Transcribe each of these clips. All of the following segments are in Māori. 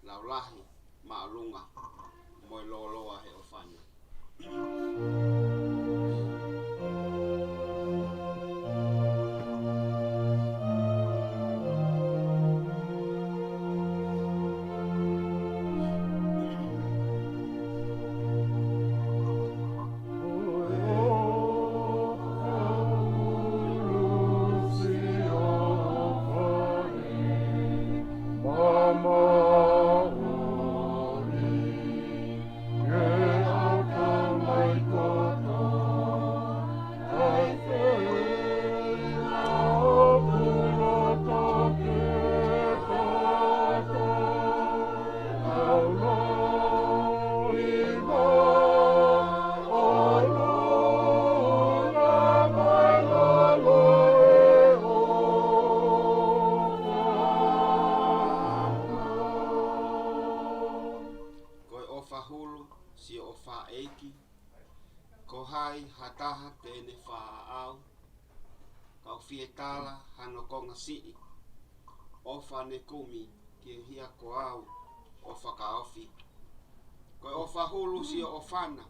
laulahi ma'alunga moi loloa he ofana. Hataha tene whaau kau fietala hano konga sii ofa ne kumi ki hia ko au ofa ka ofi ko ofa hulu si ofana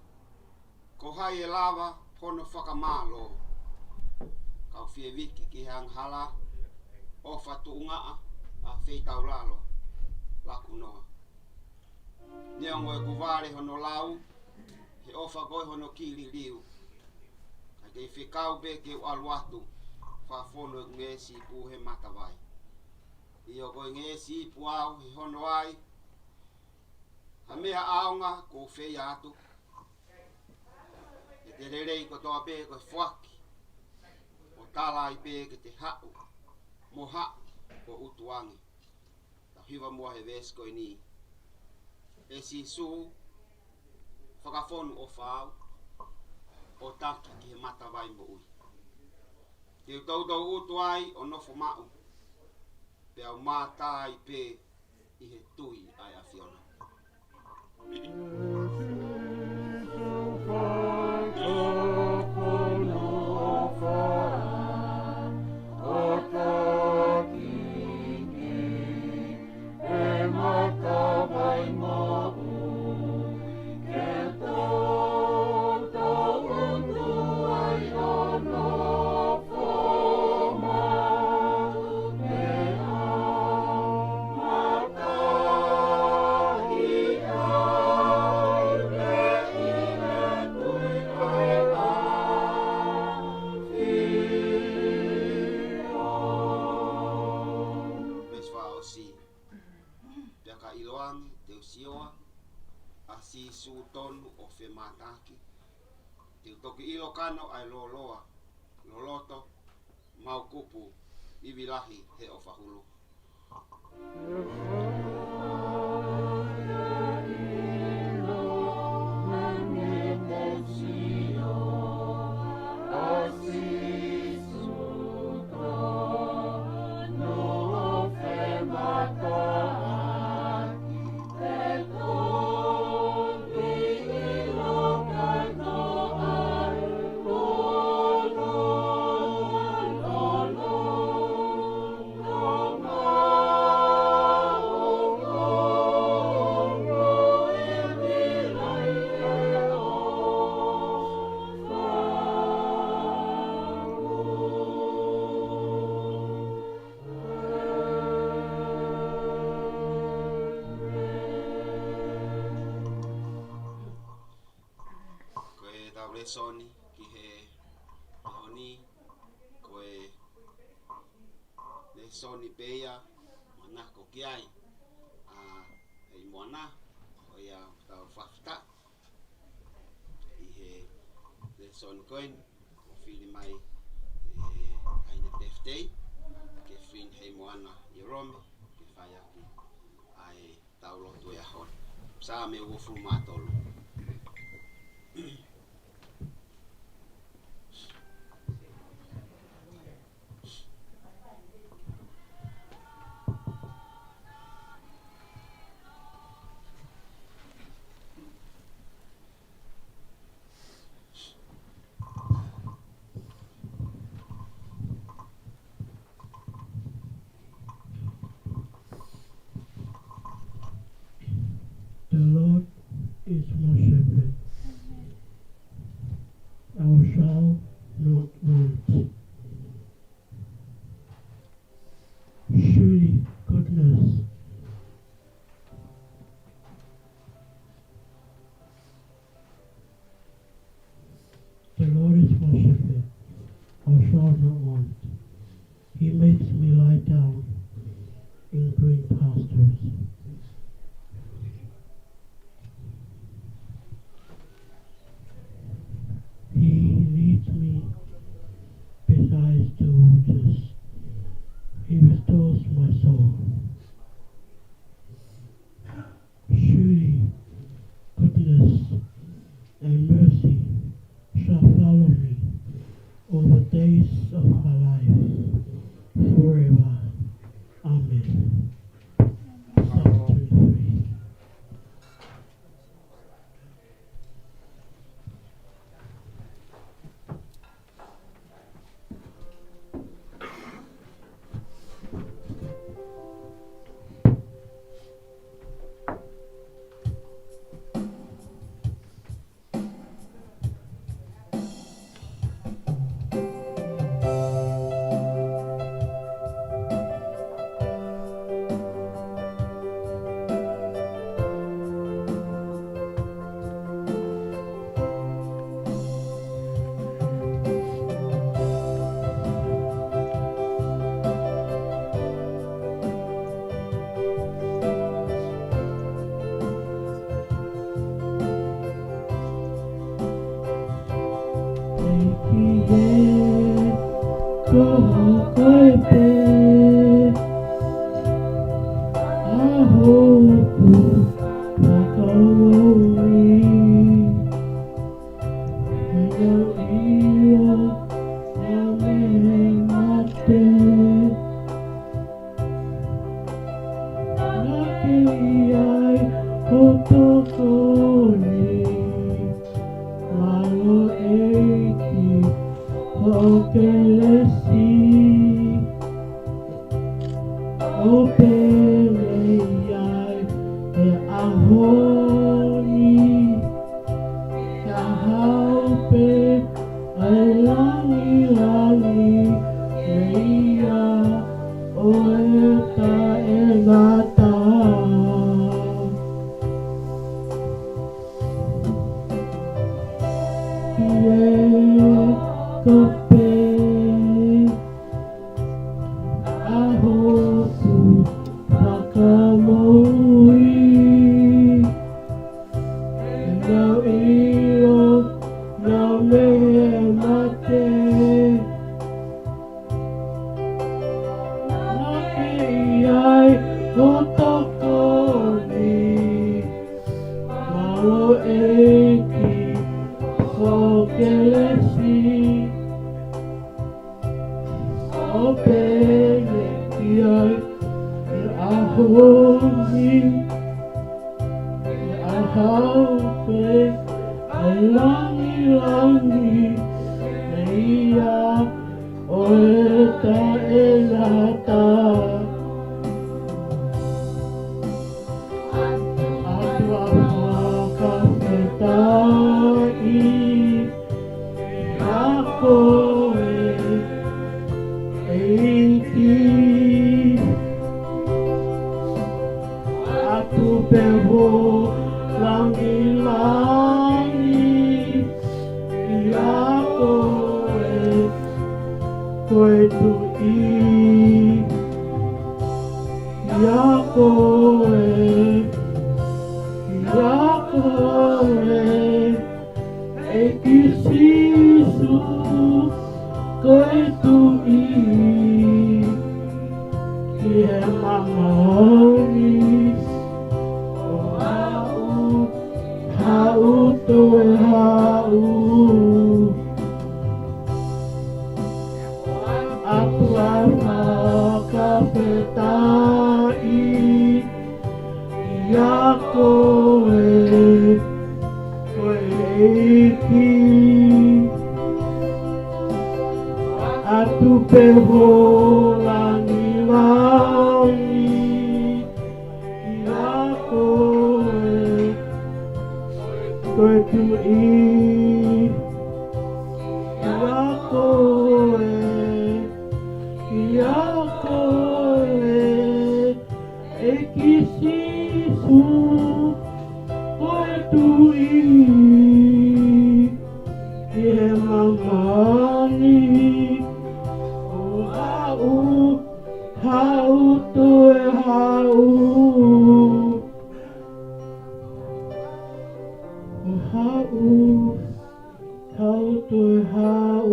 ko hai e lava hono whakamalo kau fie wiki ki hang hala ofa tu ungaa a feitau lalo laku noa neongo e kuvare hono lau he ofa goi hono kili liu ke fikau be ke alwatu fa fono ngesi pu he matawai io ko ngesi pu au he hono ai hamea aunga ko fe atu e te rerei ko toa pe ko fuaki o tala i pe ke te hau moha ko utuangi ta hiva mo he ves ko ni e si su whakafonu o whau o taki ki he mata vai mo ui. Ki u tautau utu ai o nofo mau. Pe au mātai pe i he tui ai a whiona. Si su tonu o fe mataki te toki ilo kano ai loloa loloto mau kupu i vilahi he o whahulu soni ki he honi koe le soni peia mana ko kiai a Heimoana o ia tau whafta i he le soni koen o whiri mai aina teftei ke whin Heimoana Ierome ke whai aki ai tau lotu e ahon sa me uofu matolu Lord is my shepherd. I shall not want. Surely goodness the Lord is my shepherd. I shall not want. He makes me lie down in green pastures. He leads me beside the waters. He restores my soul. Surely goodness and mercy shall follow me all the days of my life, forever. Amen. Psalm 23. Toi tu i Iakoe e kisisu Toi tu i he mamani o hau toe hau o hau toe hau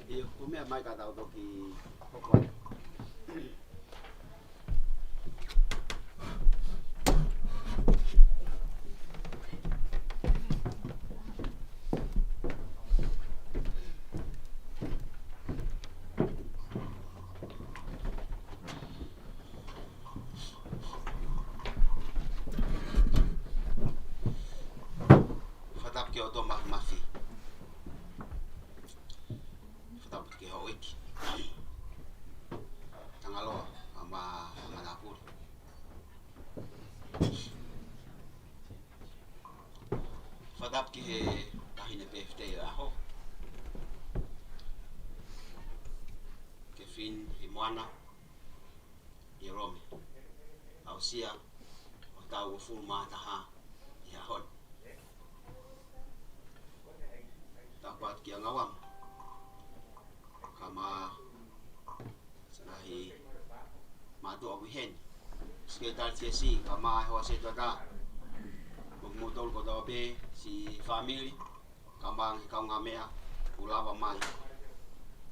Iyo, kumea mai ka tau toki hoko. Fatap ki oto mafi. Fatap ki hoiki. Tangalo ama manapur. Fatap ki he tahine PFT aho. Kefin Heimoana Ierome. Ausia o tau o fulma taha i ahon. Dapat ki angawam. Kama sanahi matu awihen. Sekitar tiasi kama hoa se tada. Magmutol ko daw be si family kamang ikaw nga mea ulawa mai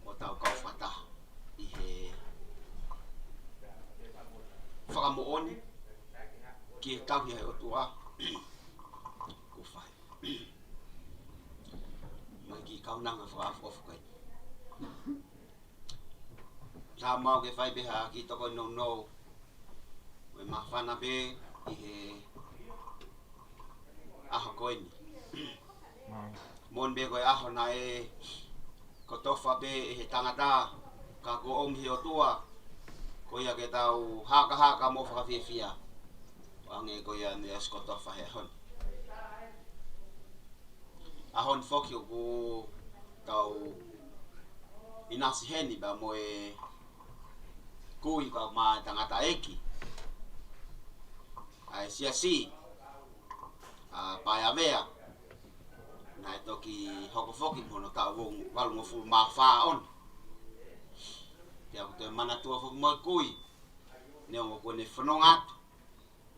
o tau kau fata ihe whakamoon ki tau hi o tua kufai mai ki kau nanga whakafofu kai sa mau ke whai beha ki toko no we mawhana be ihe aho koini mon be koe aho na e kotofa be he tangata ka ko om hi o tua ko ia ke tau haka mo whakawhiwhia wange ko ia ni es kotofa he hon ahon foki o ku tau inasi heni ba mo e kui ka ma tangata eki ai si pai avea na toki hoko foki mono ta wong walungo fu ma fa on ya te mana tua fu mo kui ne ngo ko ne fonongat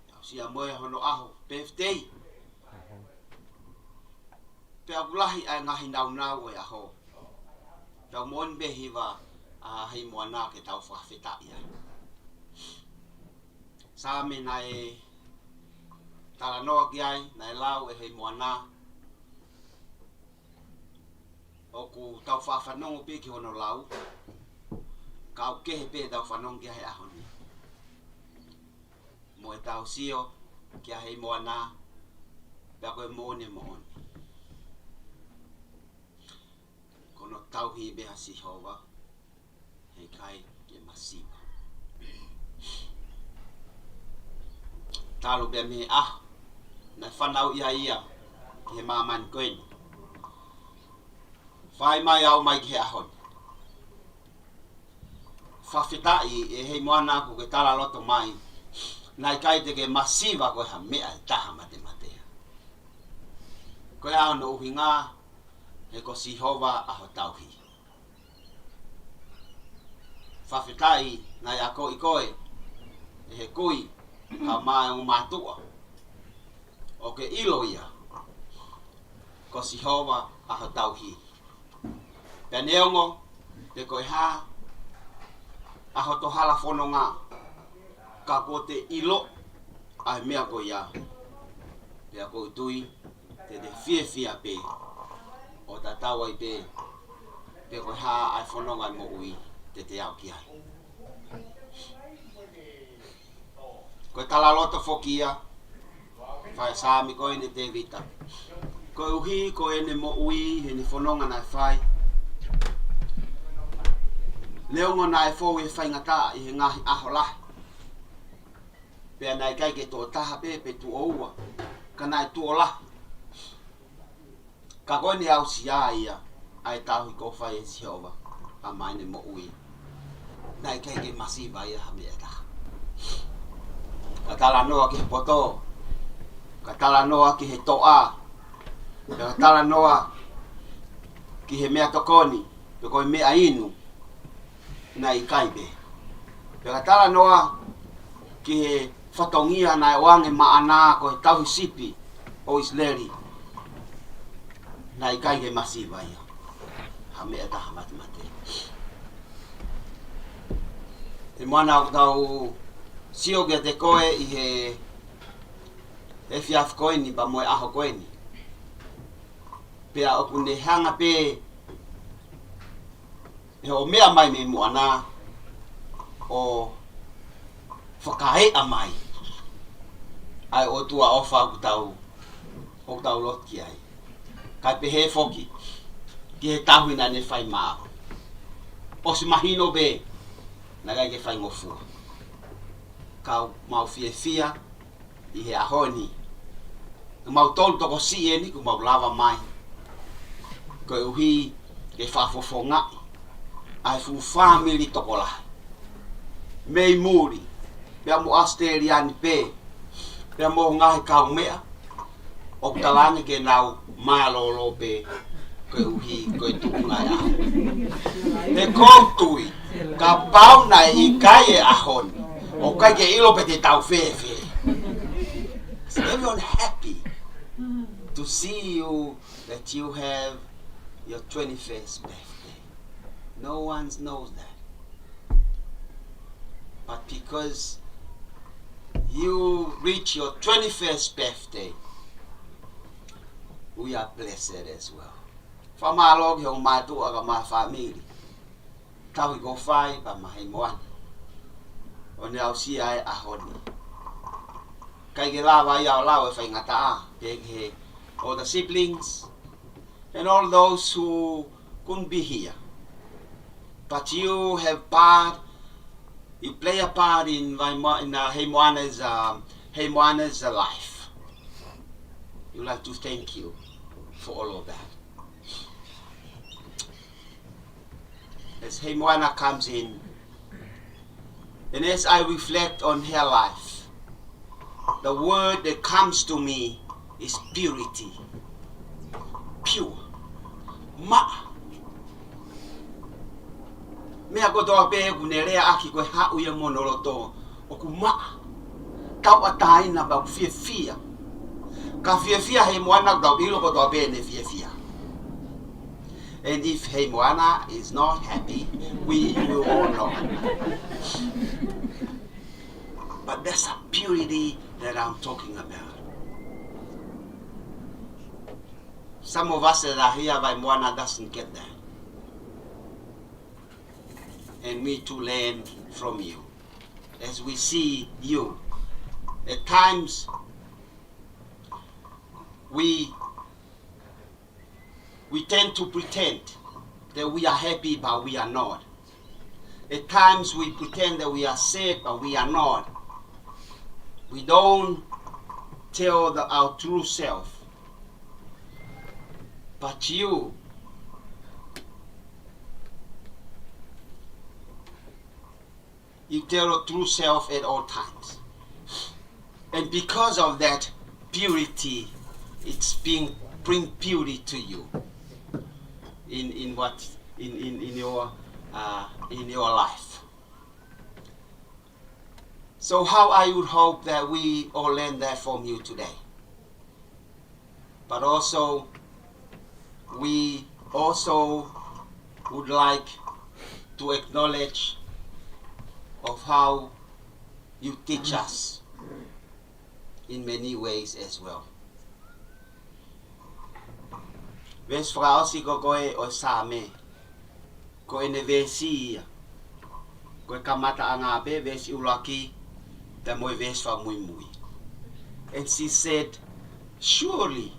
ya sia mo hono aho birthday pe abulahi ai ngahi nau o ya ho ta mon be hiva a Heimoana ke tau fa fita ia sa me nai tala noa ki ai, nai lau e Heimoana o ku tau whawhanongo pe ki hono lau kau kehe pe tau whanongo ki hei ahoni mo e tau sio ki a Heimoana pia koe moone kono tau hi beha si hova hei kai ke masiva talo be me na whanau ia ki he maman koen whai mai au mai ki he ahon whawhitai e Heimoana ko ke tala loto mai nai kai te ke masiva koe ha mea e taha matea koe ao no uhinga he ko si hova aho tauhi whawhitai nai ako i koe e he kui ka mai o matua o ke ilo ia ko si hova aho tauhi pe neongo te koe ha aho to hala whanonga ka ko te ilo ai mea ko ia pia ko tui te fia pe o ta tawa i pe koe ha ai whanonga mo ui te au ki ai Koe tala loto fokia. Whai sami koe ne te vita. Koe uhi koe ne mo ui he ni whanonga nai whai. Leongo nai fōu e whaingata i he ngahi aho lahi. Pea nai kai ke tō taha pe tu oua. Ka nai tu o lahi. Ka koe ni au siā ia. Ai tahu i ko whai e Jehova. A mai ne mo ui. Nai kai ke masiva ia ha mea taha. Ka tala noa ki he poto. Ka tala noa ki he toa. Ka tala noa ki he mea tokoni. Pe koe mea inu. Na i kaibe. Pe ka tala noa ki he whatongia na e wange maana ko he tauhi sipi o isleri. Na i kaibe masiva ia. Ha mea taha matemate. Te moana au tau sio kia te koe i he fiaf koeni pa moe aho koeni. Pea oku ne hanga pe he o mea mai me moana o whakahe a mai. Ai o tua ofa o tau lot ki ai. Kai pe he foki ki he tahuina ne whai mao. O si mahino be na gai ke whai ngofua. Kau mau fia i he ahoni. Mau tolu toko si e ni ku mau lava mai. Koe uhi ke whafofonga. Ai fu family toko lahi. Mei muri. Pea mo Australiani pe. Pea mo ngahi kau mea. O talani ke nau malolo pe. Koe uhi, koe tuku ngai aho. Te koutui. Ka pau nai i kai e ahoni. O kai ke ilo pe te tau fefe. Is everyone happy to see you that you have your 21st birthday? No one knows that. But because you reach your 21st birthday, we are blessed as well. Whamalog he o mātu aga mā whamiri. Tau I go whai pa ma Heimoana. O ne au si ai ahoni. Kai ke lawa I au lawa e whaingata a. He all the siblings and all those who couldn't be here. But you have part, you play a part in Heimoana's life. You like to thank you for all of that. As Heimoana comes in, and as I reflect on her life, the word that comes to me is purity. Pure. Ma. Mea ko toa pe ku ne rea aki koe hau ia monoloto o ku ma. Tau ataina ba ku fia. Ka fia Heimoana tau ilo ko toa pe ne fia. And if Heimoana is not happy, we will all know. But that's a purity that I'm talking about. Some of us that are here, Heimoana doesn't get that. And we to learn from you. As we see you, at times we tend to pretend that we are happy, but we are not. At times we pretend that we are sad, but we are not. We don't tell our true self. But you tell your true self at all times. And because of that purity, it's bring purity to you in your life. So how I would hope that we all learn that from you today. But also, we also would like to acknowledge of how you teach us in many ways as well. Ves frausi ko koe o same, koe ne vesi, koe kamata angape vesi ulaki, Moimoi. And she said, surely,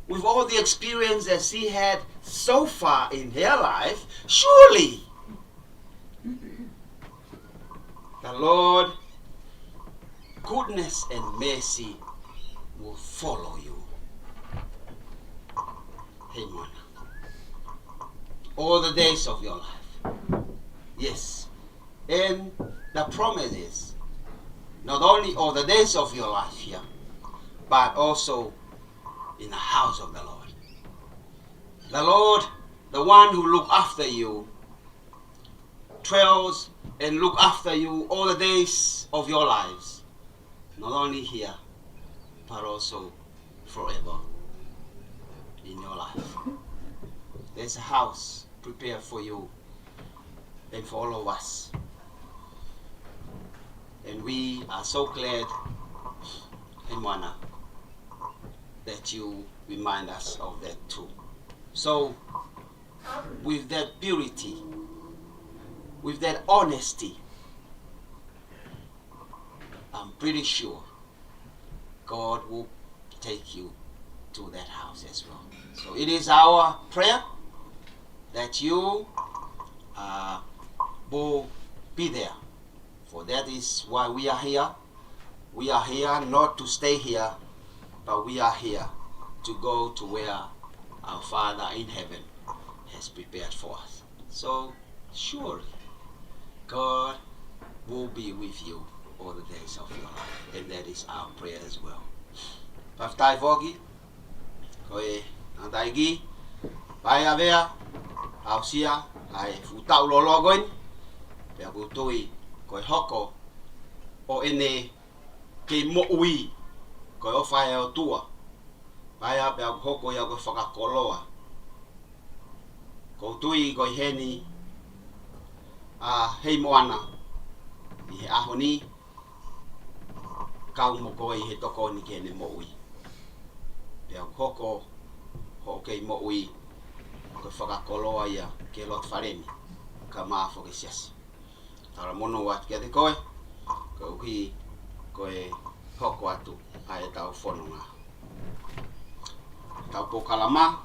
with all the experience that she had so far in her life, surely the Lord, goodness and mercy will follow you. Heimoana. All the days of your life. Yes. And the promise is not only all the days of your life here, but also in the house of the Lord. The Lord, the one who look after you, dwells and look after you all the days of your lives. Not only here, but also forever in your life. There's a house prepared for you and for all of us. And we are so glad, Heimoana, that you remind us of that too. So, with that purity, with that honesty, I'm pretty sure God will take you to that house as well. So it is our prayer that you will be there. For that is why we are here. We are here not to stay here, but we are here to go to where our Father in heaven has prepared for us. So surely God will be with you all the days of your life. And that is our prayer as well. Paftai fogi, koe antaigi, pai avea, ausia, ai futau lologoin, pea butui, koe hoko, o ene ke mo'ui, koe ofai o tua, pai a pea hoko ia koe whakakoloa, ko tui koe heni, Heimoana, i he ahoni, kau mo koe i he toko ni ke ne mo'ui. Pea hoko, ho kei mo'ui, koe whakakoloa ia ke lot whareni, ka maafo ke siasi. Tara mono wat kia te koe, koe uhi koe hoko atu, ai tau whanonga. Tau pokalama,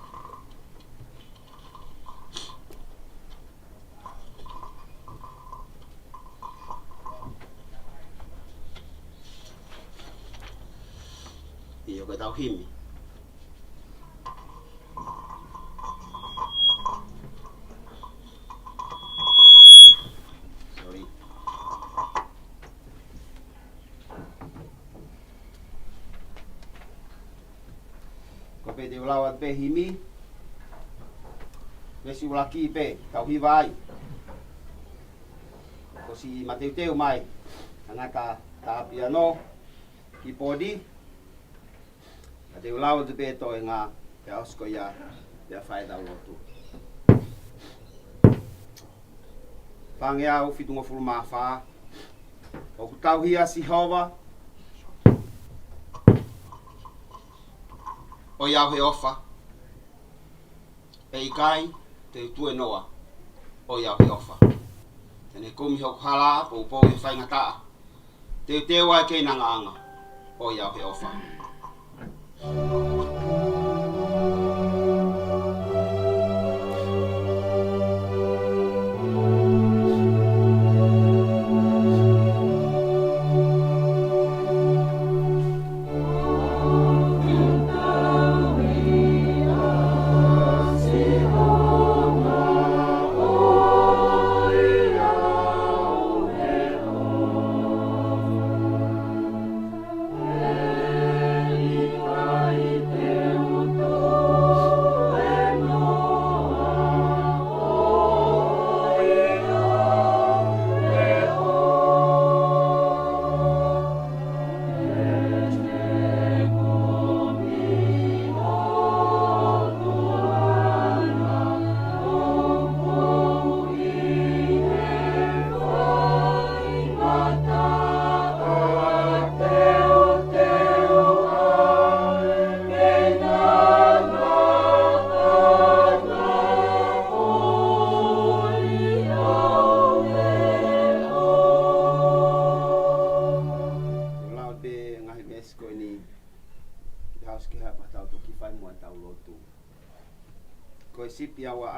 iyo koe tau himi. Sorry. Ko pe te ulawa pe himi. Mesi ulaki pe, tau hiwai. Ko si mateuteu mai, angata tapia no, ki podi. Te ulawa te peto e ngā te osko ia te whaida lotu. Pange au fitunga fulu maa whaa. O kutau hia si hawa. O iau he ofa. E ikai te utue noa. O iau he ofa. Tene kumi hoku hala po upo e whainga taa. Te tewa e kei nanga anga. O iau he ofa. Bye.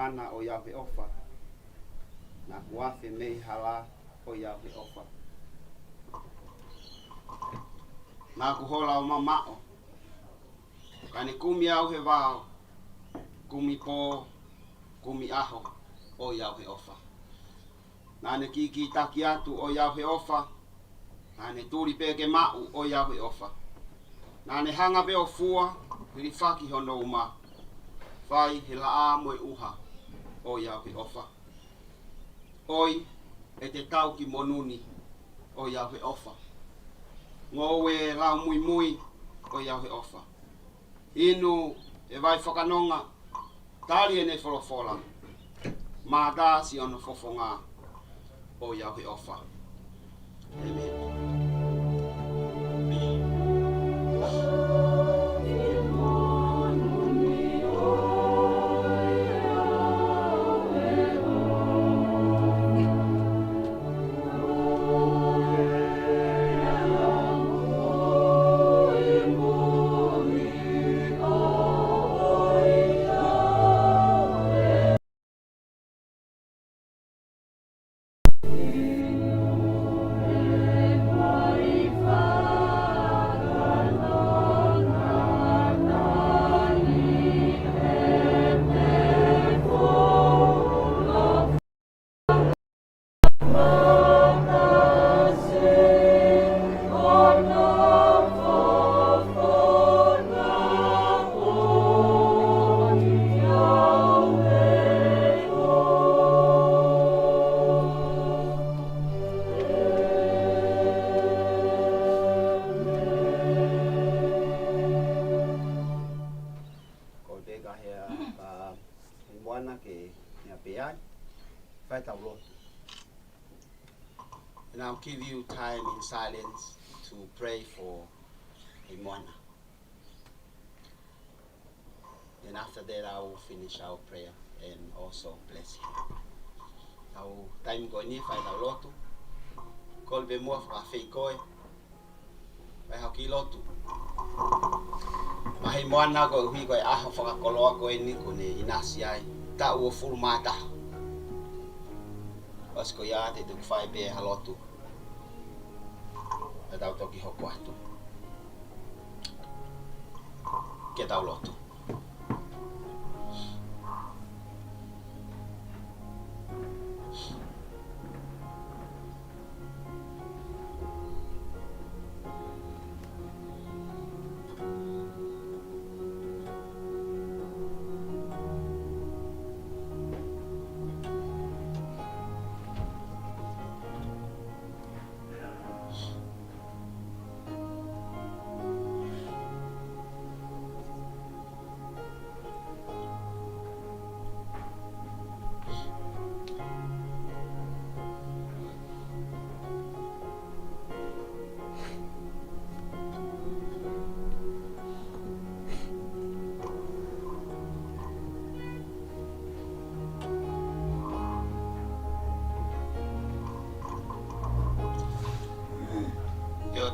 ana o iau he ofa. Na kuafe mei hala o iau he ofa. Na kuhola o mamao. Kani kumi au he wao. Kumi po, kumi aho o iau he ofa. Nane kiki taki atu o iau he ofa. Nane turi peke mau o iau he ofa. Nane hanga be o fua, hirifaki hono uma. Fai he la moe uha o iau he ofa. Oi e te tau ki monuni o iau he ofa. Ngowe lau Moimoi o iau he ofa. Inu e vai whakanonga tali e ne wholofola. Mada si ono fofonga o iau he ofa. Amen. Heimoana ke mea peai, whai tau lotu. And I'll give you time in silence to pray for Heimoana. And after that I will finish our prayer and also bless you. Au time go ni whai tau lotu. Kol be mua whakawhei koe. Wai hau ki lotu. Ma Heimoana ko hui koe aha whakakoloa koe ni kone inasi ai. Ta ua furu mata. Osko ia te tuk whai be halotu. E tau toki hoko atu. Ke tau lotu.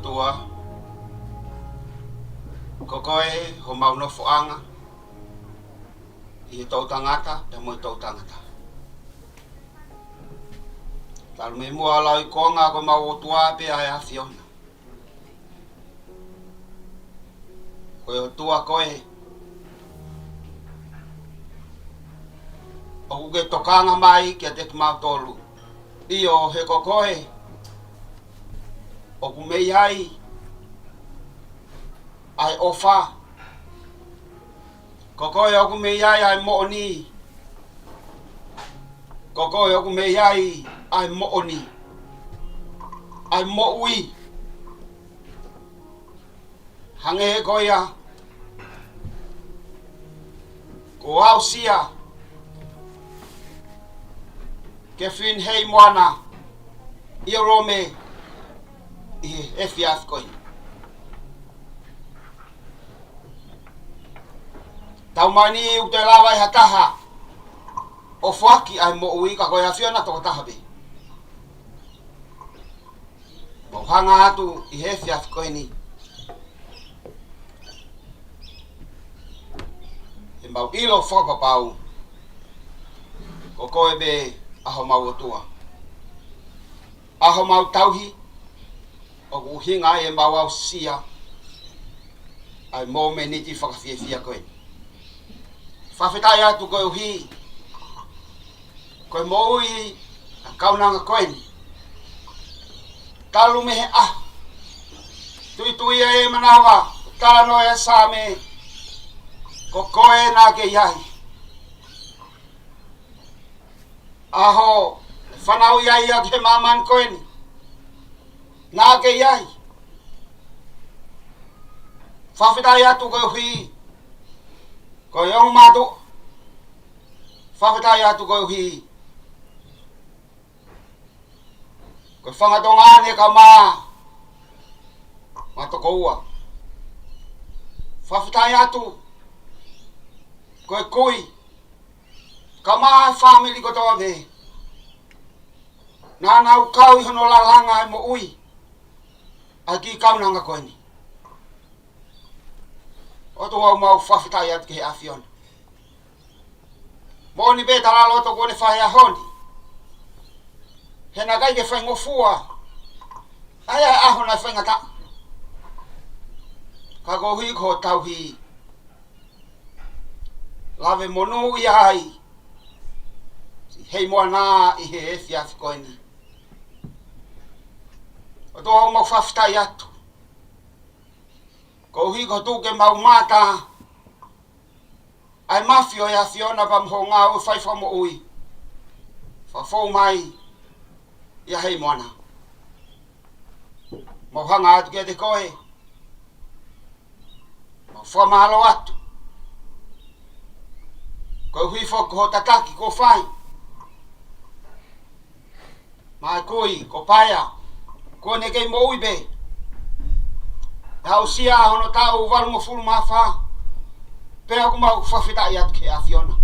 Tua kokoe ho mau no foanga I tau tangata te mo tau tangata tal me mo ala I konga ko mau tua pe ai afiona ko tua koe o ke tokanga mai ke te mau tolu io he kokoe o kumei ai ofa kokoe o kumei ai mooni kokoe o kumei ai mooni ai moui hange koia ko ausia ke fin Heimoana Ierome e fiaf koi tau mani u te lawa I hataha o fuaki ai mo ui ka koe afiona toko tahabe o hanga atu I he fiaf koi ni e mau ilo whakapau Ko koe be aho mau otua. Aho mau tauhi. O uhinga e mau au sia. Ai mo me niti whakawhiawhia koe. Whawhetai atu koe uhi. Koe mo i a kaunanga koe ni. Talu mehe Tui tui e manawa. Tano e same. Ko koe na ke iai. Aho. Whanau iai a ke maman koe ni. Nā ke iai. Whawhetai atu koe uhi. Koe iong matu. Whawhetai atu koe uhi. Koe whangatonga ne ka maa. Matoko ua. Whawhetai atu. Koe kui. Ka maa family ko toa ve. Nā nau kau i hono lalanga e mo ui. Aki kaunanga koe ni. O tu au mau whawhetai atu ke he awhiona. Moni be tala loto kone whahe a honi. He na kai ke whai ngofua. Ai aho na whai ngata. Ka ko hui ko tau hi. Lave monu i ai. Heimoana i he efi afi koe ni. O tu au mau whawhetai atu. Ko hui ko tuke mau mata. Ai mafio e awhiona pa mho ngā ui whai whamo ui. Whawhau mai. Ia Heimoana. Mau hanga atu ke te koe. Mau whamalo atu. Koe hui whoko ho tataki ko whai. Mai kui ko paia. Ko ne kei mo ui be. Tau sia hono tau walungo fulu mawha. Pea ku mau whawhetai atu ke awhiona.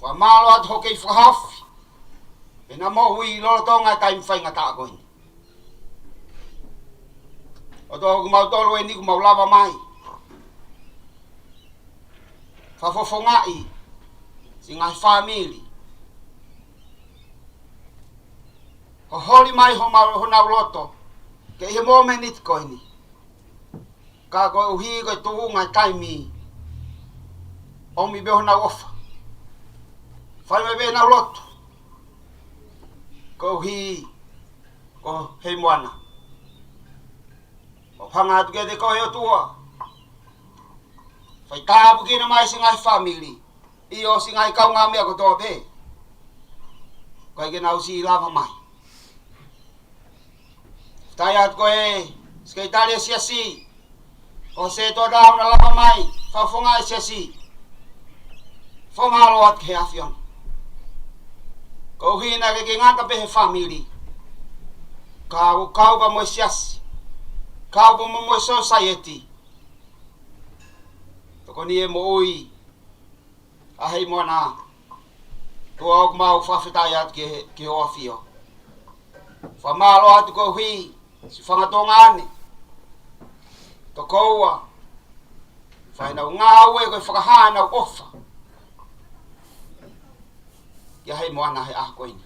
Whamalo atu ho kei whahafi. E na mo hui lolo tonga taim whai ngata koe ni. O tohu ku mau tolu e ni ku mau lava mai. Whafofongai. Si ngai family. Ho holi mai ho nau loto. Ke he mo menit koe ni. Ka koe uhi koe tuhu ngai taimi. Omi beho nau ofa. Whai me be nau loto. Ko uhi. Ko Heimoana. O hanga atu ke te koe o tua. Whai tāpu kina mai si ngai family. I o si ngai kau ngā mea ko toa pe. Koe ke nau si lava mai. Tai atu koe. Skai tali sia si. O se toa tau na lava mai. Whawhonga sia si. Whamalo atu ke awhiona. Ko hina ke ngata pe he family. Kau ka moe siasi. Kau ka moe society. Toko ni e mo ui. A Heimoana. Tua au mau whawhetai atu ke o awhio. Whamalo atu ko hui. Si whangatonga ane. Toko ua. Whainau ngā ue koe whakahana ofa. Kia Heimoana he aha koe ni.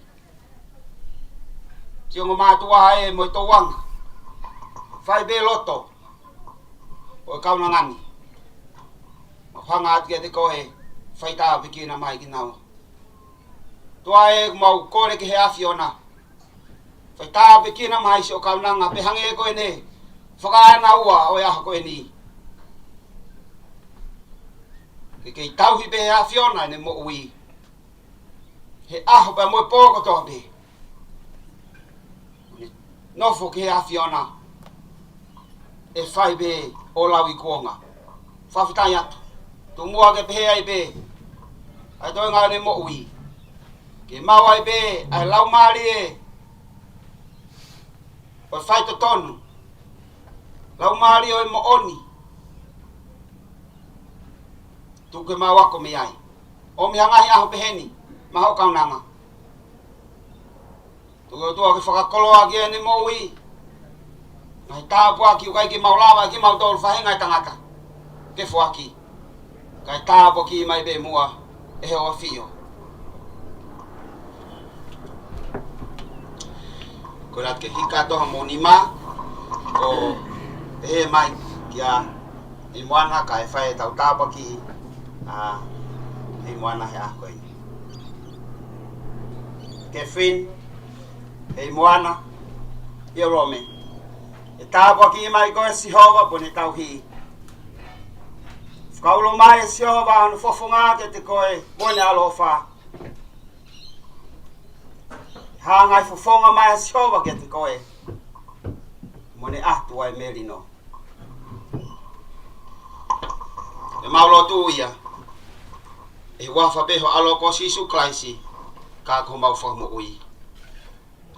Tiongo mātua e mo i tō wanga. Whai be loto. O kauna ngani. Ma whanga atu kia te koe. Whai tā pikina mai ki nau. Tua e mau kore ki he awhiona. Whai tā pikina mai si o kaunanga. Pe hange e koe ne. Whakaana ua o e aha koe ni. Ke kei tauhi pe he awhiona ne mo ui. He aho pa moe pōko toa pe. Nofo ke he awhiona. E whai be o lau i kuonga. Whawhetai atu. Tu mua ke pehe ai be. Ai toi ngā ne mo ui. Ke mau ai be. Ai lau maari e. O whai to tonu. Lau maari o e mo oni. Tu ke mau ako me ai. O mi hangahi aho peheni. Maho kaunanga. Tu tua ke whakakoloa ki e ne mo ui. Ngai tāpua ki ukai ki mau lawa ki mau tolu whahengai tangata. Ke fuaki. Kai tāpo ki mai be mua. e o fio. Ko lat ke hika to monima o e mai kia Heimoana ka e whae tau tāpaki a Heimoana he a koe. Ke fin Heimoana Ierome e tāpaki mai koe sihova pone tau hi. Whakaulo mai e sihova anu fofonga ke te koe mone alofa. Hangai fofonga mai e sihova ke te koe mone atu ai merino. E maulo tu ia e wafa beho alo ko sisu klaisi ka ko mau fa mo ui.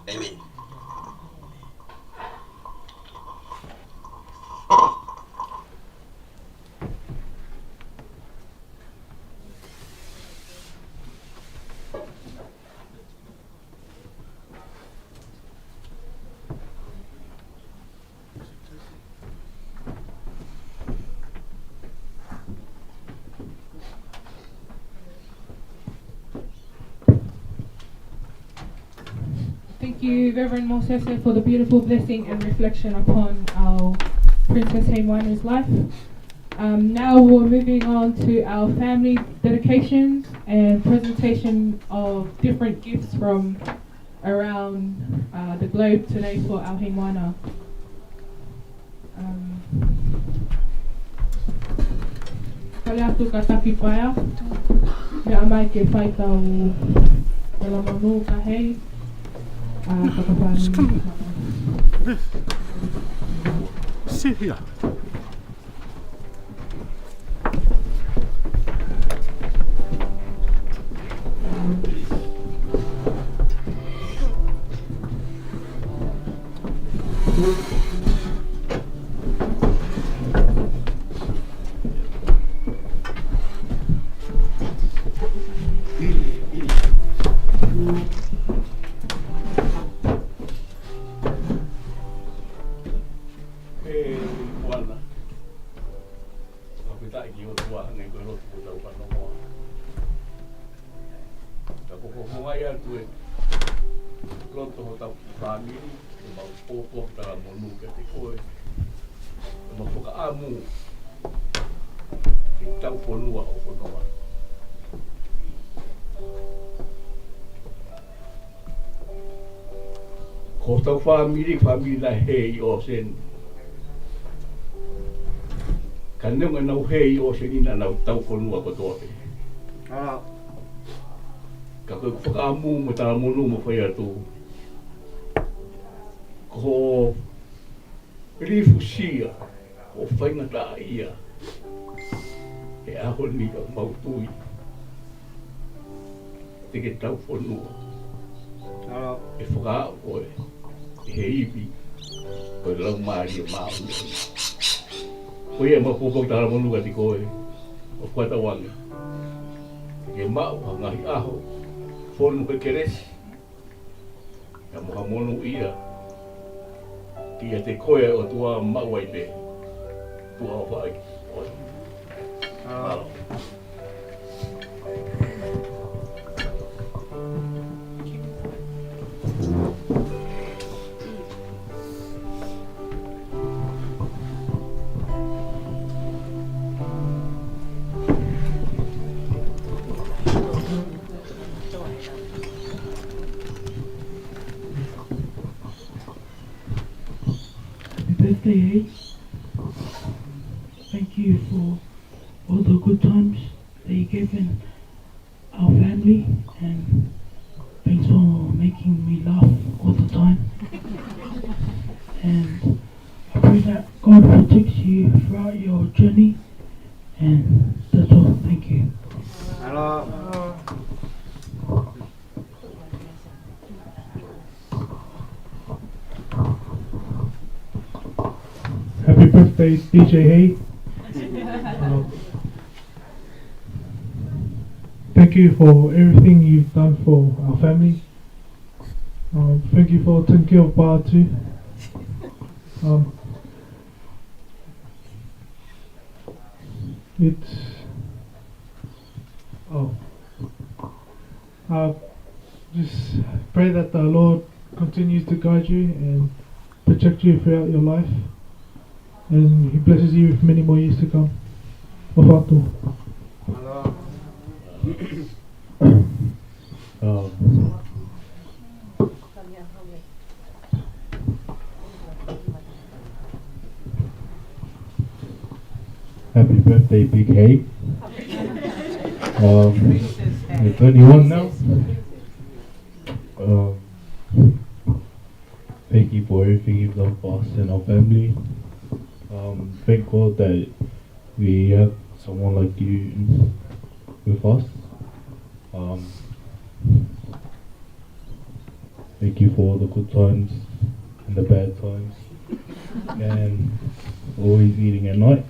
Amen. Thank you, Reverend Mosese, for the beautiful blessing and reflection upon our Princess Heimoana's life. Now we're moving on to our family dedications and presentation of different gifts from around the globe today for our Heimoana. Kaliatu kataki paya, me amai ke whai tau Talamanu kahei. Sit here. Ko family la hei o sen. Kanenga nau hei o sen ina nau tau konua ko tote. Ka ko whakaamu mo tā monu mo whai atu. Ko rifu sia, ko whaingata ia. E aho ni ka mautui. Te ke tau whanua. E whakaau koe. He ipi, koe lau maari o maa ui. Koe e mapopok tāra monu kati koe, o kuata wanga. Ke mau hangahi aho, whonu ke keresi. Ka moha monu ia, kia te koe o tua mau ai te, tua o whaai. Alo. Birthday, thank you for all the good times that you gave in our family, and thanks for making me laugh all the time. And I pray that God protects you throughout your journey, and that's all. Thank you. Hello. Happy birthday, DJ Hay. Thank you for everything you've done for our family. Thank you for taking care of Paula too. Uh, just pray that the Lord continues to guide you and protect you throughout your life, and He blesses you with many more years to come. Latu. Hello. Happy birthday, Big Hay. You're 21 now. Thank you for everything you've done for us and our family. Thank God that we have someone like you with us. Thank you for all the good times and the bad times, and always eating at night.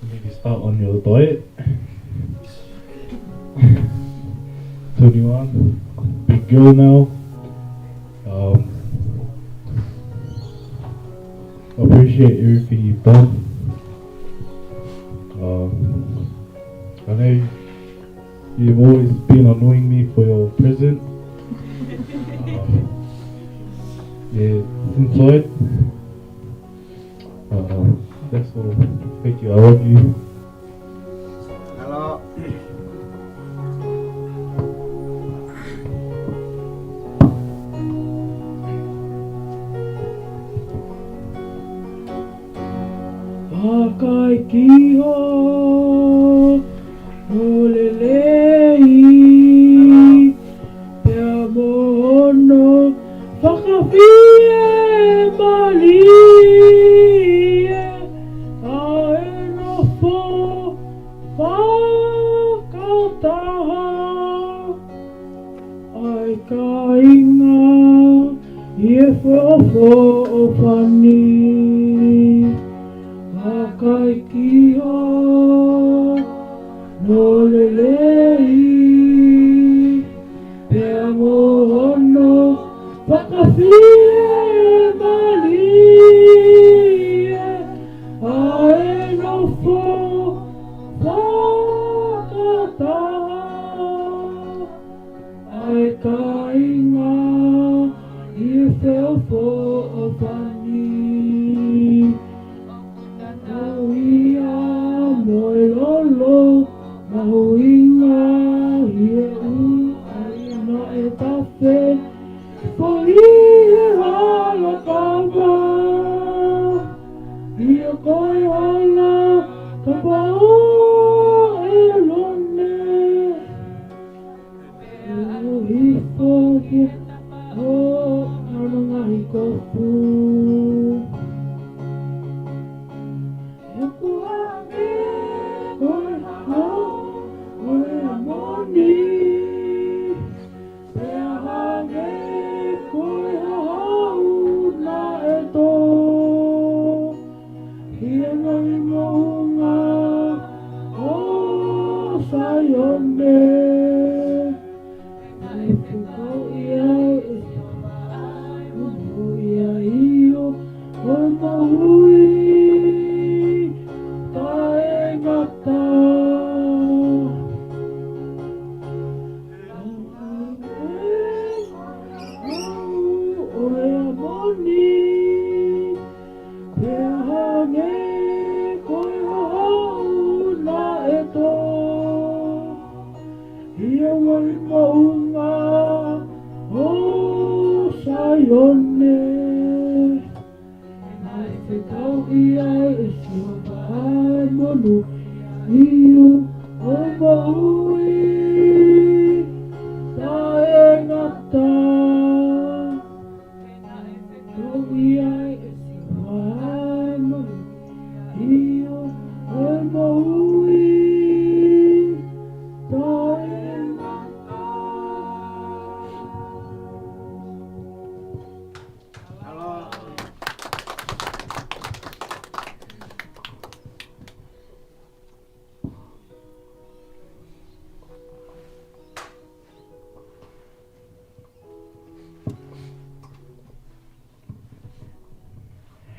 Maybe start on your diet. 21, big girl now. Appreciate everything you've done. I know you've always been annoying me for your present. Yeah, inside. That's all. Thank you. I love you. Hello. Akaikiho olelei te amono whakawhie malie aeno fo whakataha ai ka inga ie whofo o whani Akaikiho nolelei te amohono whakawhie malie aeno fo whakataha ai ka inga ie whewho o whani Mahuia moi lolo, mahuinga ie aina e tawhe, koi e hala kawa, ia koi hala kawa e lone, e hifo ki o harunga hi kofu.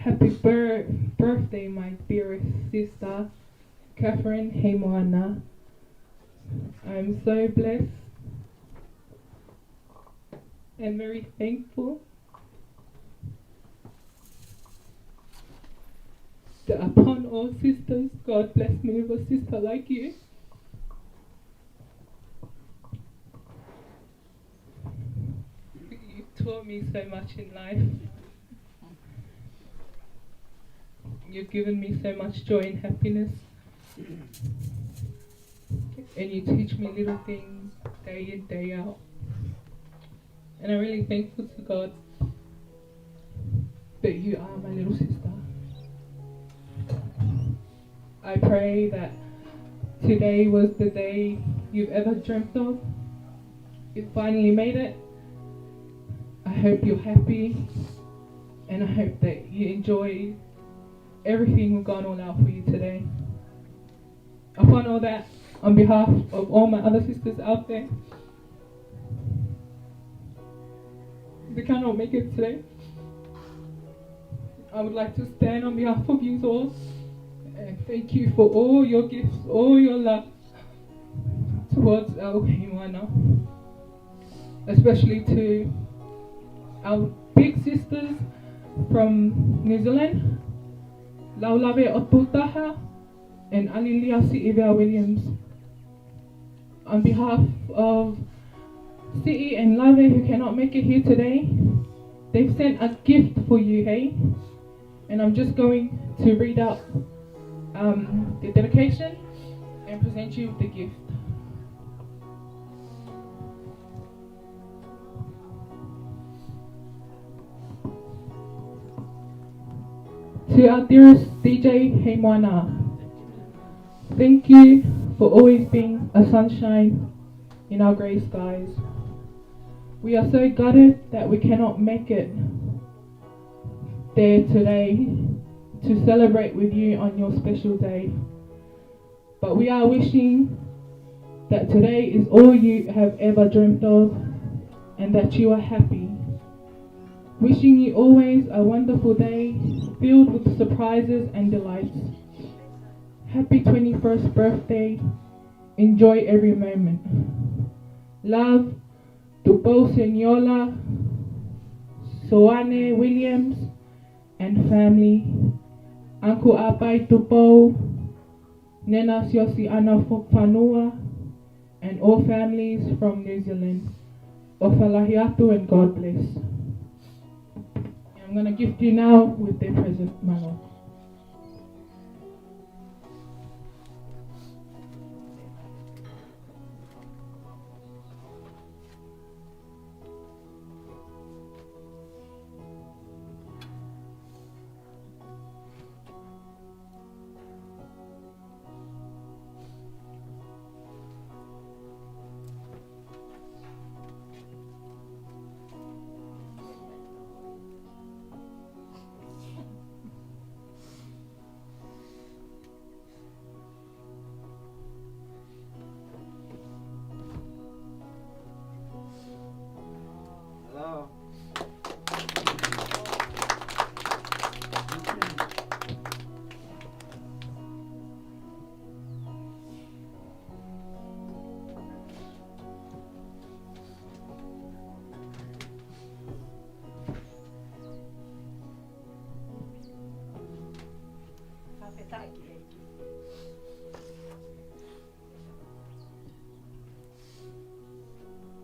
Happy birthday, my dearest sister. Catherine Heimoana. I'm so blessed and very thankful that upon all sisters, God blessed me with a sister like you. You taught me so much in life. You've given me so much joy and happiness. And you teach me little things day in, day out. And I'm really thankful to God that you are my little sister. I pray that today was the day you've ever dreamt of. You finally made it. I hope you're happy, and I hope that you enjoy everything we've gone all out for you today. Upon all that, on behalf of all my other sisters out there, they cannot make it today, I would like to stand on behalf of you all and thank you for all your gifts, all your love towards our Heimoana, especially to our big sisters from New Zealand, Laulawe Otutaha and Alilia Ivea Williams. On behalf of Citi and Lave who cannot make it here today, they've sent a gift for you, hey? And I'm just going to read out the dedication and present you with the gift. To our dearest DJ Heimoana, thank you for always being a sunshine in our grey skies. We are so gutted that we cannot make it there today to celebrate with you on your special day. But we are wishing that today is all you have ever dreamt of and that you are happy. Wishing you always a wonderful day filled with surprises and delights. Happy 21st birthday. Enjoy every moment. Love, Tupo Seniola, Soane Williams, and family. Uncle Apai Tupo, Nena Siosi Ana Fanua, and all families from New Zealand. Ofalahiatu and God bless. I'm going to gift you now with the present, Mano. Hello.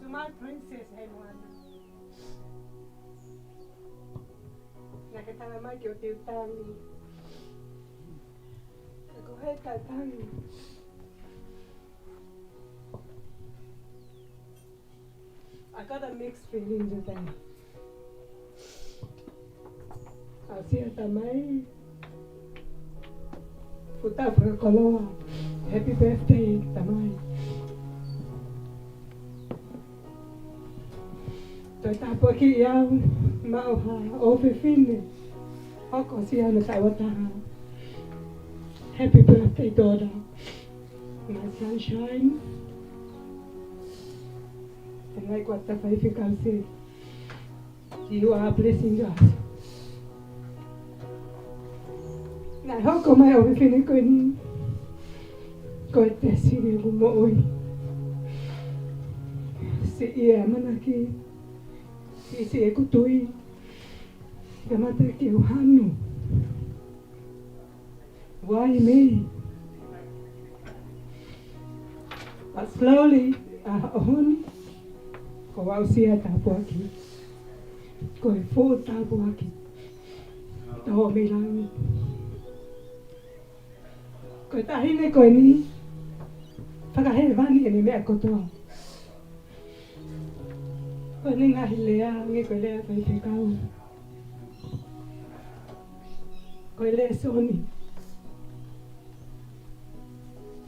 To my princess Heimoana. Nakatanga mai ki o te utangi. Ko he tatangi. I got a mixed feeling today. I see it tamai. Puta koloa. Happy birthday tamai. Tôi ta po ki ia mau ha o fe fine. O ko si ana sai wata ha. Happy birthday daughter. My sunshine. And like what the wife can say. You are blessing us. Na ho ko mai o fe fine ko ni. Koe te siri Moimoi. Si ia manaki. Si e kutui. Ka mata ke uhanu. Why me? But slowly, ahon, ko wau sia tapu aki. Ko e fō tapu aki. Taho me langi. Ko e tahine koe ni. Whakahe vani ene mea kotoa. Ko ni ngahi lea, nge koe lea kai whekau. Ko e lea soni.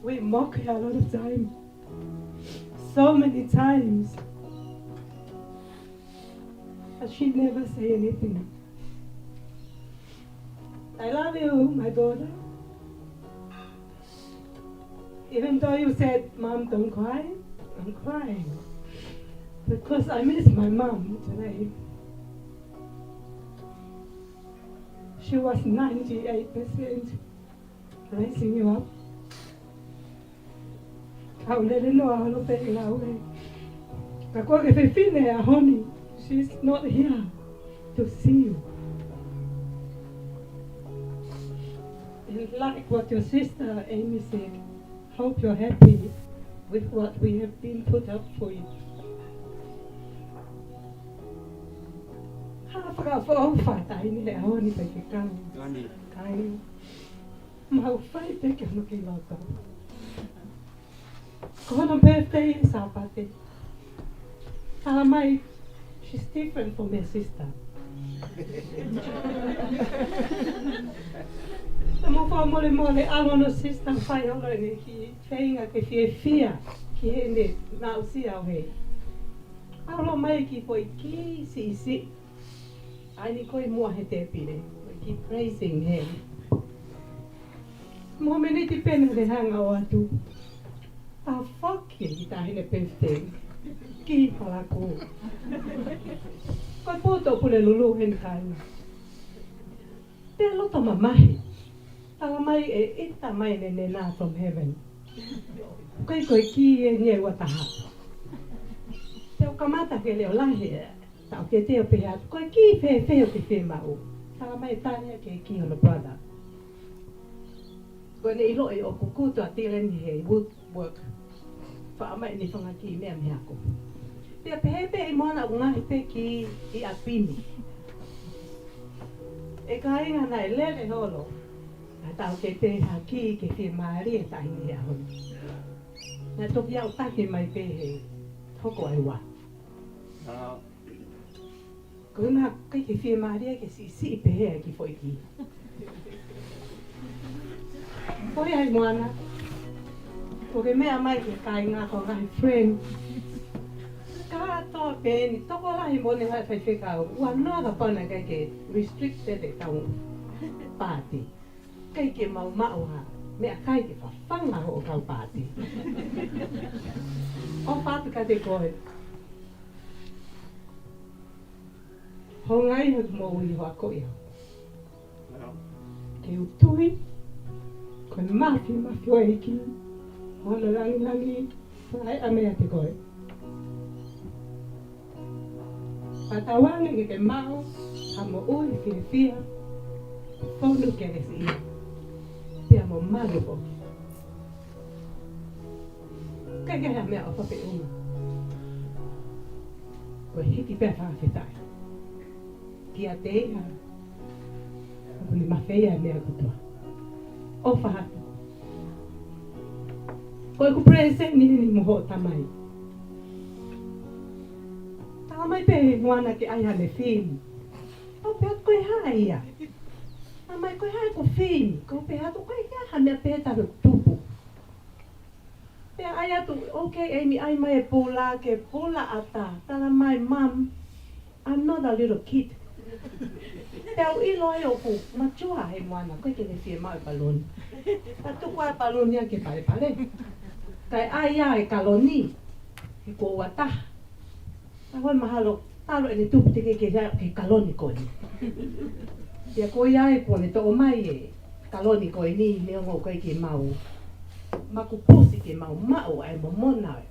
We mock her a lot of time. So many times. But she never say anything. I love you, my daughter. Even though you said, Mom, don't cry, I'm crying. Because I miss my mom today. She was 98% raising you up. How let it know how to take it away. Honey, she's not here to see you. And like what your sister Amy said, hope you're happy with what we have been put up for you. Her birthday is Saturday. Mai, she's different from her sister. Mo fa mole alono sister fai olo ne ki feinga ke fia ki ene na usi au he. Alo mai ki foi ki si. Ai koi mua he te pire. Keep praising him. Mo meni ti pena de hanga o atu. Fuck you, tahine birthday. Ki palako. Koi poto pule lulu hen kaina. Te lota mamahi. Tanga mai e ita mai ne na from heaven. Koi ki e nye wataha. Te o kamata ke leo lahi e. Tau ke te o pehea. Koi ki fe o ke fe mau. Tanga mai tanya ke ki hono brother. Koi ne ilo e o kukuto a tireni he woodwork. Whaamai ni whangaki mea mea ko. Pea pehepe i moana o ngahi pe ki I apini. E ka inga na e lele holo. A tau ke te haki ke te maari e tahini a honi. Na toki au take mai pe he hoko ai wa. Ko ina kai ke te maari ke si pe he ki foi ki. Poi ai moana. Ko ke mea mai ke kai ngā ko ngai friend. Ka tō pēni, toko lahi mone hai whai whekau. Ua noa pana kai ke restricted e tau pāti. Kai ke mau ha, mea kai ke whawhanga ho o kau pāti. O pātu ka te koe. Ho ngai hau mō I hoa ko iho. Ke utui, koe mafi o eiki. Hono langi, whai a mea te koe. Patawangi ki te mau, ha mo ui whiawhia, whonu ke resi ia. Pea mo malu o. Kai hea mea o whape unga. Koe hiki pea whawhetai. Kia te iha. Hapuni mawhea mea kutua. O whahatu. Koe ku present ni moho tamai. Tamai pe moana ke ai hane film. O pe koe hai ia. Tamai koe hai ko film. Ko pe hatu koe ia hane pe taru tupu. Pe ai atu, okay Amy, ai mai e Paula ke Paula ata. Tala mai mom, I'm not a little kid. Pe au ilo e oku, matua he moana, koe ke ne fie mau balon. Ta tuku ai balon ia ke pare. Kai ai ai kaloni I ko wata. Ta hoi mahalo talo e ne tupu te ke kaloni koe ni. Ia ko ia e kone to o mai e kaloni koe ni me ongo koe ke mau. makupusi ke mau ai momona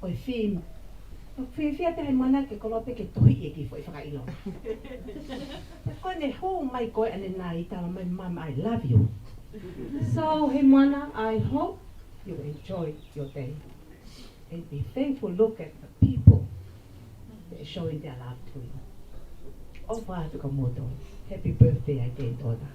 o film fia te Heimoana ke kolope ke tohi e ki foi whakailo. Koe ne hō mai koe ane nā I tala mai mama, I love you. So Heimoana, I hope you enjoy your day. And be thankful, look at the people that are showing their love to you. Ofa atu ka moto. Happy birthday again, Dona.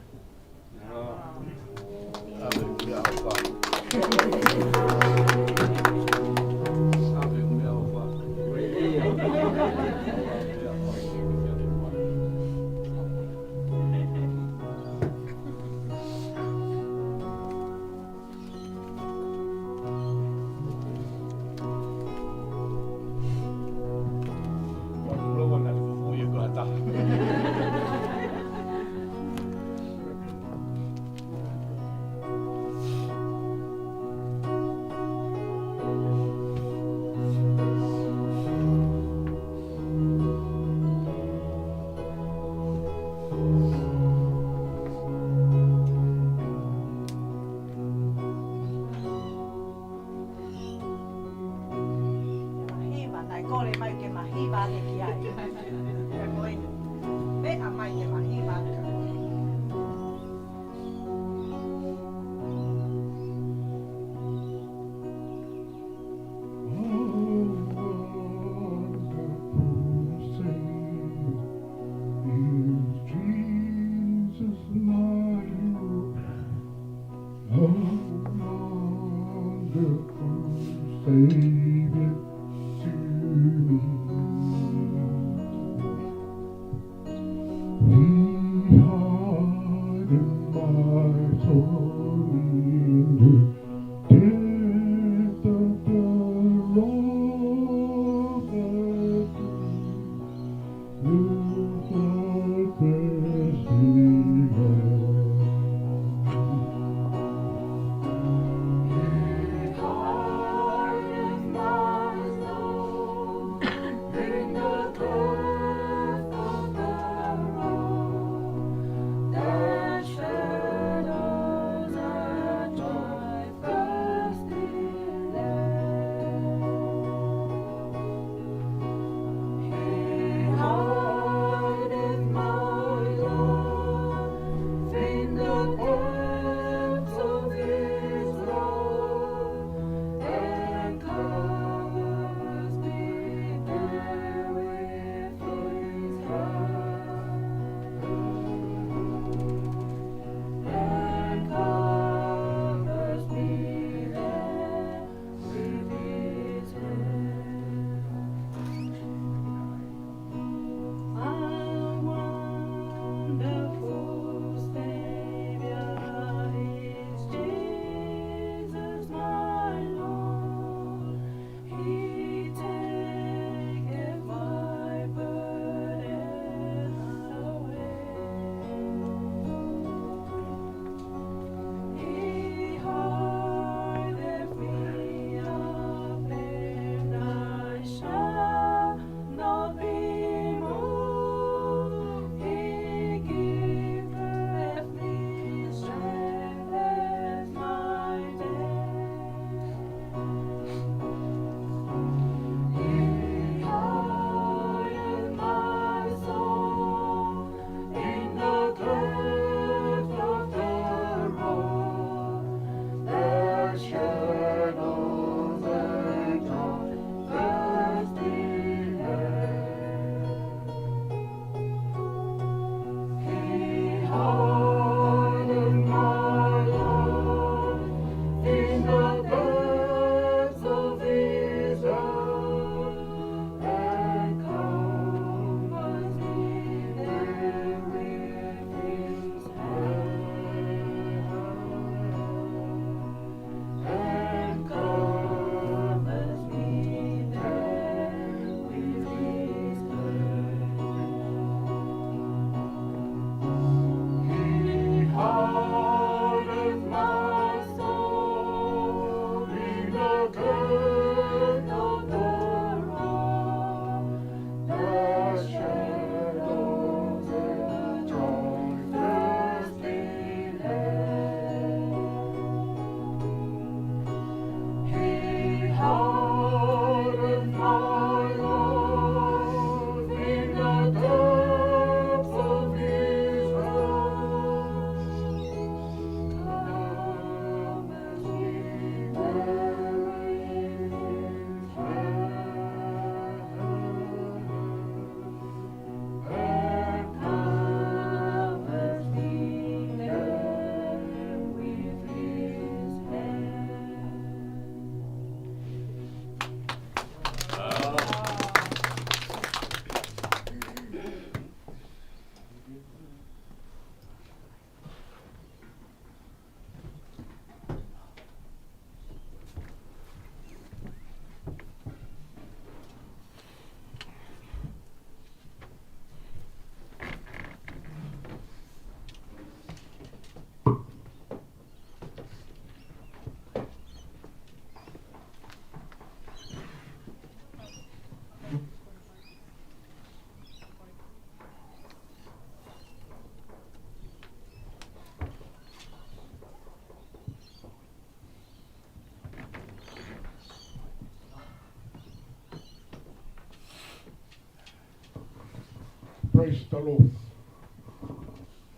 praise the Lord.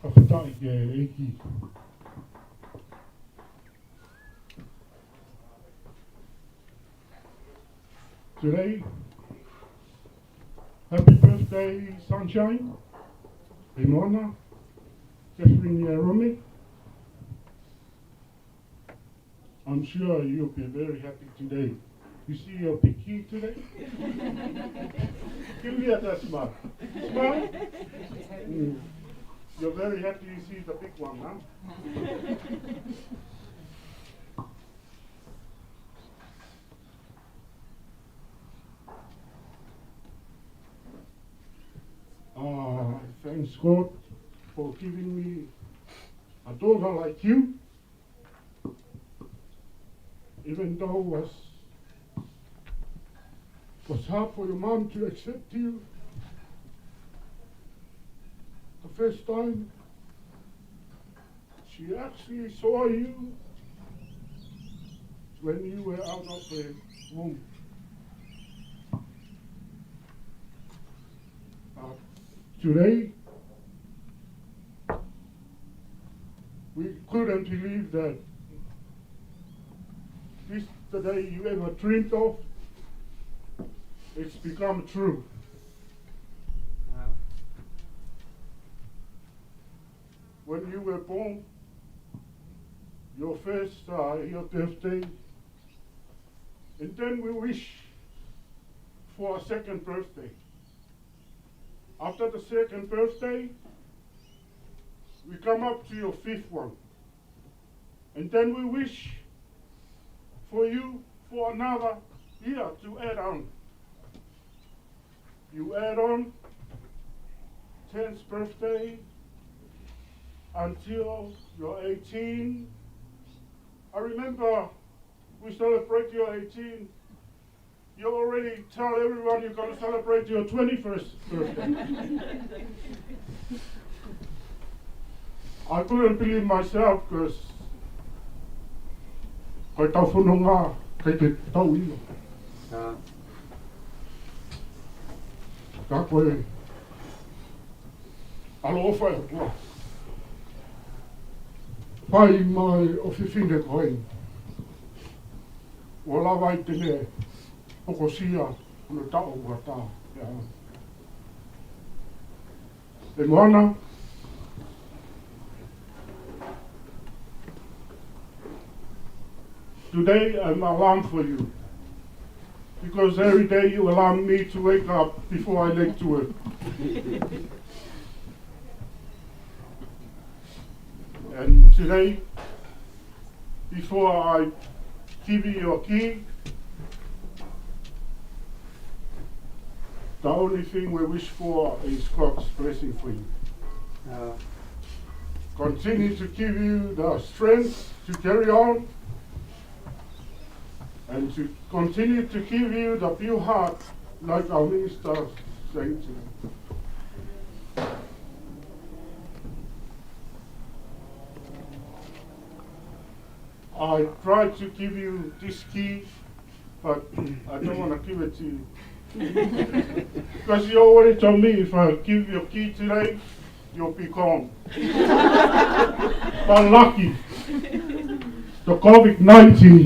After Eki. Today, happy birthday, sunshine, Heimoana Ierome. I'm sure you'll be very happy today. You see your big key today? Give me that smile. Smile? You're very happy you see the big one, huh? Thanks God for giving me a daughter like you. Even though it was hard for your mom to accept you the first time, she actually saw you when you were out of the womb. Today, we couldn't believe that this the day you ever dreamed of, it's become true. When you were born, your first your birthday, and then we wish for a second birthday. After the second birthday, we come up to your fifth one. And then we wish for you for another year to add on. You add on 10th birthday until you're 18. I remember we celebrate your 18. You already tell everyone you're going to celebrate your 21st birthday. I couldn't believe myself because I thought for no kay te tau ino. Ka koe alo whai atua. Pai mai o whiwhine koe. O lawa I te ne Okosia no tau wata. Heimoana, today I'm alarm for you. Because every day you alarm me to wake up before I late to work. And today, before I give you your key, the only thing we wish for is God's blessing for you. Continue to give you the strength to carry on and to continue to give you the pure heart like our minister saying today. I tried to give you this key, but I don't want to give it to you. Because you already told me if I give your key today, you'll be gone. But lucky, the COVID-19,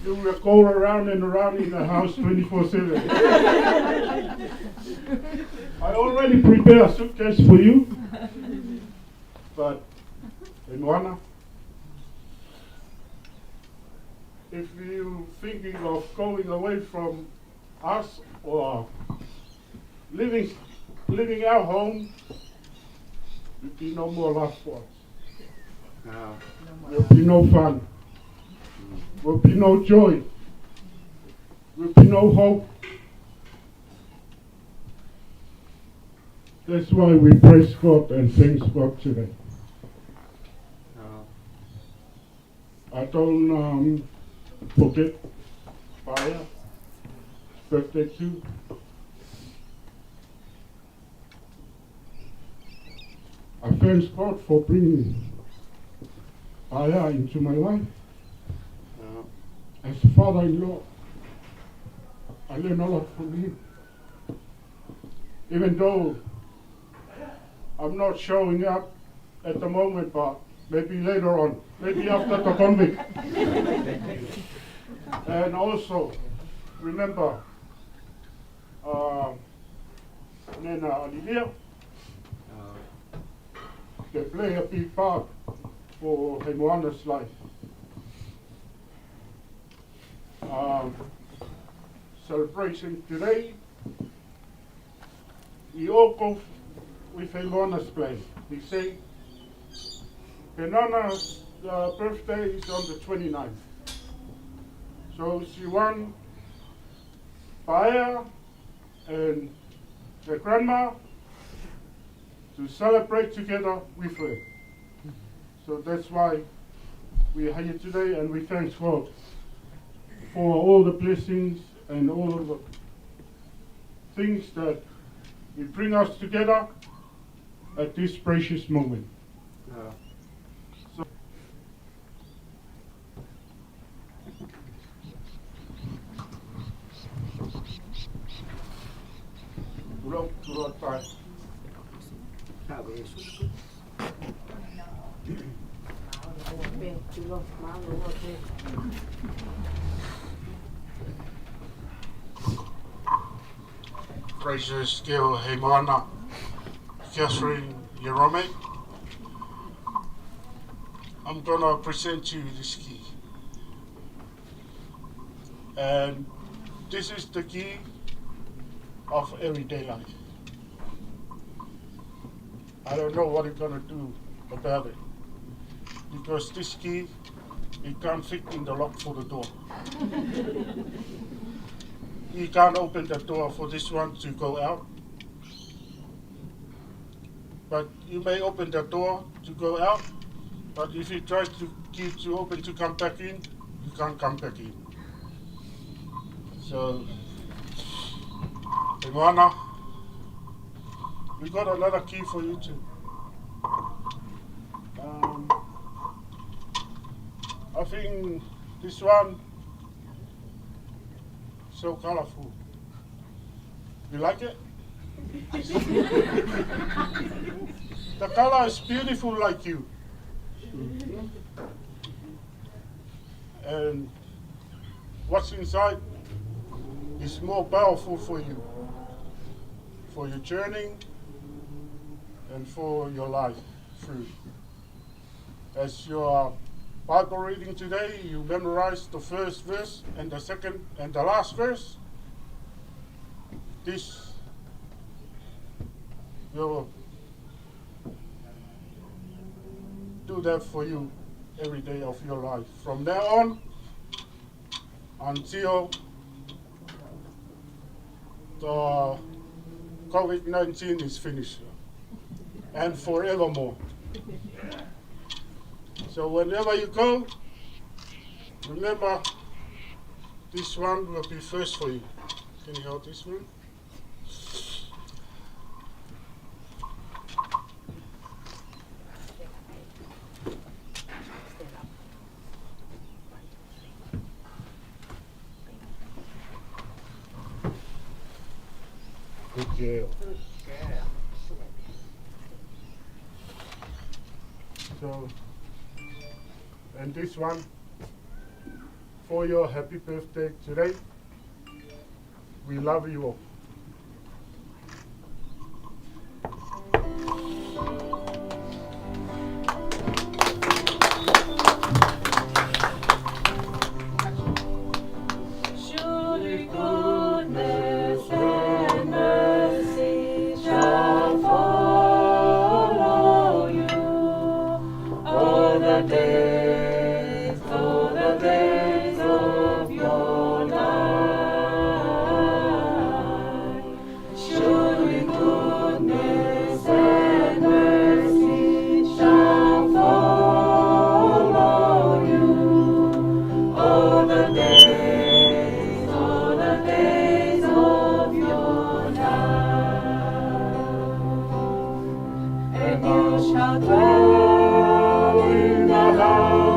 you will go around and around in the house 24/7. I already prepared a suitcase for you, but Heimoana, if you're thinking of going away from us or living our home, there'll be no more love for us. There'll be no fun. There'll be no joy. There'll be no hope. That's why we praise God and thanks God today. I don't forget Paula, birthday too. I thank God for bringing Paula into my life as a father-in-law. I learn a lot from him. Even though I'm not showing up at the moment, but maybe later on, maybe after the convict. And also, remember, Nena Olivia, they play a big part for Heimoana's life. Celebration today, we all go with Heimoana's plan. We say, Penana's birthday is on the 29th. So she wants Paula and the grandma to celebrate together with her. So that's why we are here today, and we thank God for all the blessings and all of the things that will bring us together at this precious moment. So Gracious girl Heimoana Ierome, I'm gonna present you this key. And this is the key of everyday life. I don't know what you're gonna do about it, because this key, it can't fit in the lock for the door. You can't open the door for this one to go out, but you may open the door to go out, but if you try to keep to open to come back in, you can't come back in. So, Heimoana, we got another key for you too. I think this one so colorful. You like it? The color is beautiful like you. And what's inside is more powerful for you, for your journey and for your life through. As your Bible reading today, you memorize the first verse and the second and the last verse. This will do that for you every day of your life. From now on until the COVID-19 is finished, and forevermore. So whenever you go, remember this one will be first for you. Can you hold this one? Good girl. So, and this one for your happy birthday today. We love you all. Surely goodness and mercy shall follow you all the days of your life. Surely goodness and mercy shall follow you all the days of your life. And you shall dwell in the house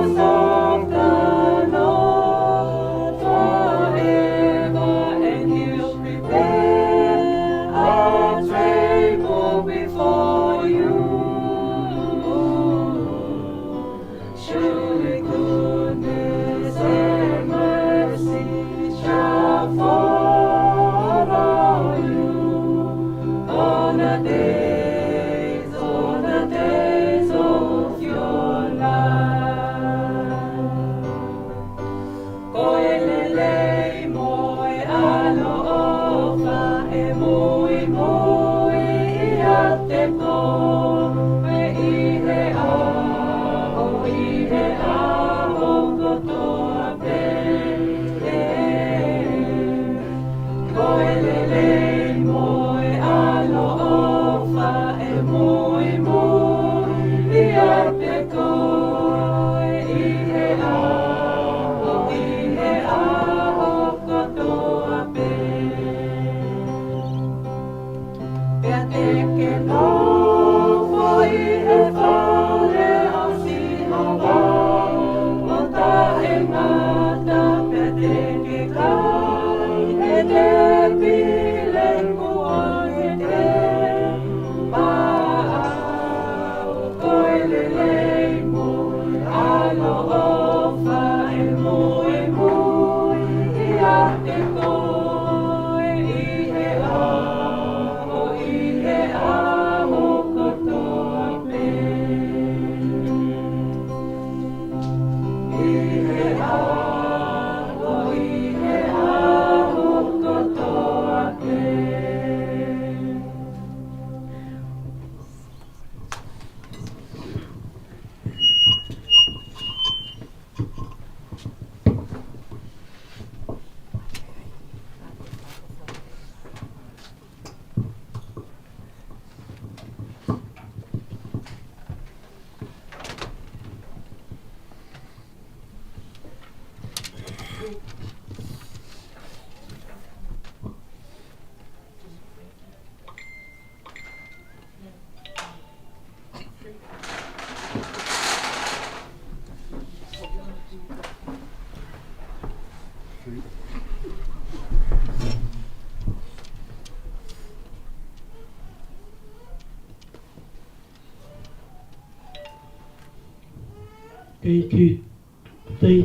Thank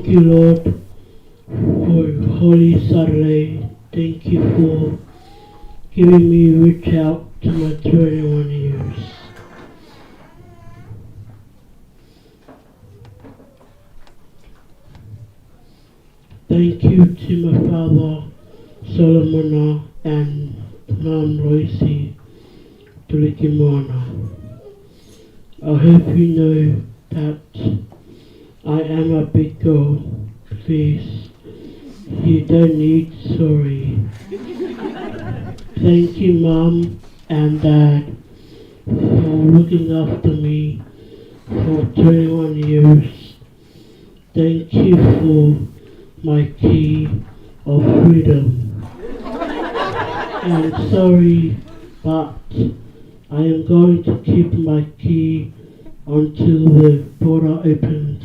you, Lord, for Holy Saturday. Thank you for giving me reach out to my 21 years. Thank you to my father, Solomona, and Mom Royce, to Heimoana. I hope you know that I am a big girl. Please, you don't need sorry. Thank you, Mom and Dad, for looking after me for 21 years. Thank you for my key of freedom. And sorry, but I am going to keep my key until the border opens,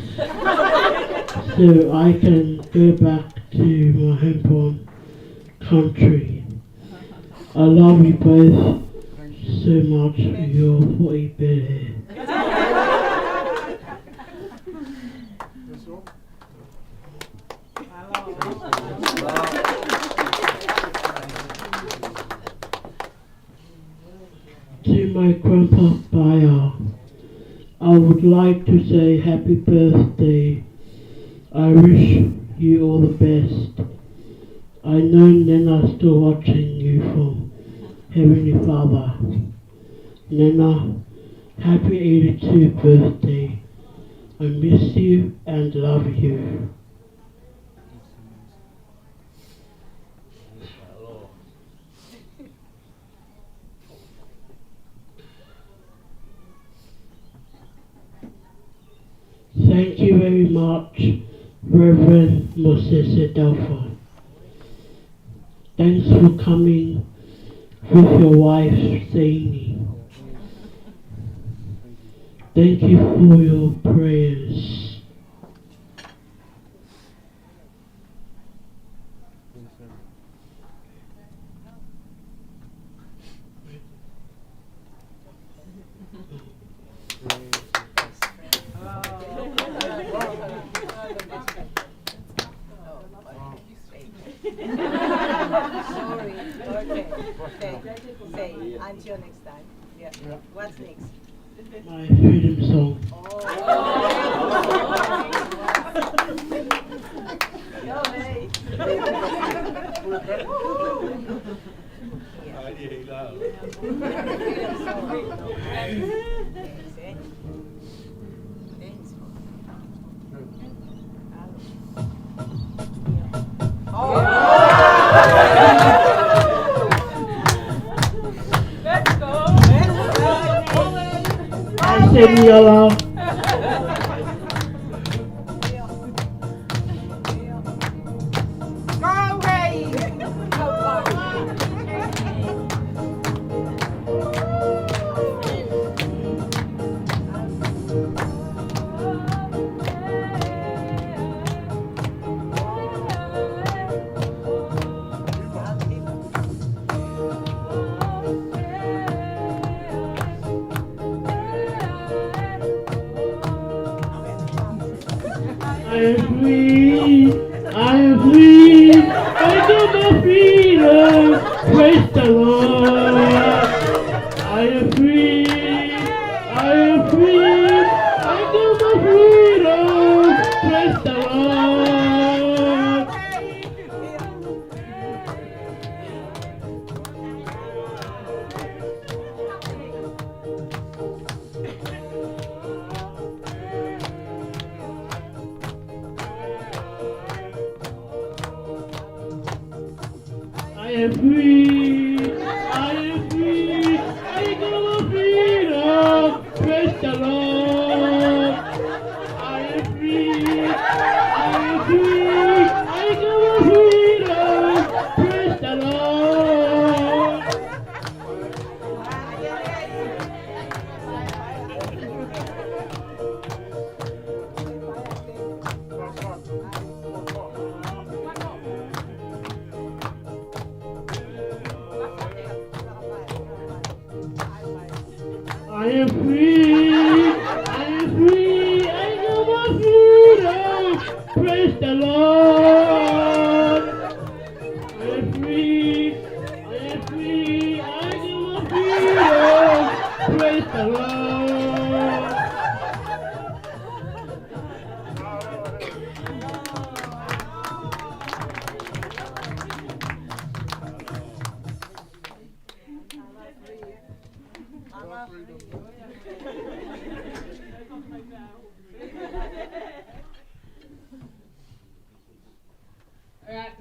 so I can go back to my hometown country. I love you both so much for your 40 birthday. To my grandpa Baya, I would like to say happy birthday. I wish you all the best. I know Nana's still watching you from Heavenly Father. Nana, happy 82nd birthday. I miss you and love you. Thank you very much, Reverend Moses Delpha. Thanks for coming with your wife, Saini. Thank you for your prayers. Sorry. Okay. Say. Until next time. Yeah. What's next? My freedom song. I said yellow. I am free, I am free, I got my freedom, praise the Lord. I am free, I am free, I got my freedom, praise the Lord. I am free, I am free, I got my freedom, praise the Lord. I am free, I am free, I got my freedom, praise the Lord.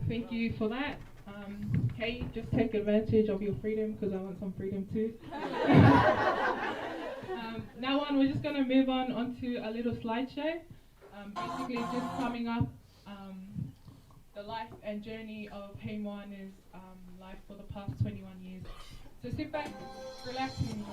Thank you for that. Hey, just take advantage of your freedom because I want some freedom too. Now on, we're just going to move on onto a little slideshow. Basically just summing up the life and journey of Heimoana's life for the past 21 years. So sit back, relax and enjoy.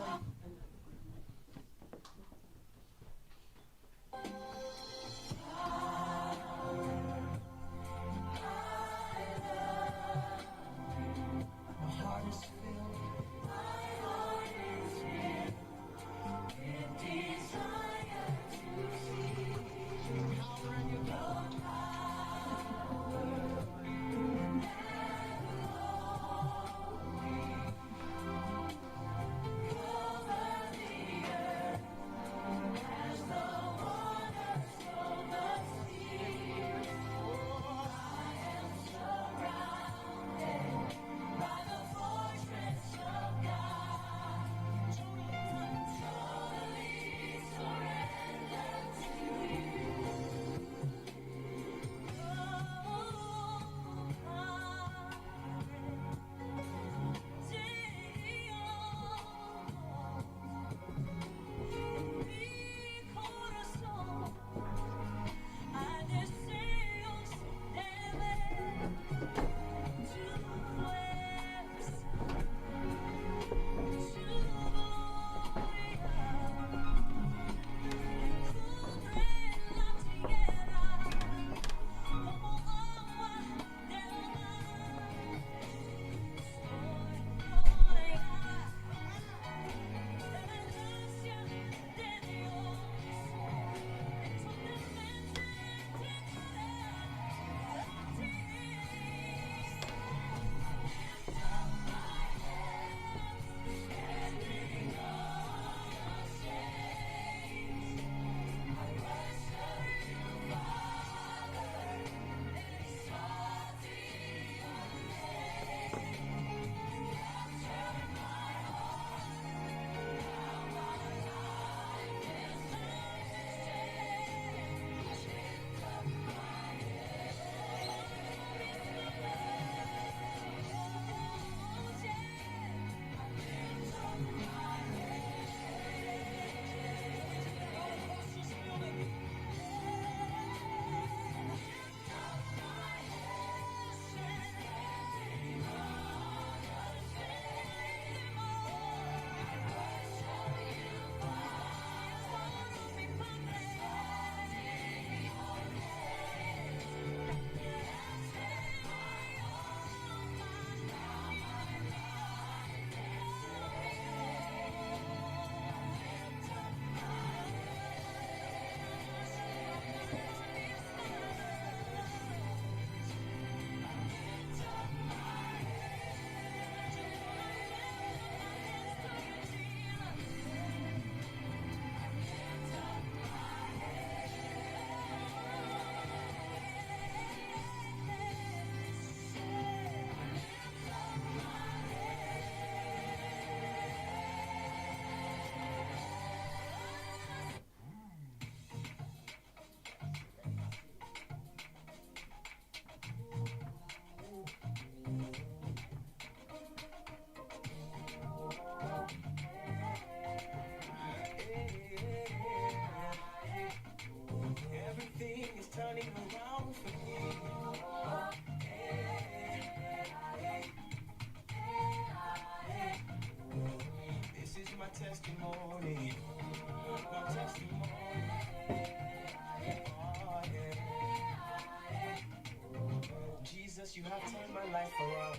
Jesus, you have turned my life around.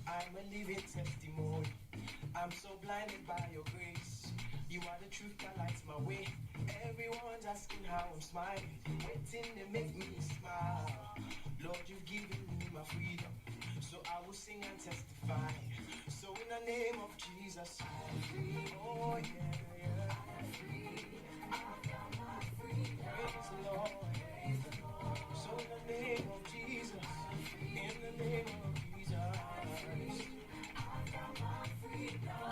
I'm a living testimony. I'm so blinded by your grace. You are the truth that lights my way. Everyone's asking how I'm smiling, waiting to make me smile. Lord, you've given me my freedom, so I will sing and testify. So in the name of Jesus, I'm free. Oh yeah, yeah. I'm free. I found my freedom. Praise the Lord. Praise the Lord. So in the name of Jesus, in the name of Jesus, I'm free. I found my freedom.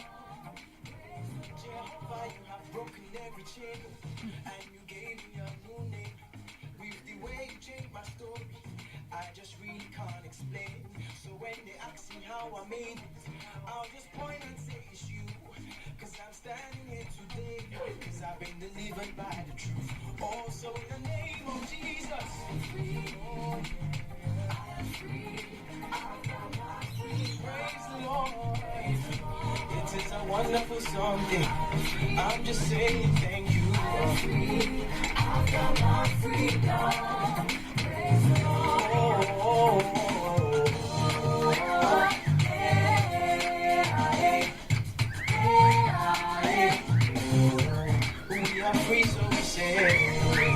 Jehovah, you have broken every chain, and you gave me a new name. With the way you changed my story, I just really can't explain. how I made it. I'll just point and say it's you. Cause I'm standing here today. Cause I've been delivered by the truth. Also in the name of Jesus. Oh, yeah. I am free. Praise the Lord. It is a wonderful something. I'm just saying thank you. I'm free. I've got my freedom. Praise the Lord. We are free, so we say. We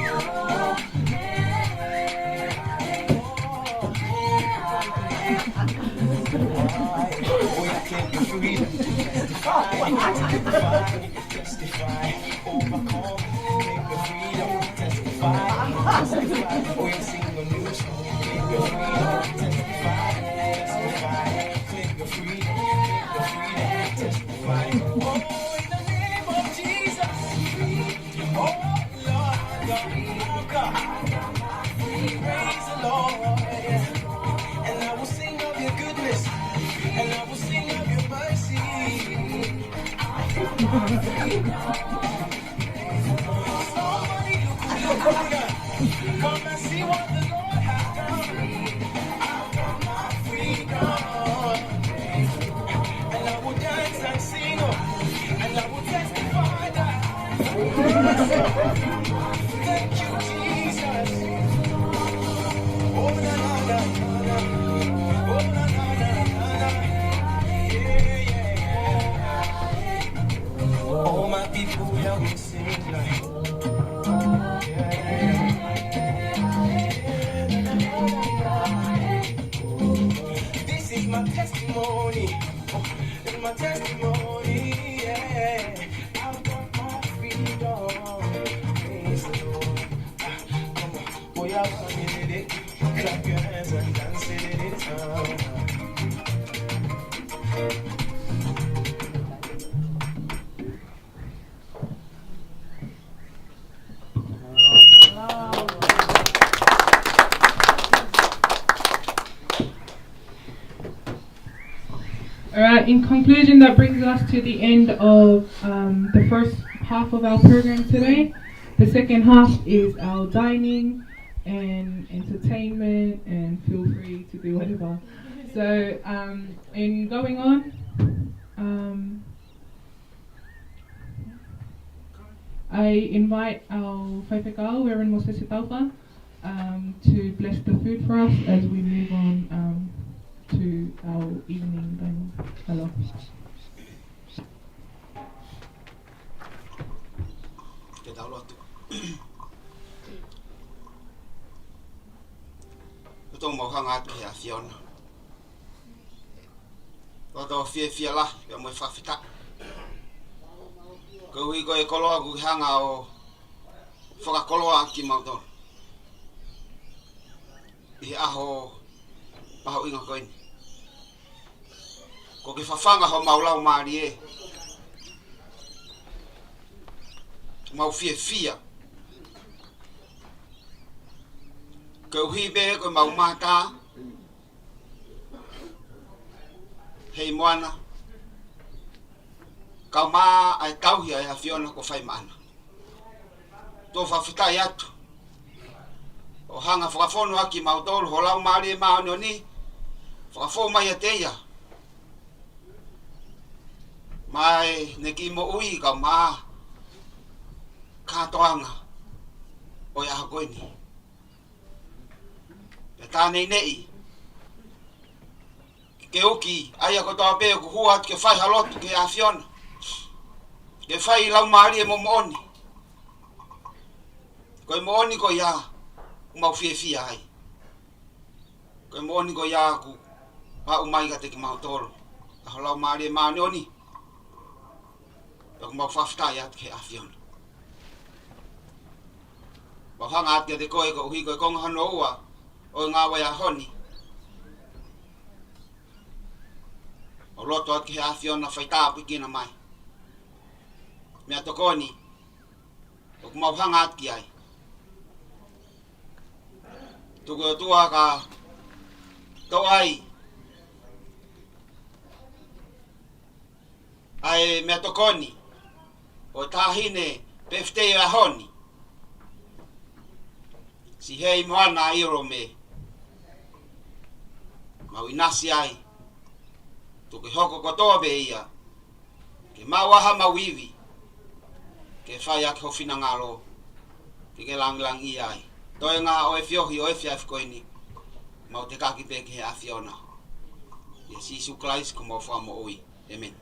are claiming freedom to testify, overcome, claim your freedom, testify. We are singing a new song, claim your freedom, testify, claim your freedom, testify. Oh, in the name of Jesus, oh Lord, God, praise the Lord, and I will sing of your goodness, and I will sing of your mercy. Somebody look good. Come and see what the Lord has done. I've got my freedom. And I will dance and sing. And I will testify that. Thank you, Jesus. Oh, na, na, na, na. Oh, na, na, na, na, na. Yeah, yeah. All my people help me sing like. This is my testimony. It's my testimony. Yeah, I've got my freedom. Praise the Lord. Come on, boy, I'll sing it. Clap your hands and dance it. Alright, in conclusion, that brings us to the end of the first half of our program today. The second half is our dining and entertainment, and feel free to do whatever. So, in going on, I invite our Whaipekau, Reverend Moses Taufa, to bless the food for us as we move on to our evening dining. Hello. Te tau Latu. Tō mau hanga atu hea Fiona. Tō fia lah, pia moi whawhita. Ko hui koe koloa ku hanga o whakakoloa ki mautoro. I aho maho inga koini. Ko ki whawhanga ho maulau maari e. Mau fia. Ko hui be ko mau mata. Heimoana. Kau maa ai tauhi ai Fiona ko whai maana. Tō whawhitai atu. O hanga whakafono aki mautoro ho lau maari e maa ni. Whakafo mai a teia. Mai ne ki mo ui kau maa. Katoanga. O ia hakoini. E tānei nei. Ke oki, aia ko tō pēo ku hua ke whai halotu ke a Fiona. Ke whai lau maari e mo mooni. Koe mooni ko ia, umau fia ai. Koe mooni ko ia ku pa umai ka te ki mautoro. Aho lau maari e maani oni. Ko mau whawhitai atu ke a Fiona. Mau hanga atu te koe ko uhi koe konga hano ua. O ngā wai a honi. O loto atu ke a Fiona whaita apu kina mai. Mea tokoni. O kumau hanga atu ki ai. Tuku o tua ka tau ai. ai mea tokoni o tahine peftei ahoni si Heimoana Ierome mau inasi ai tuke hoko kotoa be ia ke mawaha mawiwi ke whai ak hofina ngaro ke lang lang ia ai toi ngā oe fiohi oe fiaf koini mau te kaki peke he afiona Yes, Jesus Christ ko mau whamo oi. Amen.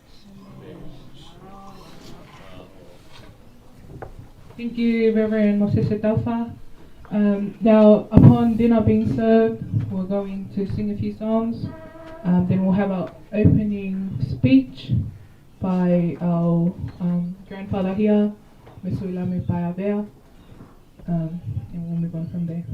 Thank you, Reverend Moses Adolfa. Now, upon dinner being served, we're going to sing a few songs. Then we'll have our opening speech by our grandfather here, Mr. Ilame Payavea, and we'll move on from there.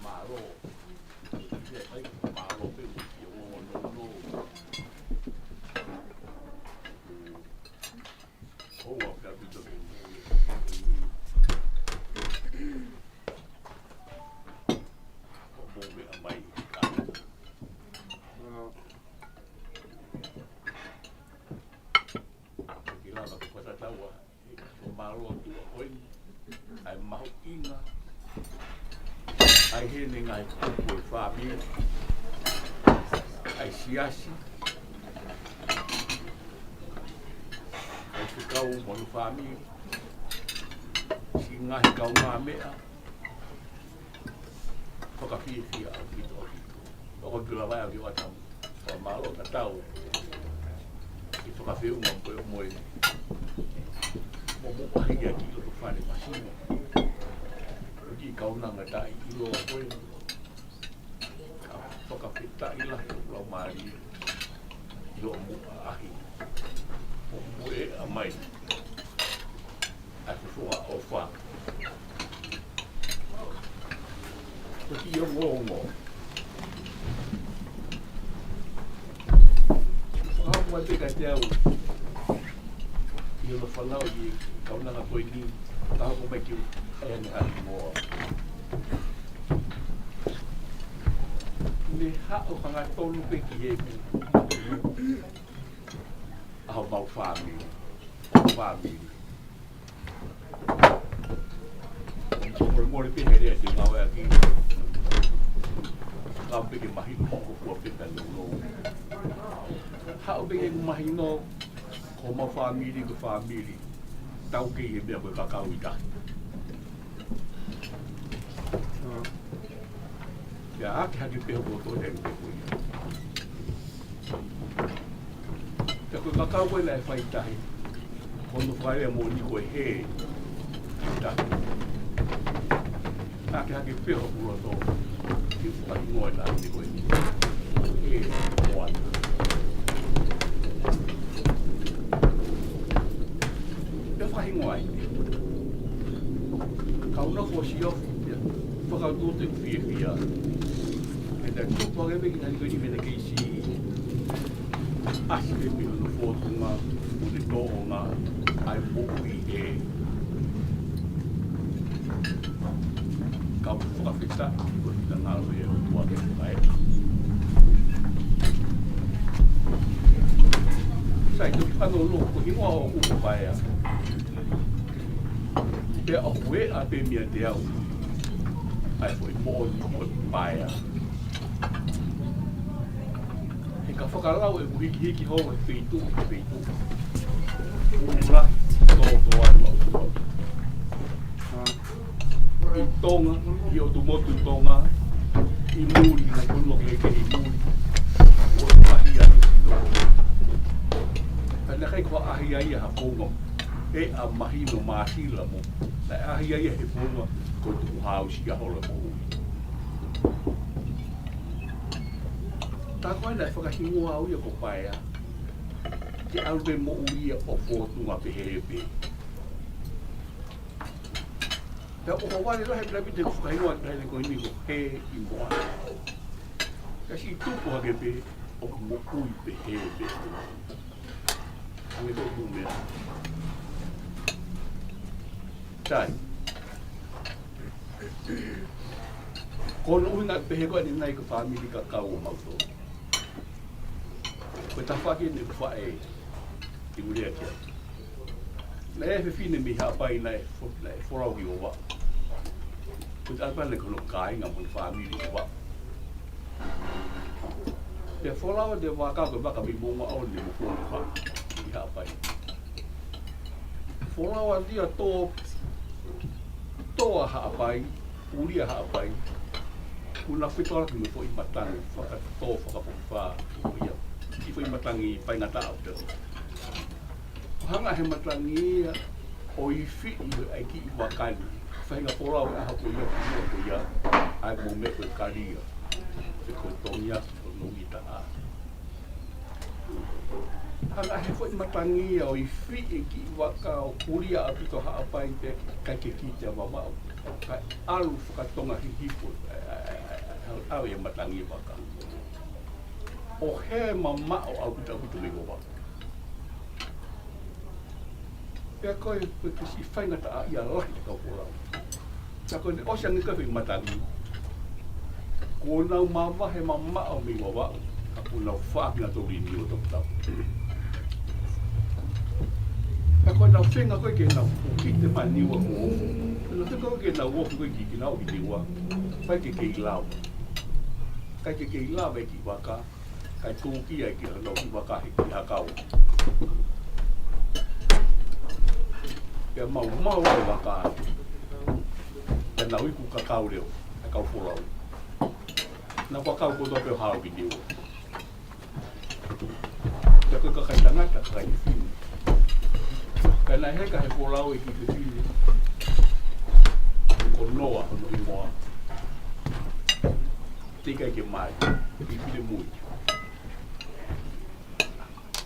malo. Ia mai malo pe ia no. Oh, ka bito ke. Mo me amai ka. Kila ka kota tawa. Malo tu oi. Ai mau inga. Ai hene ngai ko family. Ai siasi. Ai kau mo family. Si ngai kau ngā mea. Whakawhiwhia au ki tō ki. Tōko tūra vai au ki watau. Tō malo ka tau. Ki whakawhiunga koe o moe. Mo ahi a ki loko whane masino. Ki kaunanga tai i loa koe. Ka whakawhita i lahi o lau maari. I loa mua ahi. Mo moe a mai. Ai whua o wha. Ko ki o ngongo. Whakawhua te kai te au. I o na whanau i kaunanga koe ni. Taha ko mai ki ene hati moa. Ne hao hanga tonu peki heke. Aho mau whamiri. Whamiri. Mori peke rea te ngau ea ki. Ngau peke mahino ko kua peka lolo. Hao peke mahino ko mau whamiri ko whamiri. Tau ke i mea koe kakau i tahi. Ia ake haki peho koto e te koe. Te koe kakau koe lai whai tahi. Kono whaere mo ni koe he. Tahi. Ake haki peho kura tō. Ki whai ngoe tahi ni koe. He moana. Te whahi ngoe. Kauna fo si ofu. Whakautu te whiawhia. E te tūpua kewe ki nani koe ni mene keisi. Asi te piho no whotunga. O te tōhonga. Ai moku i e. Kau whakawhita. Ko hita ngāro e o tua ke whae. Sai tu whano lo. Ko hingoa o uko whaea. Te ahue a pe mia te au. Ai foi mōni o paia. He ka whakalau e muhiki hiki hou e wheitu e wheitu. Ura, tō ai mau. I tonga, i o tu motu tonga. I muri, na kuno ke i muri. O e mahi ai sino. Ka kai kua ahi ai a haponga. E a mahi no mahila mo. Na ahi ai a he ponga. Ko tu hau si a hola mo. Tā koe nei whakahingoa au ia ko paea. Te aure mo uia o whotunga pehepe. Te o hawane rohe prapi te whakahingoa ki haere koe ni ko he i moana. Kasi tupu hake pe o mo ui pehepe. Ange tō mea. Tai. Kono uinga pehe koe ni nai ka whamiri ka kau o mauto. Koe ta whake ni whae i urea kia. Na e whine mi hapai nai whorauhi o wa. Koe ta alpane kono kāinga mo ni whamiri o wa. Te whorau te waka koe waka mi monga au ni mo kone wha i hapai. Whorau a tia tō hapai. Uria hapai. Kuna whitoara ki me fo i matangi. Whakatō whakapowha. I fo i matangi pai ngata au te. Hanga he matangi o i whi i ai ki i wakani. Whainga porau e aha ko ia kua ko ia. Ai mo me koe karia. Te koe tongia o nungi ta a. Hanga he fo i matangi o i whi i ki i waka o uria a pito haapai te kai ke ki te wawau. Kai alu whakatonga hi hipo au e matangi waka. O he mama o au puta puta me gowa. Pea koe ke si whainga ta ia lahi te kauporau. Pea koe ne osia nika whi matangi. Ko nau mama he mama o me gowa. Ka ko nau whaaki na tori ni o tau tau. Pea koe nau whenga koe ke nau ki te mai niwa o ofu. Nau whenga koe ke nau ofu koe ki nau ki niwa. Whai ke kei lau. Kai ke kei lau e ki waka. Kai tūki ai ki hanau ki waka he ki hakau. Pea mau ai waka. Pea nau iku kakau reo. E kau wholau. Nau kakau koto peo hao ki niwa. Pea koe kakai tangata kakai i whini. Pea nai heka he wholau e ki te whini. Ko noa hono i moa. Tika ke mai, pipile mui.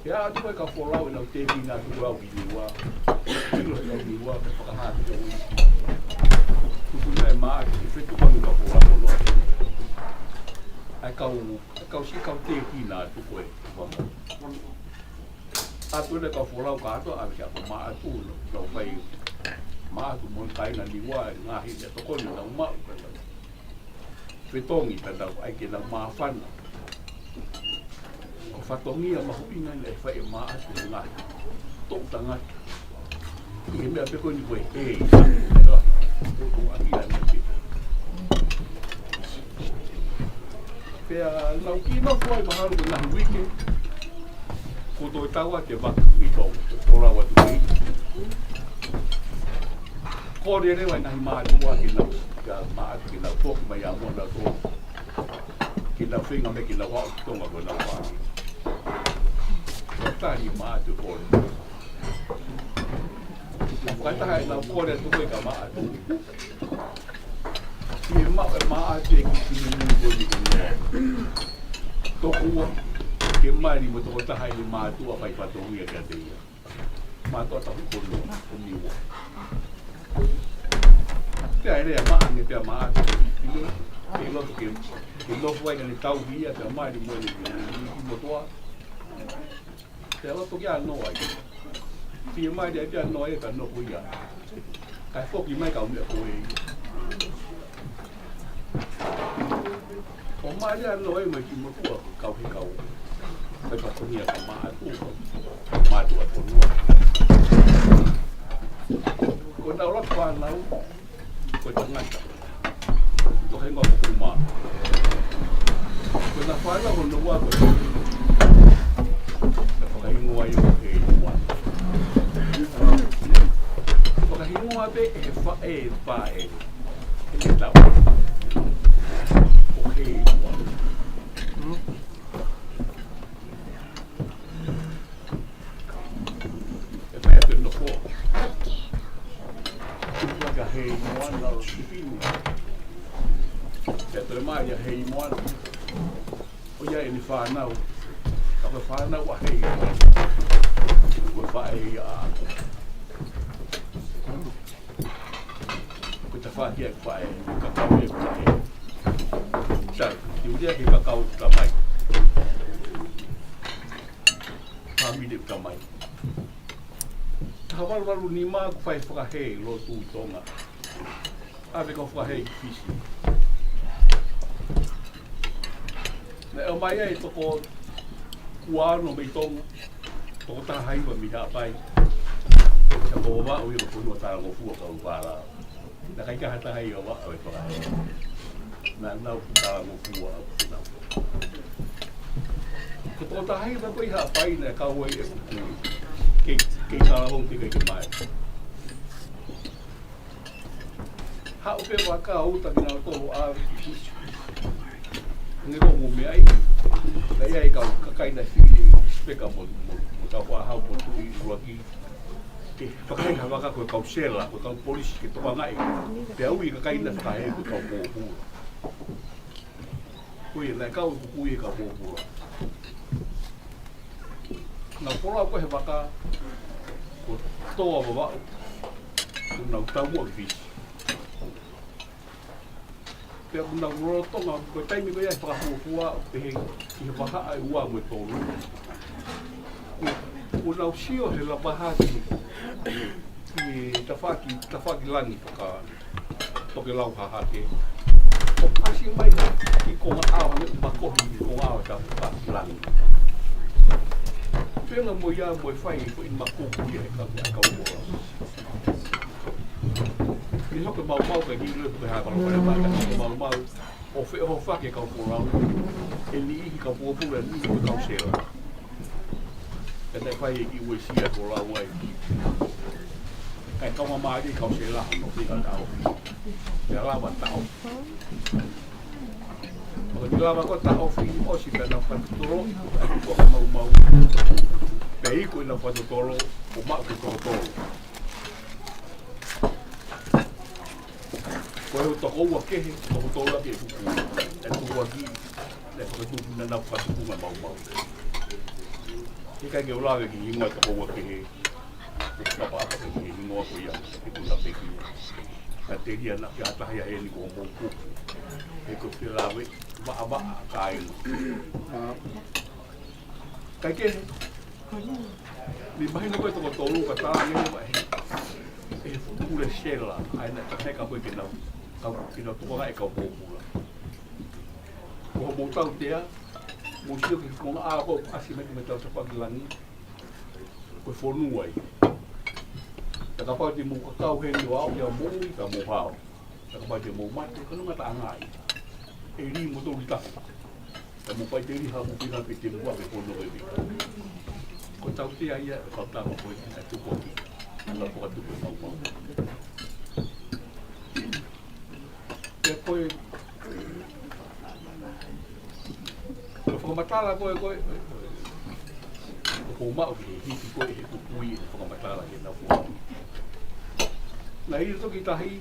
Pea atu koe ka wholau e nau te pina tu au ki niwa. Pilo e au niwa pe whakahati te ui. Tukuna e maa ki whetu kanu ka wholau noa. Ai kau si kau te pina atu koe. Atu ene ka wholau ka ato a kia ko maa atu no whai. Maa atu mon taina niwa e ngahi e tokoni nau mau ka tau. Whetongi ka tau ai ke nau maa whana. O whatongia mahu inga e whai e maa atu ngahi. Tok tangata. I he mea peko ni koe hei. Oko aki ai mea peko. Pea nau ki nau fuai maharu ko nahi wike. Ko toi taua te waka mi tau. Ora watu kei. Kore rewa nahi maa tua ki nau. Ka maa ki nau toki mai a mona tō. Ki nau whinga me ki nau wau ki tonga koe nau wāki. Ka tari maa tu kore. Whakataha e nau kore atu koe ka maa tu. Ki e maa atu e ki ki nini koni koni. Tokua. Ke maari mo toko taha i maa tua whai whatongia kia te ia. Maa toa tahu kono koniwa. Pea ere a maa nge pea maa atu. Ke loto ke lofu ai kane tau hia pea maari mo ni motoa. Pea loto kia anoa ai. Pia maari ai pea anoa e pea noho ia. Kai whoki mai kau mea koe i. O maari anoa e mai ki motoa kau he kau. Kai whatongia ka maa atu. Maa atu atonua. Ko nau ratu whanau. Ko tangata. Ko henga ko kuma. Ko na whanau hono wako. Ka whakahingoa i o hei mua. Whakahingoa pe e whae. E me tau. O hei mua. E whae pe no fo. Ka hei moana o tipini. Te tere mai a hei moana. O ia e ni whanau. Ka koe whanau a hei moana. Koe whae a ako. Koe te whahia e whae. Kakau e whae. Tau, ti uria ke kakau ka mai. Pamide ka mai. Hawaru ni maa ku whai whakahei lo tū tonga. Awe ka whakahei ki whisi. Na eo mai e toko kuano mei tonga. Toko taha haiwa mi hapai. Ka ko wa o i ko punu tara ko fu ka upara. Na kai ka hata hai o wa o e whakahei. Na nau tara ko fu a na. Ko toko taha haiwa ko i hapai na ka hoi e kuku. Kei tara hong tika ke mai. Hau pe waka au ta kina tō a kisi. Nge rongo me ai. Kai ai kakai na whiri speka mo tau wha hau mo tui ruaki. Ke whakai ha waka koe kau sela, koe kau polisi ke toka ngai. Pe au i kakai na whakahe koe kau pōpura. Koe nai kau kukui e kau pōpura. Nā pora koe he waka ko toa wawa ko nau tau mua ki whisi. Pea kuna urotonga, koe taimi koe ai whakahua o pehe i he waha ai ua mo tōru. Kuna usio he la bahati i tawhaki langi whaka toke lau hahake. O pasi mai i konga awa me makohi i konga awa ta whakaki langi. Pena mo ia mo e whai i makoku i he kaumora. Ni hoke mau ka ni le pe ha ka mau o fe o fa ke ka por au e li ka po pu le ni ko ka se la e dai fa i we si a por au ai kai ka ma di ka se la no fi ka au ya la ba tao o ni la ba ko tao fi o si ka na fa toro ko mau pe i ko na fa toro o ma ko toro Koe o toko ua kehe, toko tōra ke kuku, e tuku aki, e whakatuku na nau whakatuku mau. I kai ke ulawe ki ingoa toko ua kehe, e kapa apa ke ingoa ko ia, e kuna peki. Ka te ria na ki atahi a heni ko mō kuku, e ko te lawe, waa ka ingo. Kai kehe, ni mahina koe toko tōru ka tāra ngehe wa e kure shela, aina ka heka koe ke nau. Kina tukonga e kau pōpura. Ko mo tau tea, mo sio ki konga ako asi me tau sa pagilangi. Ko whonu ai. Taka pau te mo kakau heni o au ia mōi ka mo hao. Taka pau te mo mate, ka nunga ta angai. E ri mo tau ritaka. Ka mo pai te ri ha mo pina pe te mua pe whonu e vika. Ko tau tea ia, kau tāma koe e tukoki. Ka poka tuko mau. Ke koe whakamatala koe ko mao ki hiti koe he kukui e whakamatala ke nau kua. Nā hiri toki tahi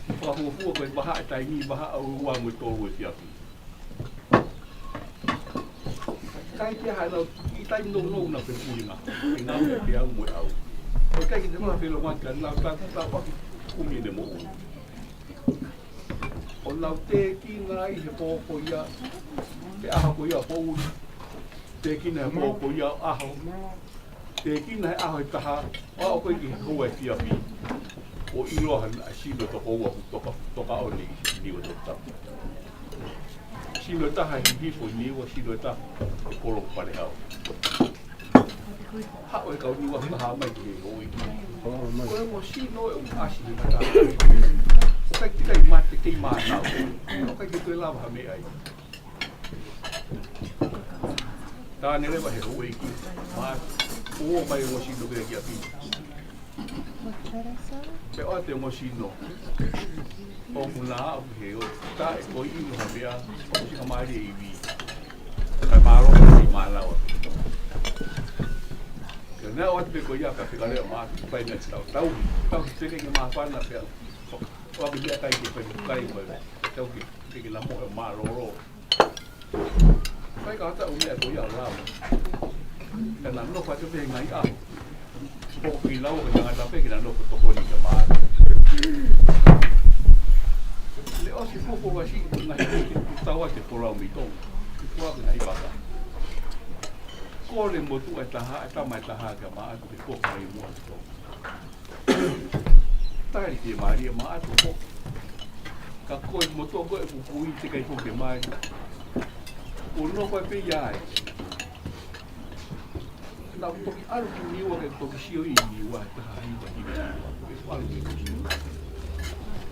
whakahuafua koe maha e taimi maha au ua mo tōru e whiapi. Kai kia hai nau i taimi nō na whenpuringa e nau e te au mo e au. Koe kai ki te maha whelo wani ka nau tā whaki kumi ne mo ui. O nau te kina i he pōko ia, te aha ko ia pōuri, te kina he pōko ia aho, te kina he aho i taha, o koe ki he koe e whiapi, o iloha na sino toko ua toka o ni niwa tō tapu. Sino taha i hifo i niwa, sino taha e koro pare hao. Hao e kau niwa taha mai ki he hoi ki. Koe mo sino e asi ni mata. Kai tika I mate kei mānau, no kai ke koe lawa me ai. Tā nerewa he hoi ki, o mai o sino kea ki a pi. Pe oa te o sino, o muna au he o, tā e koi ino ha mea, o si ka maari e iwi. Kai māro kei mānau. Ke nea oa te pe koi a ka whikarea mātu, pai nea tau ki teke ke māwhana pia. Wa bi kai ki pe kai mo tau ki la mo ma ro kai ka ta u me ko ya la kana no fa te pe ngai a po ki la o ka ta pe ki na no ko to ko ni ka ma le o si fo wa si na ki ta wa te por mi to ki fo ka ai ba ko le mo tu ta mai ta ha ka ma ki ko kai mo to tai ki Maria ma atu po. Ka koe moto koe pupui te kai poke mai. O no koe pe iai. Nā toki aru ki niwa ke toki sio I niwa te hahiwa ki niwa. E whalu ki niwa.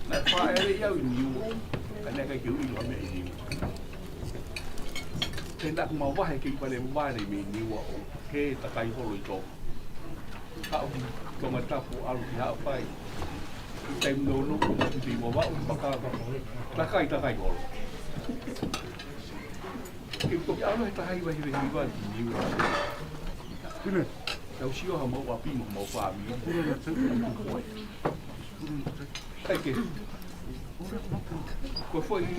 Nā whaere iau I niwa. Ka neka ki ui me I niwa. Te nak mawahe ke I pare ware me niwa o ke takai holo I tō. Hau ki tonga tapu aru ki hao pai. Kai no ti mo wa baka takai gol ki ko ya no ta hai wa hi wa ni wa kune tau sio ha mo wa pi mo fa mi kune na tsu ko ai ke ko foi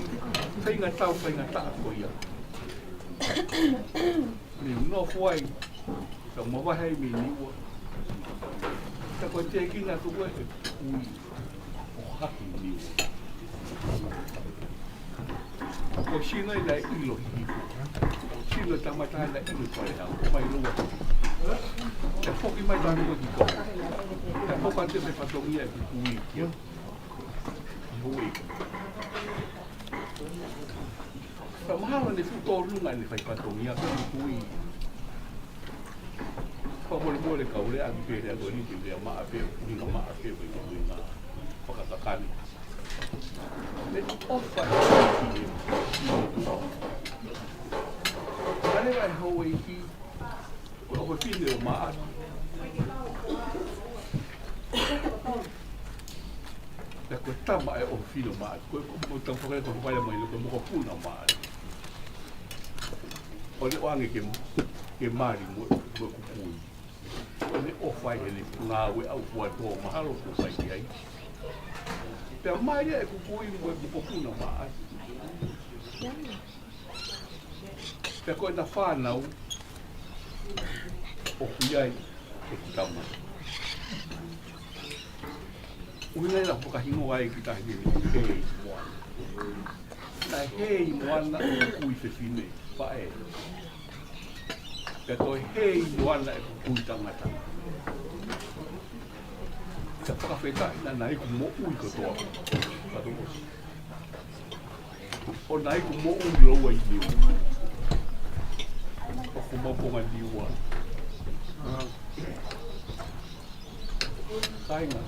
sai nga tau pai nga ta ko ia ni no foi so mo wa hai mi ni wa ta ko te ki na tu ko haki niwa. O sino ila ilo hiku. Sino tamata ila ilo pare au mai lua. E foki mai tanu ko diko. E foka te me patongia e kukui kia. Hui. Sa mahala ne futo lunga ne fai patongia ko kukui. Pa mole kaule a pere a goni te ma a pere ni ma a pere ni ma foka takani. Le ofa ale vai ho iki o fine o ma da ko tama e o fine o ma ko mo tan fo ko vai mai ko mo ko puna ma o le wange ke mari mo ko pui le ofa ele nga we au fo to ma halo ko sai ai pe mai e ku pui mo ko puna ma pe ko na whanau o kuiai e ki tama. Uinai la whakahingo ai ki tahi hei moana. Na hei moana o kui whewhine pae. Pe toi hei moana e kui tangata. Sa whakawhetai na nai ku mo ui katoa. O nai ku mo ui loa i niu. O kumaponga liwa. Tainga.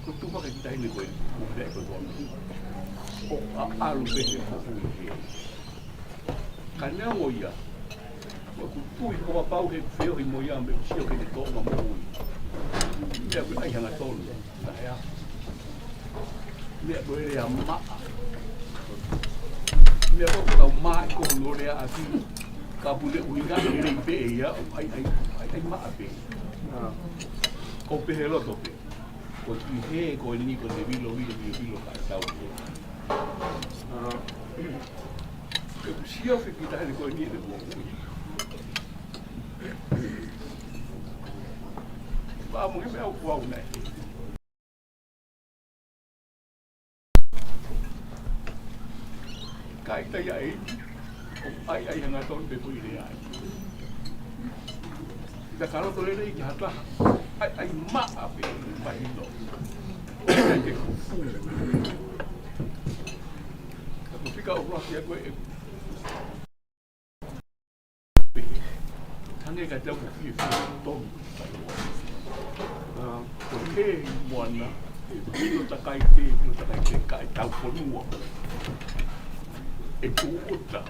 Ko tupa ka kita hini koe kuhidai ko tuam. O alu pehe ko uhi. Ka neongo ia. Ko kutui ko wapau he feo hi moiambe. Sio ke te tonga mo ui. Mea koe ai hanga tonu. Na hea. Mea koe rea maa. Mea koe tau maa i ko hulorea ati. Ka pule uinga i rei pe ia. Ai maa pe. Ko pehe loto pe. Ko ki he ko ni ko ne vilo ka tau ko. Ke sia fe ki tani ko ni de bo. Ba mo me au kwa una. Kai ta ya ai hanga ton pe ko ire ai. Da kalo to le ki hata. Ai ma ape mai no. Ai ku fu. Ko fica o rock e ko e. Tange ka te ku fi to. Ko he moana. No takai te kai tau ponua. E ku uta.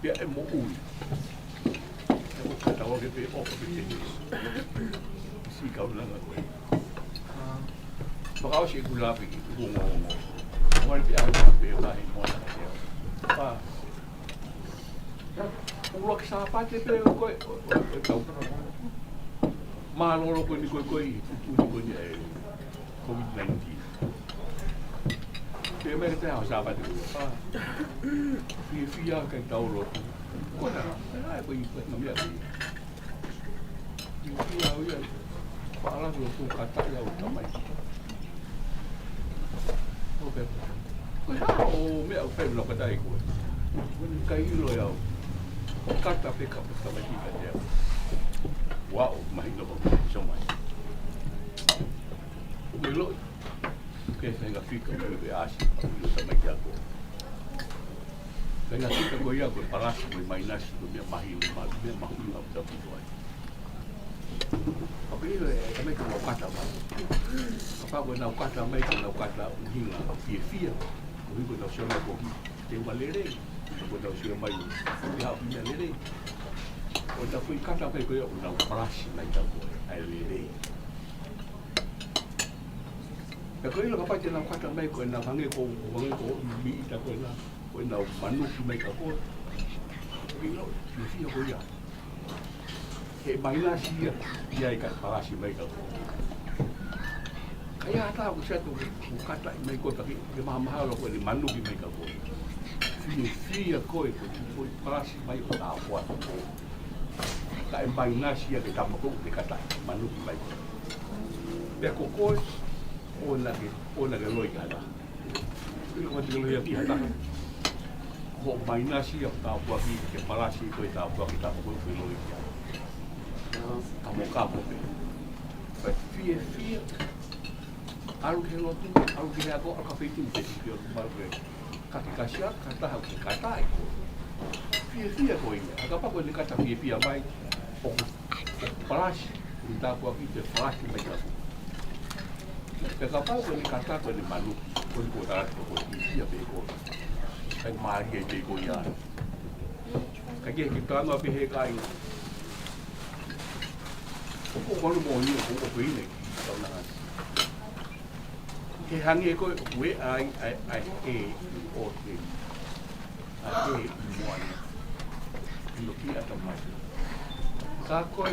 Pia e mo ui. E ko ta o ke pe o ke te. Si ka una na koe. Pakao si kulapi ki kungo. Wal pia ka pe ba i mo na ke. Pa. Ulo ki sa pa te pe ko tau. Ma loro ko ni ko tu ko ni COVID-19. Pe me te ha sa pa te. Pa. Fia ka tau lo. Ko na. Ai ko i na mia. Fia o ya. Paula lo tu kata ya utamai. Okay. O me au fe no ka dai ko. Kai lo ya. O kata pe ka pa mai ki ka ya. Wow, mai no ko so mai. Me lo que tenga fica me ve asi, lo tamai ya ko. Tenga fica ko ya ko para me mai nasi ko me mai na da ko. Tapi também com o cata mais. Apa buat nak cata mai kan nak cata hinga fia. Ko higo na sio na ko te malere. Ko na sio mai. Ya pia lere. O ta fui cata pe ko na prashi na ta ko ai lere. Ya ko ilo kapag na cata mai ko na hange ko mi ta ko na manu mai ka ko. Ilo fia ko ya. Ke maina sia dia ikat parasi mai ka. Kaya ata ko satu kata mai ko tapi ke mahal ko ni manu ki mai ka ko. Fia ko ko parasi mai ko ta ko. Ka maina sia ke ta ko ke kata manu ki mai. Be ko ona ke loi kala. Iko te lohi aki hata. Ho mai nasi au tau puaki ke palasi koe tau puaki tau koe koe lohi kia. Kamo kapo pe. Pai fie. Aru ke lotu, aru ke hea ko, ka whitu te ki o maru ke. Kaki kasia, kata hau ke kata e ko. Fie ko inga. Aka pako ni kata fie mai. O palasi. Ni tau puaki te palasi mai kapu. Te kapau ko ni kata ko ni malu. Ko ni ko tarati ko fie pe ko. Ai maari e te ko ia. Kaki ki tano api he kai. Ko ko mo ni ko ko ine. Tau na. Ke hangi e koe ue ai e o te a e moana ino ki ata mai ka koe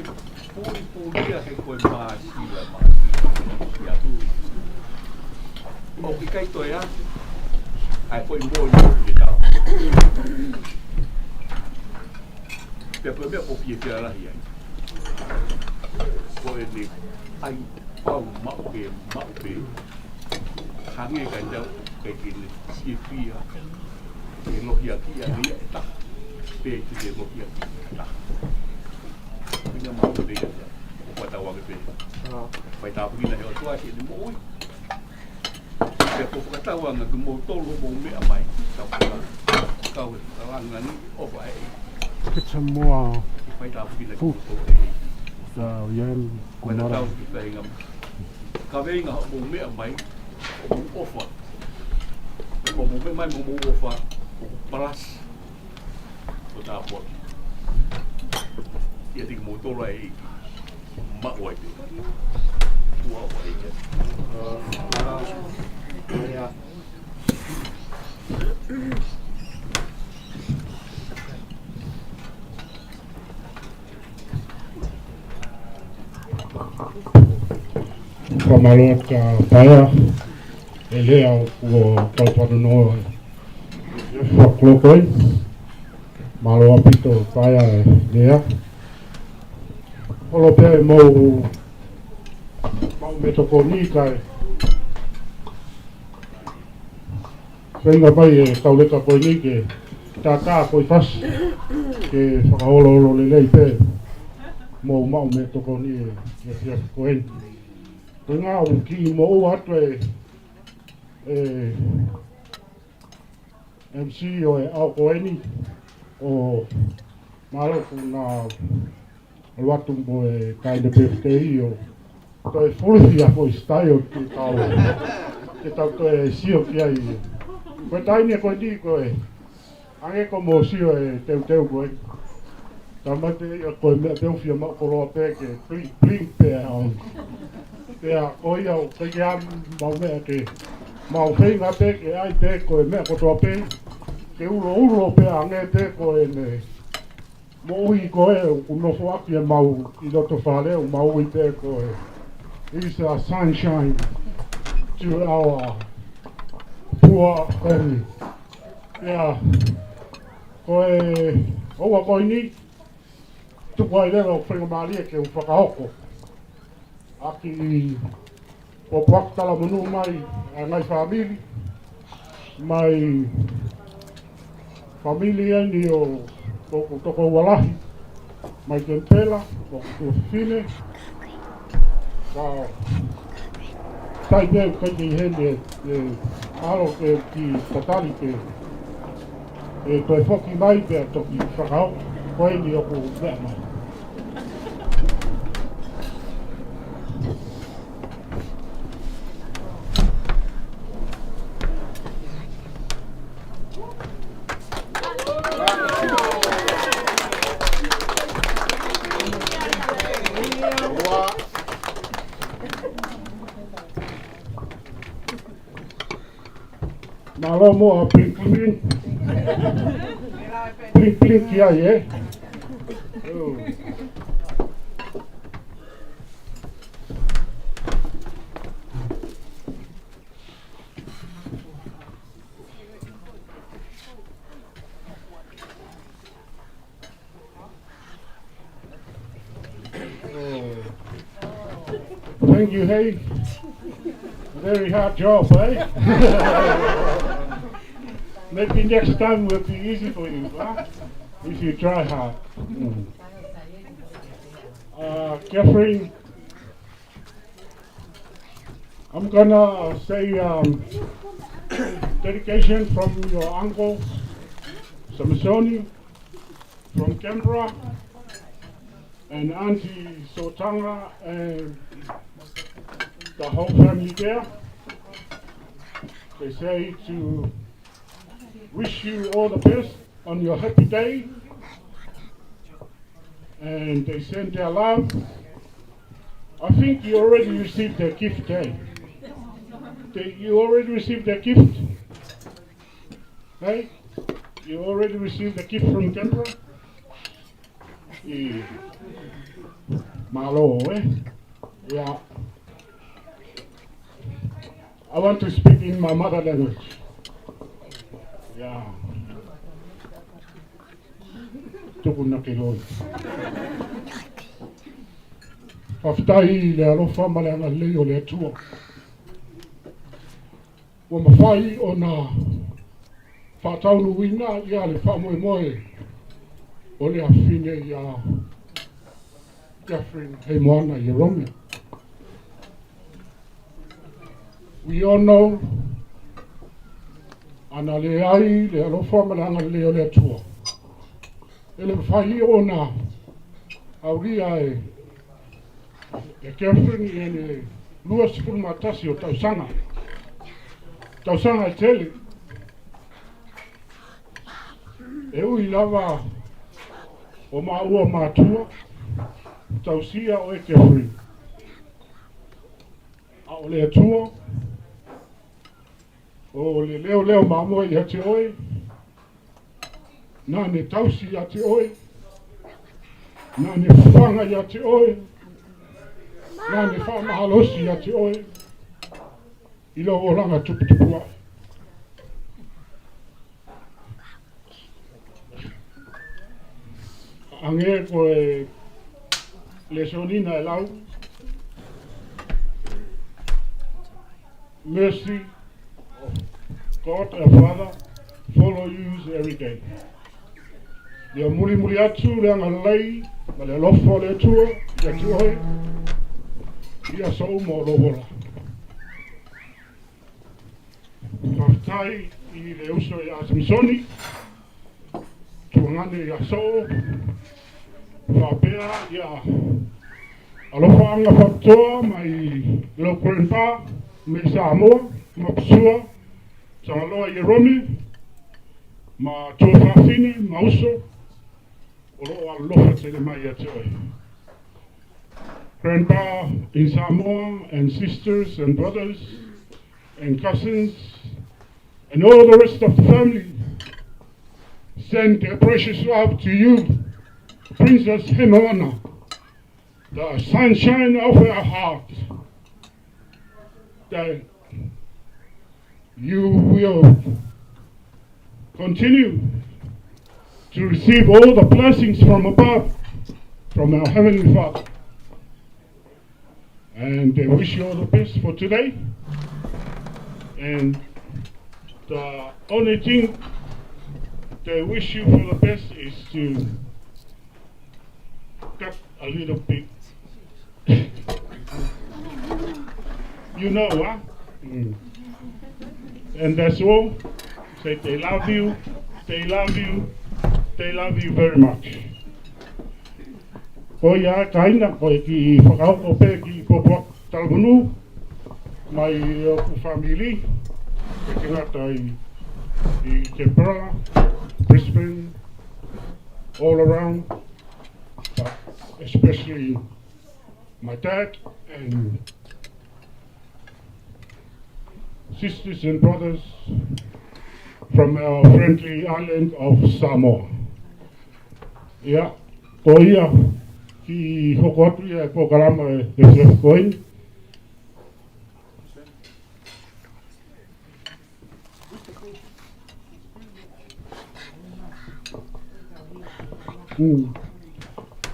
pūria he koe māsila māsila ia tu o ki kai toi a ai koe mōi ki tau pia koe mea o pia pia rahi ai koe ni ai pau mau pe hangi ka jau ke kini si pia ke lohi aki a ria e ta pe ki te lohi aki ta pinga mau te ria o kata wange pe pai ta pina he o tua ki ni moi pe ko kata wanga ku mo tolo mo me mai ta pula kau ta wanga ni o vai ke chamoa pai ta pina ku sa yen ko na tau ki pe ngam ka venga mo me mai o ofa o mo mai mo ofa o palas o ta po ia tik mo to rai ma oi pe tua oi ke ya Kamalot ka paya ele au ko tau no whaklokoi malo apito paya lea olo pe mau metoko ni kai venga pai e kauleka koi ni ke taka koi pas ke whakaolo lelei pe mau metoko ni e koen Nga o ki mo atu MC o e au koeni o malo kuna Latu mo e kaine PFTI o to e fulfia po stai o ke tau to e sio ki ai ko taine ko di ko e ange ko mo sio e teu ko e tamate ko me teu fia ma ko lo pe ke pling pe on Pea oia o te kia mau mea ke mau whenga te ke ai te koe mea kotoa pe ke ulo pea ange te koe ne mo uhi koe unofo aki e mau I loto whaleo mau uhi te koe is a sunshine to our poor family pea koe oua koe ni tuku ai lero whenga maalia ke whakahoko Aki o paktala manu mai ngai famili ni o toko walahi mai tempela o fine ka tai be ka ni hende alo ke ki tatali ke e to foki mai pe to ki fakao ko ni o ko be mai Malo mo a pling kia ye. Thank you, hey. Very hard job, eh? Maybe next time will be easy for you, huh? If you try hard. Catherine, I'm gonna say dedication from your uncle, Samasoni, from Canberra, and Auntie Sotanga, and the whole family there. They say to wish you all the best on your happy day, and they send their love. I think you already received their gift, eh? You already received their gift? Hey? You already received the gift from Canberra? Yeah. Malo, eh? Yeah. I want to speak in my mother language. Yeah. Tukuna kiloi. Whaftai le alofa maleanga leo le atua. Wa mawhai o na whataunu wina ia le Moimoi o le awhine ia Heimoana Ierome. We all know ana le ai le alofa maleanga leo le atua. Ele mawhai o na auria e Catherine e ne lua sifuru matasi o tausanga. Tausanga tele. E ui lava o maua matua. Tausia o e Catherine. A o le atua. O le leo Moimoi i ate oe. Nā ne tausi i ate oe. Nā ne whanga i ate oe. Nā ne whamahalosi i ate oe. I lo o langa tupu ai. Ange koe le sonina e lau. Mercy of God our Father follow you every day. Ia muri atu le anga lei, ma le lofo le tua, ia tu oi, ia sau mo lovola. Maftai i le uso i Asmisoni, tuangane ia sau, whapea ia alofa anga whaptoa mai lo Kurenpa, me Samoa, ma Pusua, Heimoana Ierome, ma tuawhawhine, ma uso, o alofa tele mai a te oe. Grandpa in Samoa, and sisters and brothers and cousins and all the rest of the family send their precious love to you, Princess Heimoana, the sunshine of our heart, that you will continue to receive all the blessings from above, from our Heavenly Father. And they wish you all the best for today. And the only thing they wish you for the best is to cut a little bit. You know, huh? And that's all. Say they love you, they love you, they love you very much. Ko ia kaina ko ki whakao o pe ki popok talmunu mai o family e ki ngata i Canberra, Brisbane, all around, but especially my dad and sisters and brothers from our friendly island of Samoa. Ia, ko ia ki hoko atu ia ko kalama e Chef Coin.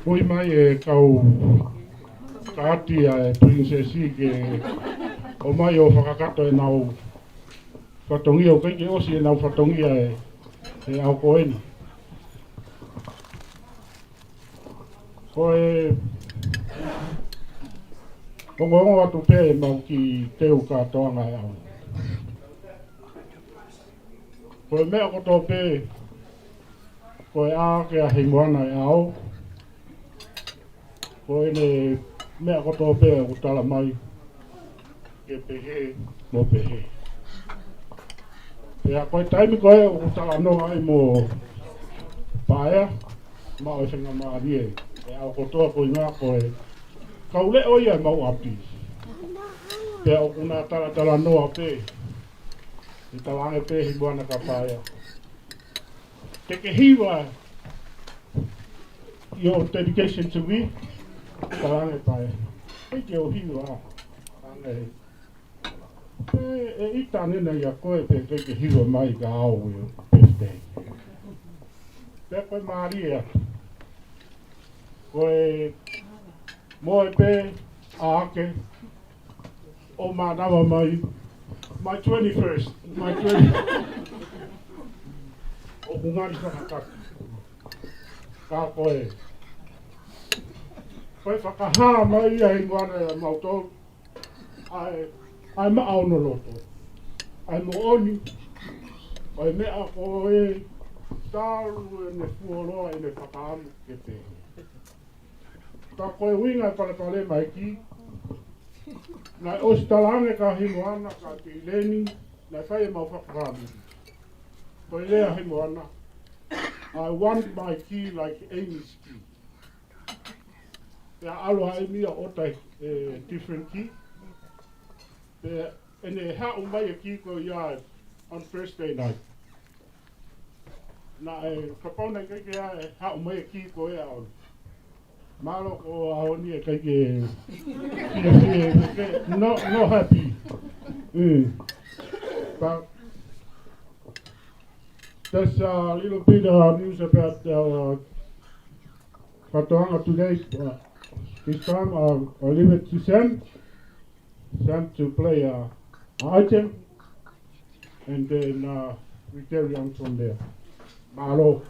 Hoi mai e kau kaati a e princesi ke o mai o whakakato e nau whatongi o kai ke osi e nau whatongi e au koeni. Koe Ongo atu pe mau ki teu katoanga e au. Koe mea koto pe koe a ke a Heimoana e au. Koe ne mea koto pe o tala mai ke pehe mo pehe. Pea koe taimi koe o tala noa ai mo paea ma o senga maarie. E au kotoa koe ngā koe kaule o ia mau api. Pea o kuna tala noa pe. I talange pe Heimoana ka paea. Te ke hiwa your dedication to me. Talange paea. E ke o hiwa. Talange. E ita nena ia koe pe ke hiwa mai ka au i birthday. Pe koe maaria. Koe moe pe a ake o manawa mai my 21st, my 20th. O kungari whakakaki. Ka koe. Koe whakaha mai a Heimoana e mautou. Ai maao no loto. Ai mo oni. Ai mea koe. Taru e ne fuoroa e ne whakaamu ke te. Ka koe winga e pale mai ki. Nai osi talange ka Heimoana ka te leni. Nai whai e mau whakaamu. Koe lea Heimoana. I want my key like Amy's key. Pea aloha e mia o tai different key. Pea ene hau mai a key ko ia on Thursday night. Na kapona keke a hau mai a key ko ia on. Malo ko aoni e keke no happy. But there's a little bit of news about Katoanga today. This time I'll leave it to Sam to play an item, and then we carry on from there. Malo.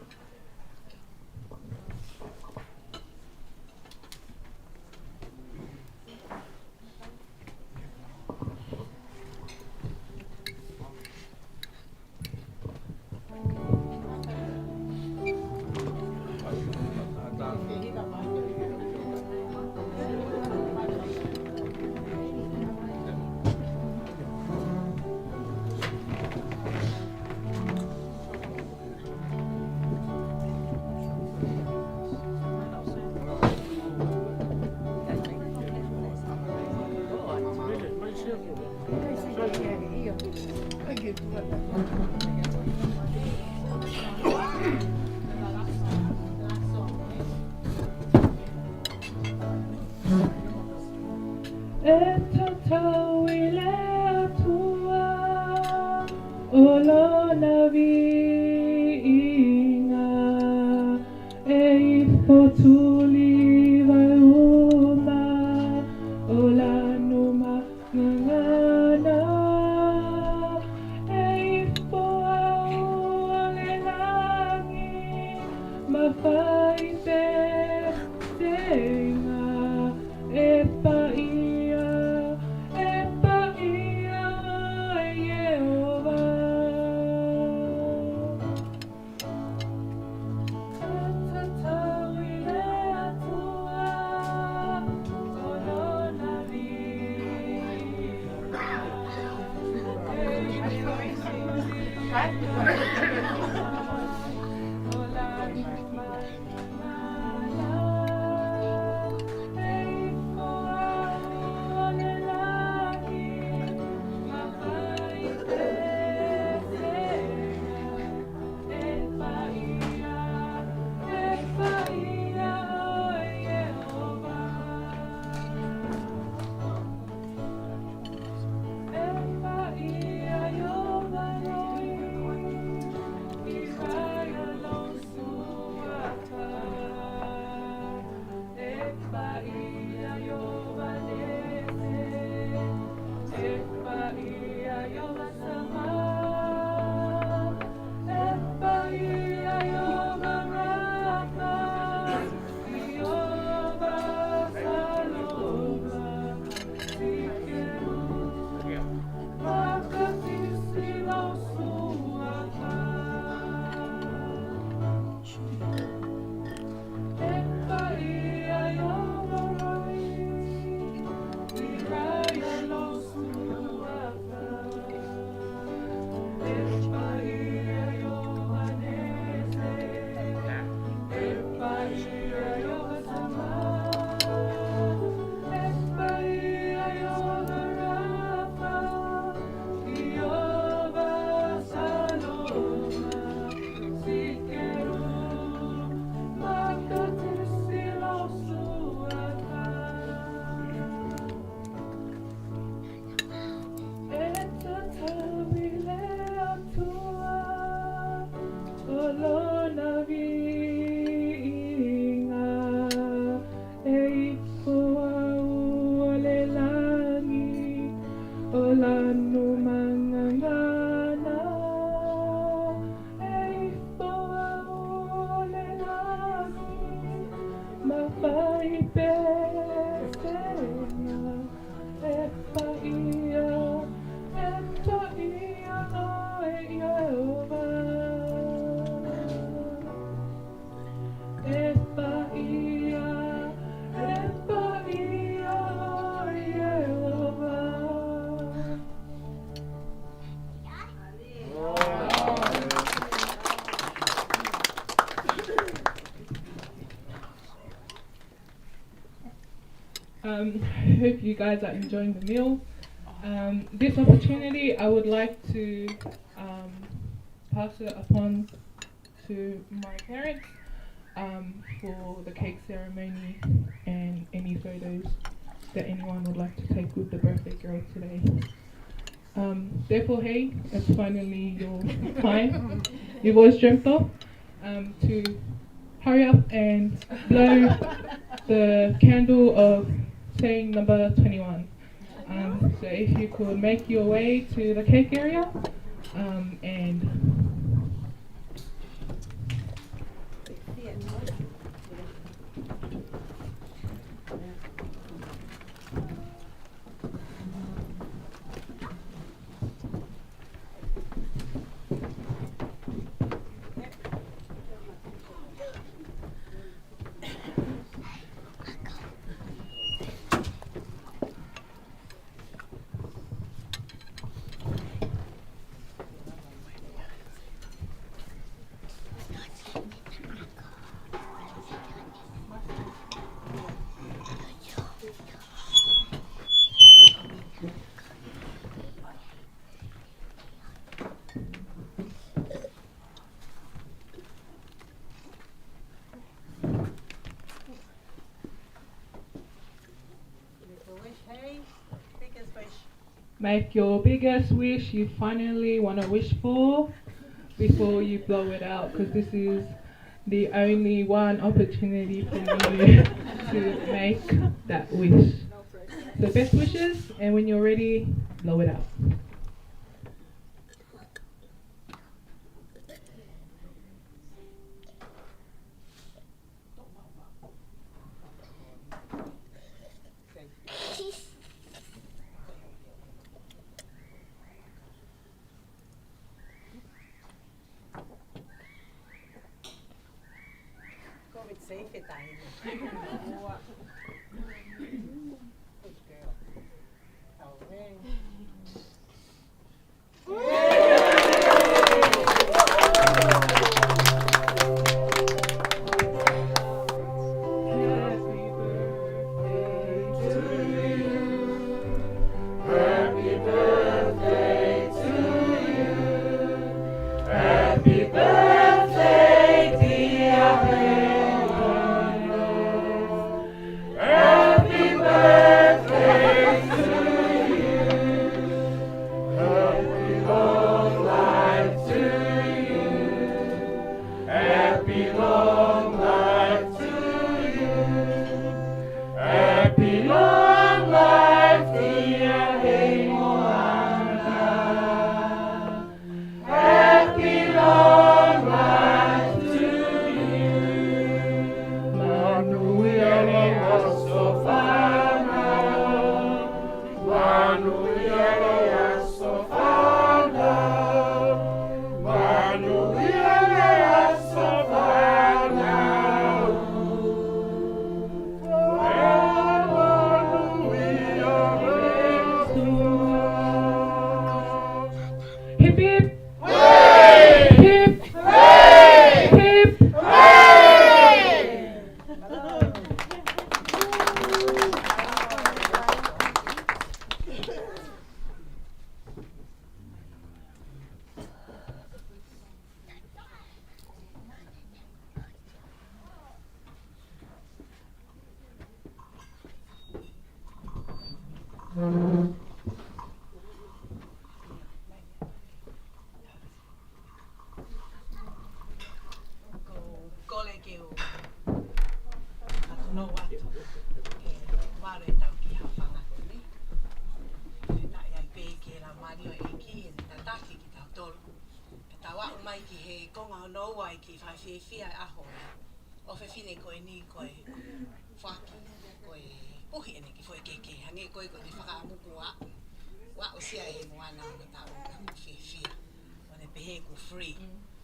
Hope you guys are enjoying the meal. This opportunity, I would like to pass it upon to my parents for the cake ceremony and any photos that anyone would like to take with the birthday girl today. Therefore, hey, it's finally your time. You've always dreamt of to hurry up and blow the candle of saying number 21. So if you could make your way to the cake area and make your biggest wish you finally want to wish for before you blow it out, because this is the only one opportunity for you to make that wish. So best wishes, and when you're ready, blow it out. Safe it time. Good girl.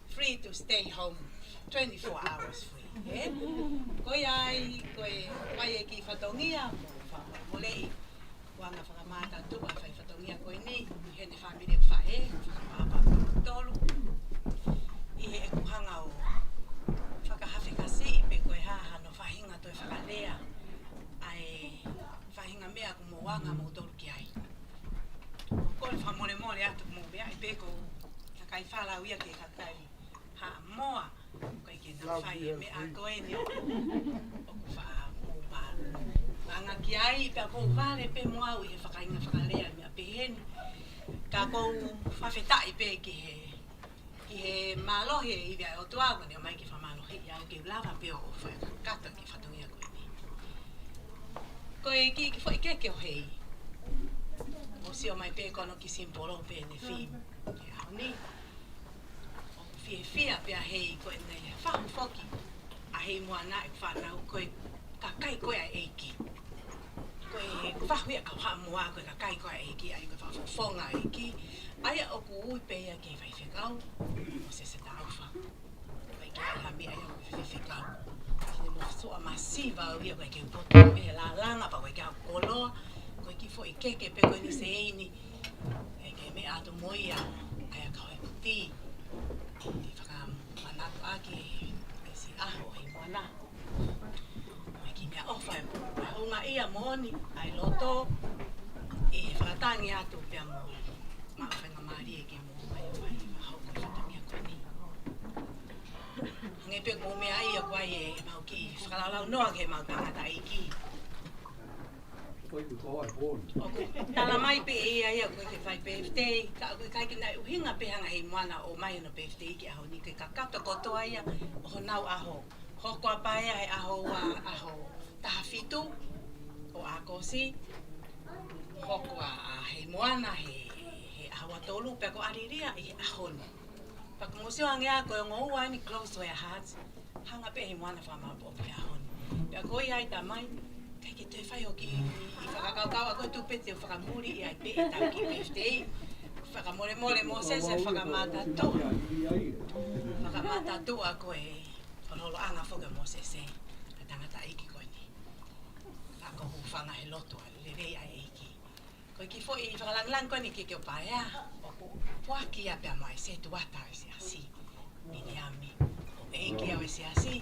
Free to stay home 24 hours free. Eh? Koi ai, koi mai ki fatongia, mo lei. Wanga whakamata tua whai fatongia koi ni, hene whamire whae, whakamapa tolu. I he kuhanga o whakahawhika si i pe koe haha no whahinga toi whakalea. Ai whahinga peko ka kai fala uia ke ka kai ha moa kai ke na fai me a koe ni o ku fa mo ba anga ki ai pe ko vale pe moa u e whakainga whakalea me a pe hen ka ko whawhetai pe ki he malohe i via o tuago ni o mai ki whamalohe i au ke lava pe o whai kata ki whatongia koe ni koe ki whai keke o hei o si o mai pe kono ki simpolo pe ne fim ke au ni o fia pe a hei koe nei whahu whoki a hei moana e whanau koe ka kai koe a eiki koe whahui a kauha mua koe ka kai koe a eiki ai koe whafonga a eiki ai o ku ui pe a ke whai whekau o se se tauwha koe ke a hami ai o whai whekau kine mo soa masiva o ia koe ke upoto e la langa pa koe ke a koloa koe ki fo i keke pe koe ni se eini e ke me ato moia ai a kaue puti i whaka manatu ake e si aho hei moana mai ki mea ofa e hunga ia moni ai loto e whakatangi atu pia mo mawhenga maari e ke mo mai o mai hau koe whatamia koe ni nge pe mo mea ia koe e mau ki whakalalau noa ke mau tangata i ki tala mai pe ia koe ke whai birthday ka koe kai ki nai uhinga pe hanga hei moana o mai no birthday ki aho ni ke kakato kotoa ia o honau aho hoko a paia he aho taha fitu o a kosi hoko a hei moana he aho atolu pe ko ariria i he ahoni pak museo angea koe ngou ni close to your heart hanga pe hei moana whamau po pe ahoni pe a koe ai tamai kai ke te whai o ki i whakakaukau a koe tupete o whakamuri i ai pe e tau ki birthday whakamore mo sese whakamata a koe holo anga foga mo sese a tangata iki koe ni ako hufanga he loto a lirei a iki koe ki fo i whakalanglang koe ni ke o paea o puaki a pia mai se tuata e se asi ini ami o eiki au e se asi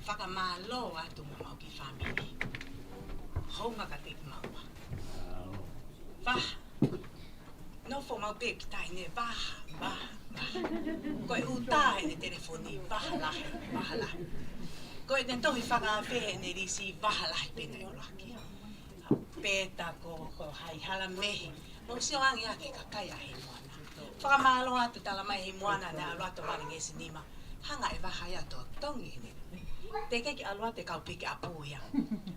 whakamalo atu mo mau ki family honga ka teki maua vaha no fo mau pe ki tai ne vaha koe uta e ne telefoni vaha lahi koe ne tohi whakawhe ne risi vaha lahi pena o laki peta ko hai hala mehi mo si o angi ake ka kai a hei moana whakamalo atu tala mai hei moana ne aluato wari ngesi nima hanga e vaha ia to tongi ne te keki aluate kau piki apuia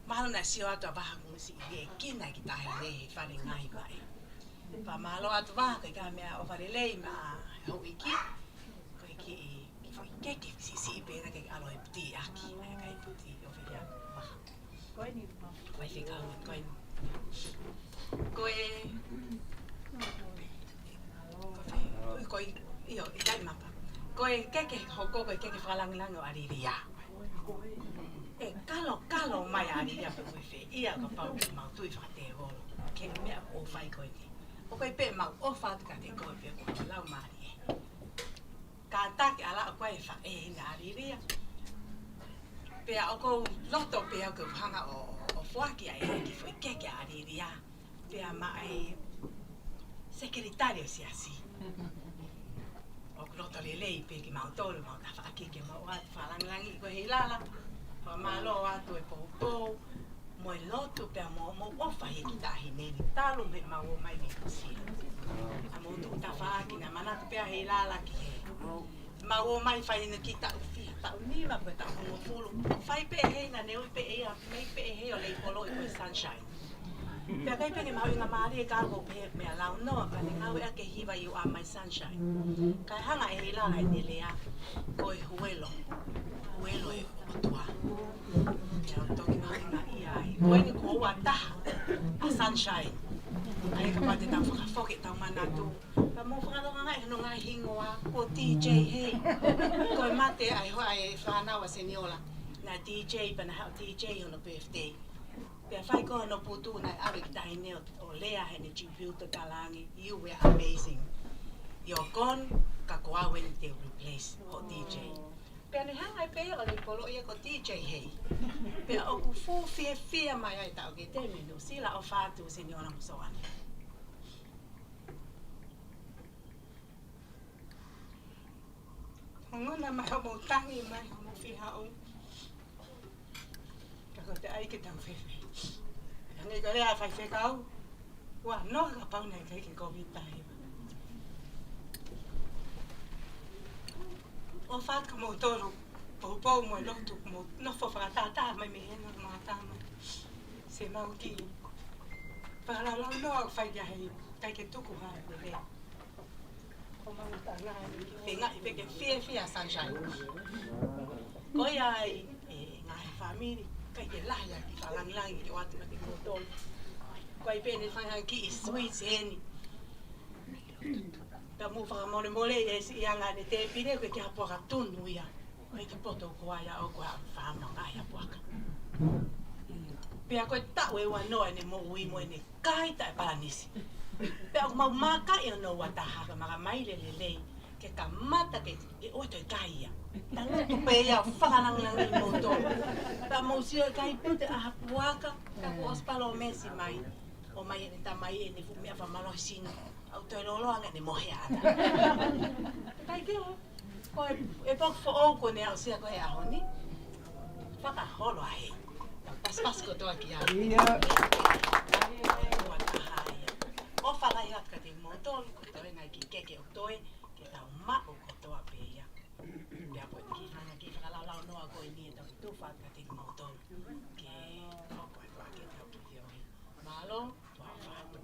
mahalo na si o atu a vaha ngusi i e kina ki tahi nehi whare ngai mai mahalo atu vaha kai ka mea o whare lei ma hau iki koe ki keki si i pēna keki aloe puti aki ai kai puti o whia vaha koe ni koe whikau koe koe io i kai mapa koe keke hoko koe keke whakalangilango ariria e kalo mai ariria pe koe whi ia ka pau ki mau tui whakate holo ke mea o whai koe ni o koe pe mau o whatu ka te koe pe koe lau maari e ka take ala o koe wha e hina ariria pea o kou loto pea o kou hanga o whaki ai ki whi keke ariria pea mai sekretario si asi o loto lelei pe ki mau tolu mau ka whaaki ke mau atu whalangilangi koe hei lala pa malo atu e pou mo e loto pe mo ofa he ki tahi neni talu me mau o mai ni kusia a mo tu ta whaaki na manatu pe hei lala ki he mau o mai whai na ki tau fia tau nima pe tau hongo fulu whai pe hei na neui pe ea mei pe hei o lei polo i koe sunshine pea kai pene mau inga maari e kāko pe mea lau noa ka ne ngau ea ke hiwa i o a mai sunshine kai hanga e hei lala e ne lea koe huelo e otua pea o toki mau inga ia ai koe ni ko ua taha a sunshine ai ka pate tau whakafoke tau manatu ka mo whakaloka ngai hano ngai hingoa ko DJ hei koe mate ai hoa e whanau a seniola na DJ pana hao DJ hono birthday pea whai koha no putu nai awe ki tahi neo o lea hene chipiuta talangi you were amazing you're gone ka ko awe ni te replace o DJ pea ni hanga e pea o le polo ia ko DJ hei pea o ku fu fia mai ai tau ke te menu sila o whātu seniola musoani Ia mai ho mo tangi mai ho mo whiha o. Ka ko te ai ke tau whewhe. Ngai ko rea whai whekau. Ua no ka pau nei kai ke COVID tahi. O whaka mo toru. Pau mo lotu mo nofo whakatata mai me hena mga mai. Se mau ki. Whakalau noa whai kia hei kai ke tuku hai me le. Ko mau tana e ngai peke whia sunshine. Koi ai ngai family kai ke laia ki whalangilangi ki watu mati kotolu. Koi pene whangai ki i sweets heni. Ta mu whakamole mole e si ianga ne te pire koe ki hapuaka tunu ia. Koe ki poto kua ia o koe whamanga ia puaka. Pea koe tau e ua noa ne mo ui mo ne kai tae paranisi. Pea o mau maka e no wata haka maka maile le lei. Ke ka mata ke oito e kai ia. Ta lutu pe ia whakananglangi mo tō. Pea mo sio e kai pute a hapuaka. Ka ko ospalo mesi mai. O mai e ta mai e ne fumea whamalo sino. Au toi loloanga ne mohe ana. Kai ke o. Ko e pok fo o ko ne au sia ko e ahoni. Whaka holo ahe. Pas ko toa ki au. Ia. O whalai atka te motol, ko toi ngai ki keke o toi, ke tau mao ko toa pe ia. Pea po ki whanga ki whakalau noa ko i ni e tau tuwha atka te motol. Ke opo e toa ke tau ki te oi. Malo, toa whatu.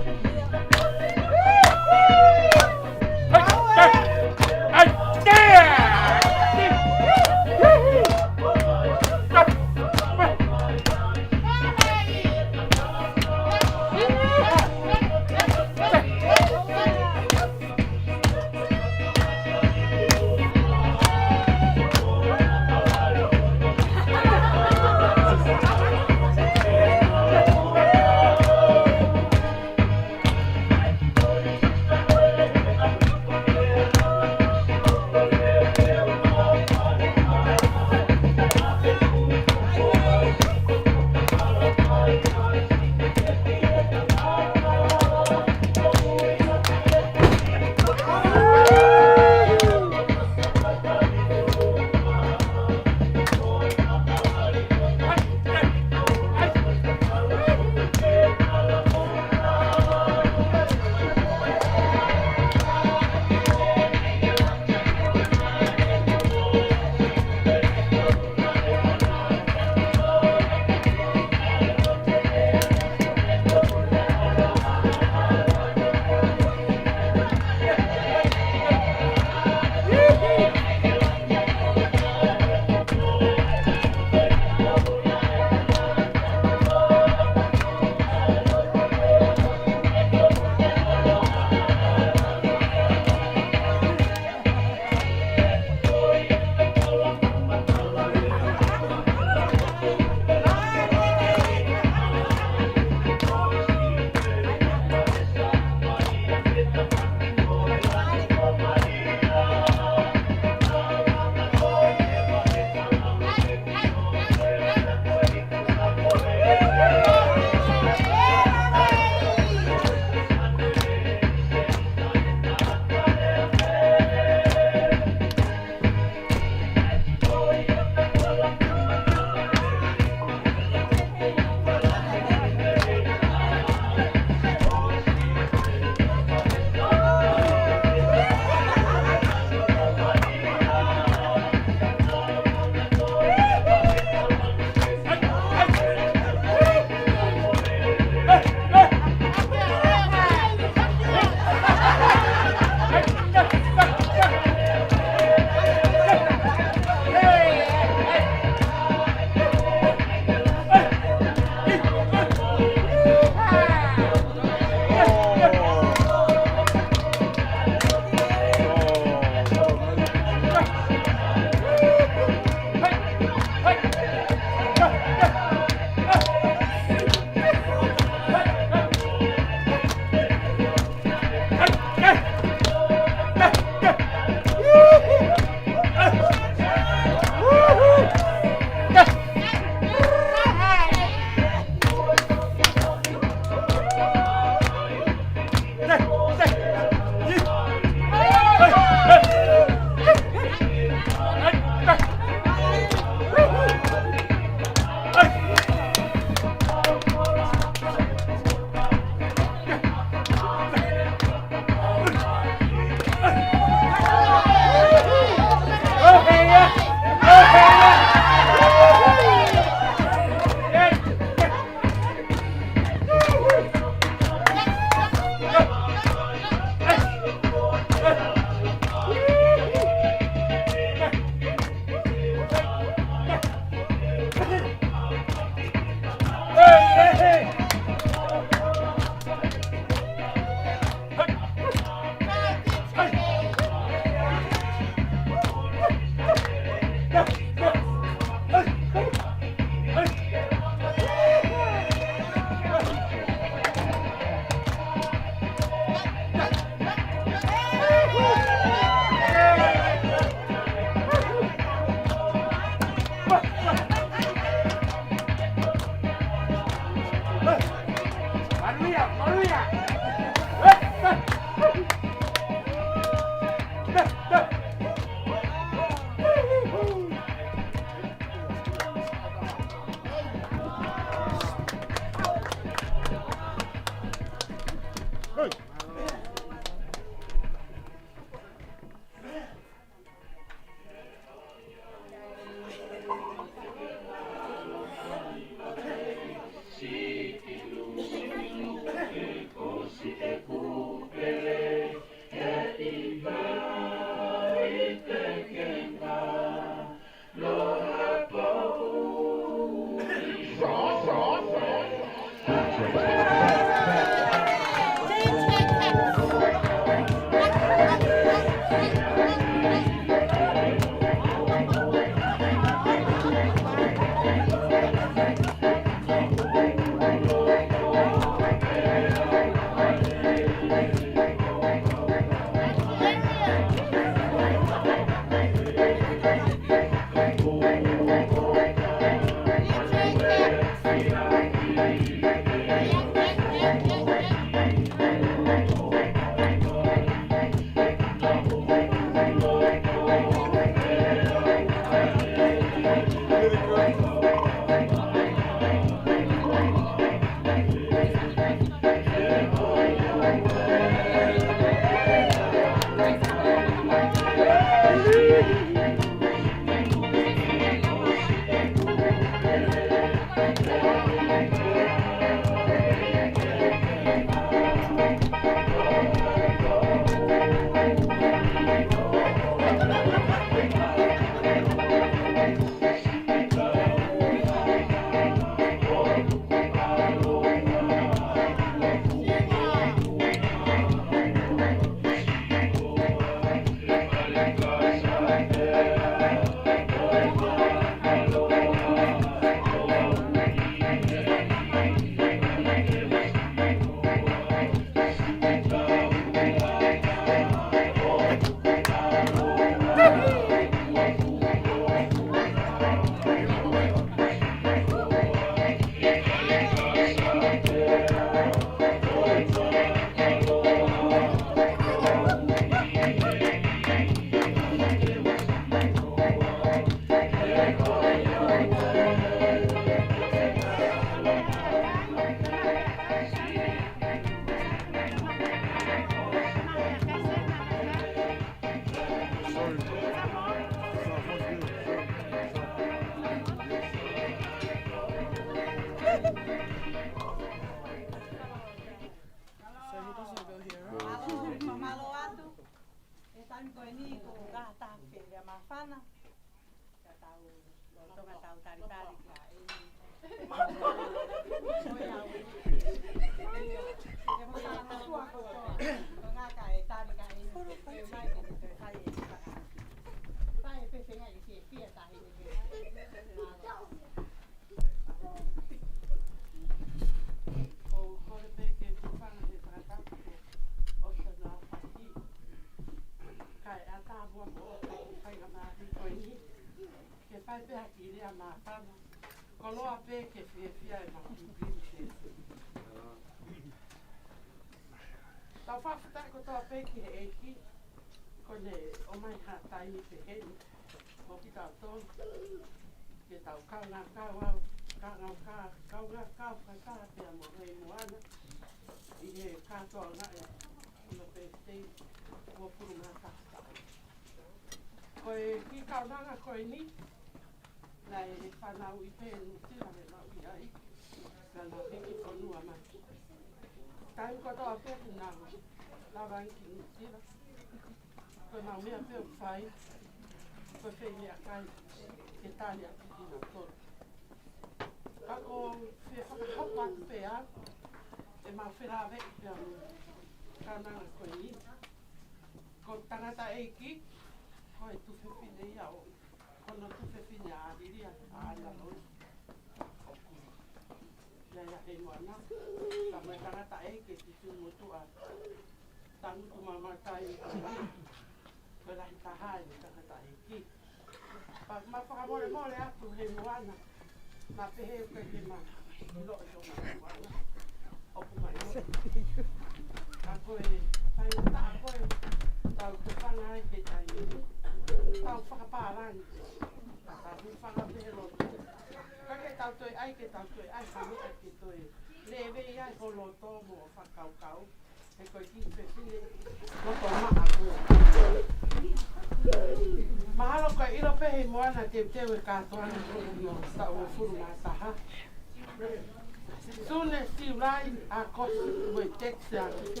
Soon as you ride across with Texas,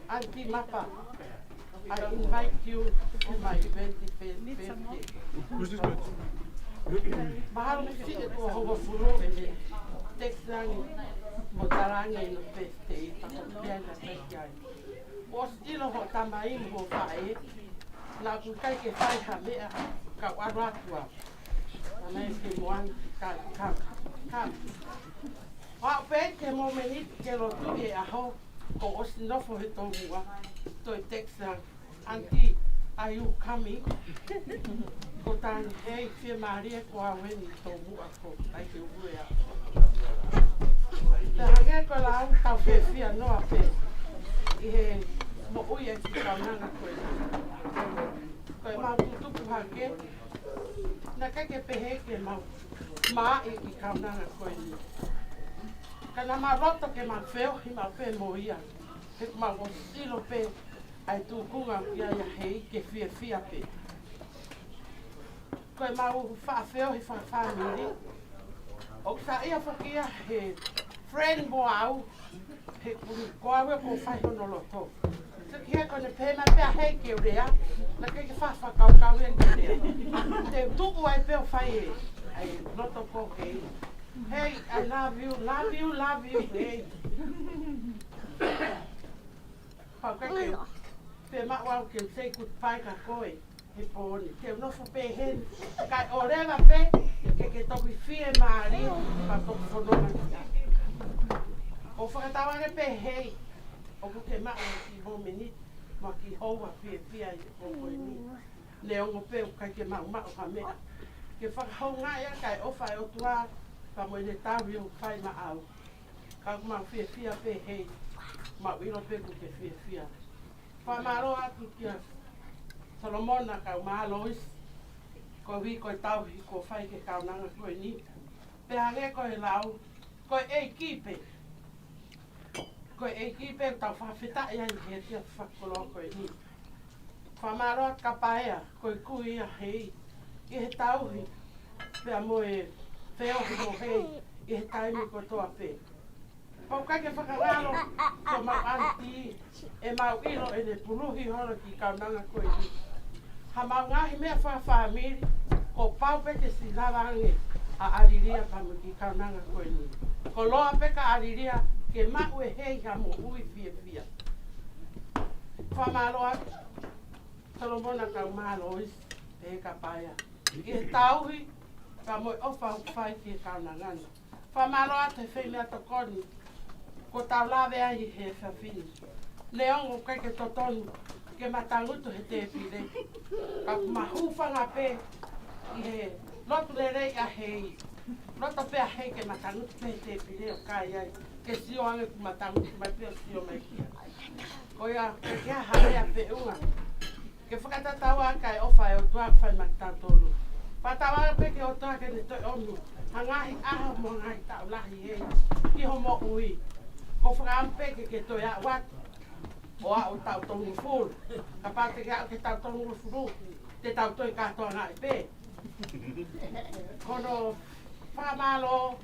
Auntie Mappa, I invite you to my 25th birthday. Who's this with? Mahalo me si e tua hova furo e le Texas mo tarange no peste ta ko pianga peste ai o stilo ho tamai mo fae na ku kai ke fai ha mea ka wara tua na ke moan ka wa pe ke mo meni ke lo tu e aho ko o stilo fo he tonga to texa anti are you coming ko tan hei fie maria ko a weni to mu a ko ai ke uia te hange ko la au tau fe fia no a pe i he mo uia ki kaunanga koe koe mau tutupu hake na kai ke pehe ke mau maa i ki kaunanga koe ni ka na ma roto ke ma feo hi ma pe mo ia ke ma o silo pe ai tu kunga ia ia hei ke fia fia pe koe mau wha feo hi wha whamiri o sa ia whakia he friend mo au he kuru koawe ko whai hono loto se ki he kone pēma pēa hei ke urea na kei ke wha kau kau e ke urea te tuku ai pēo whai e ai loto ko hei hey I love you hey pau kai ke pe ma wa ke sei ku pai ka koe he poni ke no fo pe hen kai oreva pe ke toki fie mari pa to fono o fa ta wa pe hei o ku ke ma o ki bo meni ma ki ho wa fie fie ai o ko ni le o pe ka ke ma o ha me ke fa ho nga ya kai o fa o tua pa mo le ta wi o fai ma au ka ma fie fie pe hei ma wi lo pe ku ke fie fie Whamaro atu kia Solomona kau mahalois ko vi ko tau hi ko whai ke kaunanga koe ni pe hange koe lau koe ei kipe tau whawhita ia i he tia whakolo koe ni Whamaro at kapaea koe kui ia hei i he tau hi pe a moe wheo hi mo hei i he taimi ko toa pe Pau kai ke whakararo ko mau anti e mau ilo e ne puruhi horo ki kaunanga koe ni. Ha mau ngahi mea whamiri ko pau peke si lawange a ariria pamu ki kaunanga koe ni. Ko loa peka ariria ke mau e hei ha mo ui fia fia. Whamaloa Solomona kau mahalois e ka paia. I he tauhi ka moi ofa whai ki kaunangana. Whamaloa te whai mea tokoni ko tau lawe ai he whawhini. Leongo kai ke totonu ke matangutu he te pire. Ka mahuwhanga pe i he lotu le rei a hei. Loto pe a hei ke matangutu pe he te pire o kai ai. Ke sio ange ku matangutu mai pe o sio mai kia. Ko ia ke kia harea pe unga. Ke whakatatau a kai ofa e o tua whai matatolu. Patawa pe ke o tua ke ne toi onu. Hangahi aha mo ngai tau lahi hei. Iho mo ui. Ko whakampe ke toi a wat. O a o tau tongu fulu. Ka pate ke a ke tau tongu fulu. Te tau toi katoa ngai pe. Kono whamalo.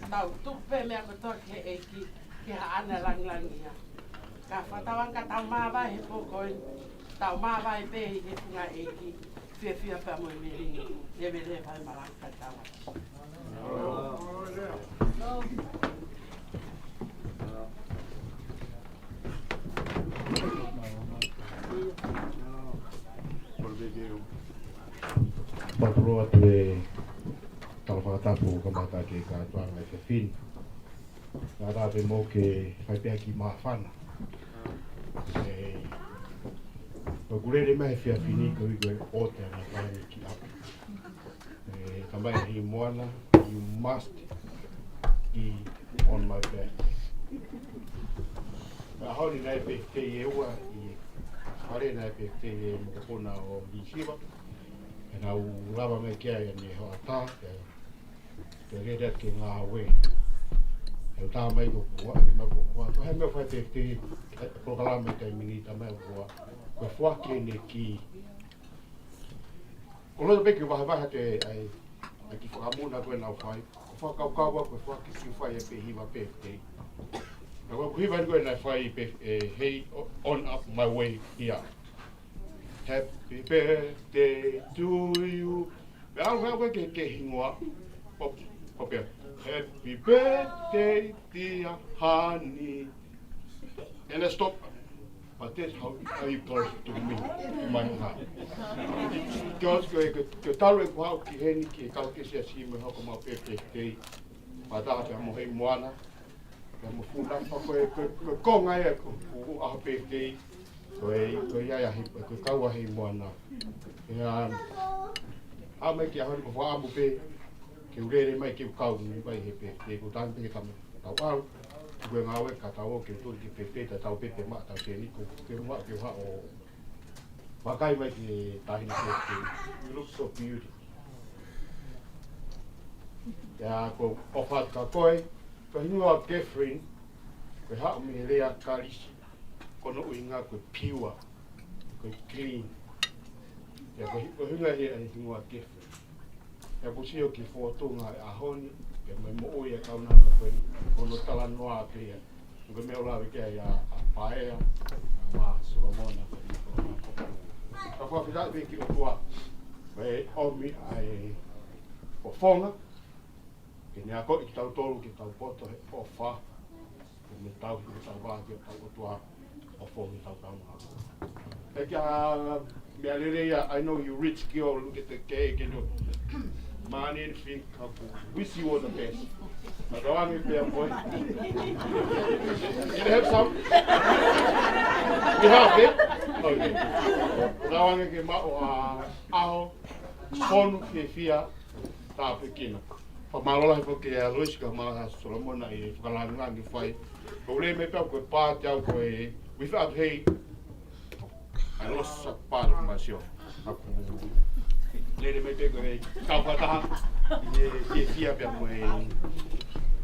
Tau tupe mea kotoa ke eiki. Ke haana langlangi ia. Ka whatawang ka tau mawai he pokoin. Tau mawai pe i he punga eiki. Fia fia pa mo i meringi. Lewe le pai malaka tawa. Papuro atu e tala whakatapu ka mata ke ka tuanga e whiwhini. Nā rāwe mō ke whaipea ki mawhana. Ko kurere mai whia whini ka wiko e ote ana whaini ki apu. Ka mai Heimoana, you must be on my back. Ka hauri nai pe te e ua i hare nai pe te e mokopona o Nishiwa. E nā urawa me kia e ne hoa tā, te reda ke ngā we. E tā mai ko kua, e mai ko kua. Ko hei mea whai te prokalame kai minita mai kua. Ko whake ne ki. Ko loto peki waha te ai ki whakamuna koe nau whai. Ko whakaukawa ko whake si whai e pe hiwa pe te. Ko hiwa koe nai whai pe hei on up my way here. Happy birthday to you. Me au hea ke hingoa. Popea. Happy birthday, dear honey. And I stop. But that's how you close to me, in my heart. Because the talent wow ki heni ki kau ki sia si me hoko mau birthday. Pada pe mo Heimoana. Pe mo funa pa ko ngai ko a birthday. Ko ya hi ko kau Heimoana. Ya a me ki a ho ko amu pe. Ke urere mai ki kau ni vai he birthday ko tan pe kam. Tau gue ngawe kata wo ke tu ki pepe ta tau pepe mak tau ke ni ko ke mak ke ha o pakai mai ki tahin ke you look so beautiful ya ko ofat ka koi ko hinga Catherine ko ha mi rea kalis ko no inga ko pure ko clean ya ko hinga he hinga Catherine ya ko sio ki foto nga a honi ke mai mo oia ka una ko no tala noa pe ko me ola ke ya a pae ma Solomona ka fa fida be ki o tua be o mi ai o fonga ke ne ko ki tau tolu ki tau poto o fa ko me tau va ki tau o tua o fonga tau tau na e ka me alereia I know you rich girl look at the cake and money and think wish you all the best. But I want to be a boy. You have some? You have it? Okay. But I want to get my aho phone fia ta pequena. Pa malola ko ke a Luis ka mala Solomon ai whakalanga ngi whai. Ko le me pa ko pa tau ko e without hey I lost a part of myself. Lele me pego e kapata e fia pe mo e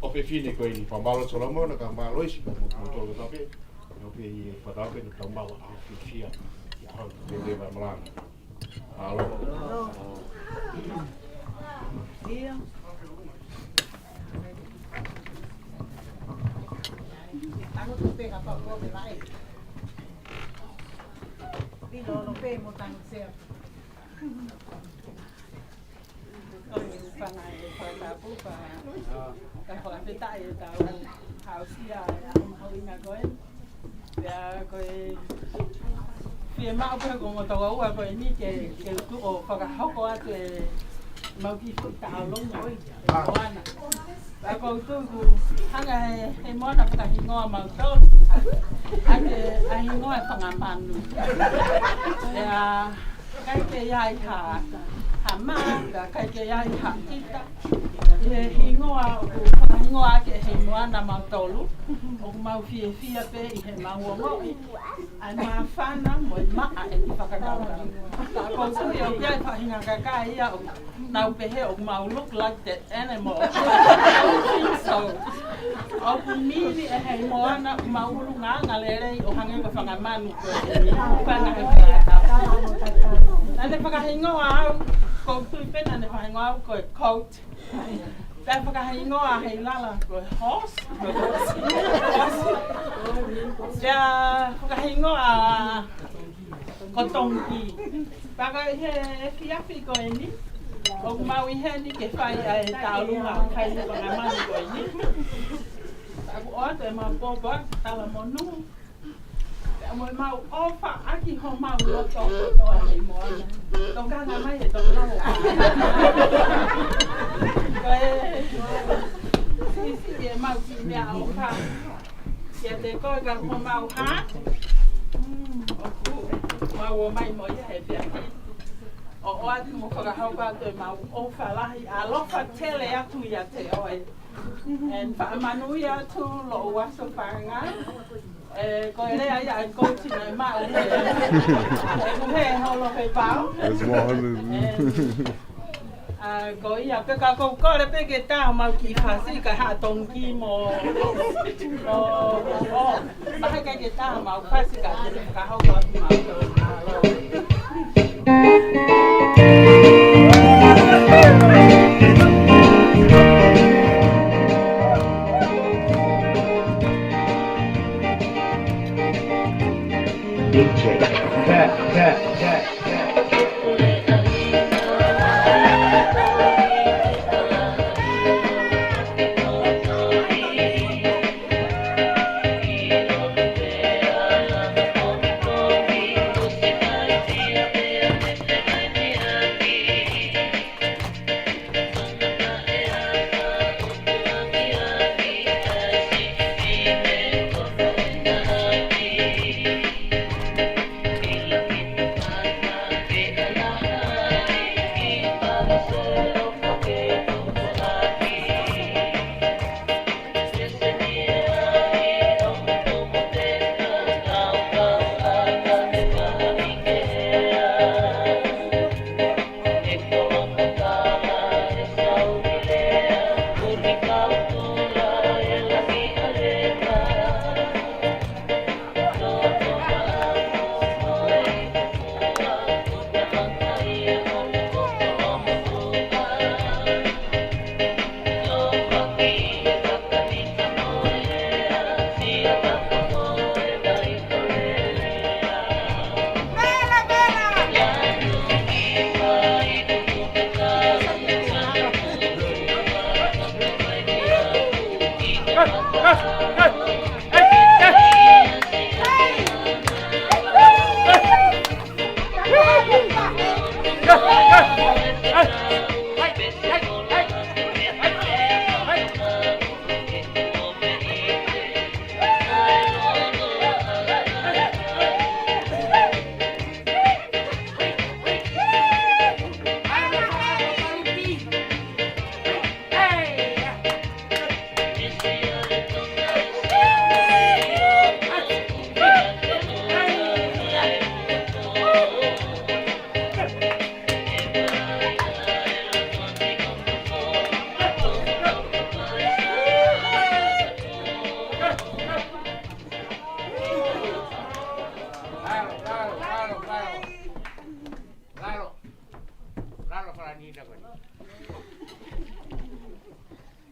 o pe fine ko ni pa malo Solomon ka malo isi ka mo to to pe no pe e pa pe no malo a fia ya ho pe le va mala alo dia ako to pe ka pa ko pe lai pilo lo pe mo tan se pangai tapu pa ka fa pe tai ta hausia ya ho inga koen ya koe fie ma ko ko mo to wa ko ni ke tu o fa ka ho ko ate mau ki fu ta lo noi wana ba ko tu hanga he mo na pa hingo ma to ate a hingo fa ngamanu ya kai ke ya ha hama ka kai ke ya ha kita e hingoa ke Heimoana mautolu o mau fie pe i he mau ai ma fana Moimoi e whakakaura ta ko so yo kia whahinga ka ia o nau pehe o mau look like that animal so o kumini e Heimoana mau lunga ngalere o hange ko whangamanu ko whanga he ane whakahingoa ko tui pena ne whahingoa ko coat Pea whakahingoa hei lala ko horse. Pea whakahingoa ko tongi. Paka he fiafi ko e ni. O mau i he ni ke whai e taurunga kai ni whangamani ko e ni. Aku oate ma popa tala monu. Pea mo mau ofa aki ho mau loto to a Heimoana. Tonganga mai e tong lau. Si mau ki me au ha. Ke te ko ga ko mau ha. Mau mai mo ia he pia. O atu mo ka hau ka te mau o falahi a lofa tele atu ia te oi. En fa manu ia tu lo waso panga. Ko ele ai ko tina mai. Ko he ho lo he pau. Ko ia pe ka ko le pe ke ta mau ki fasi ka ha tong ki mo ma ka ke ta mau fasi ka ho ko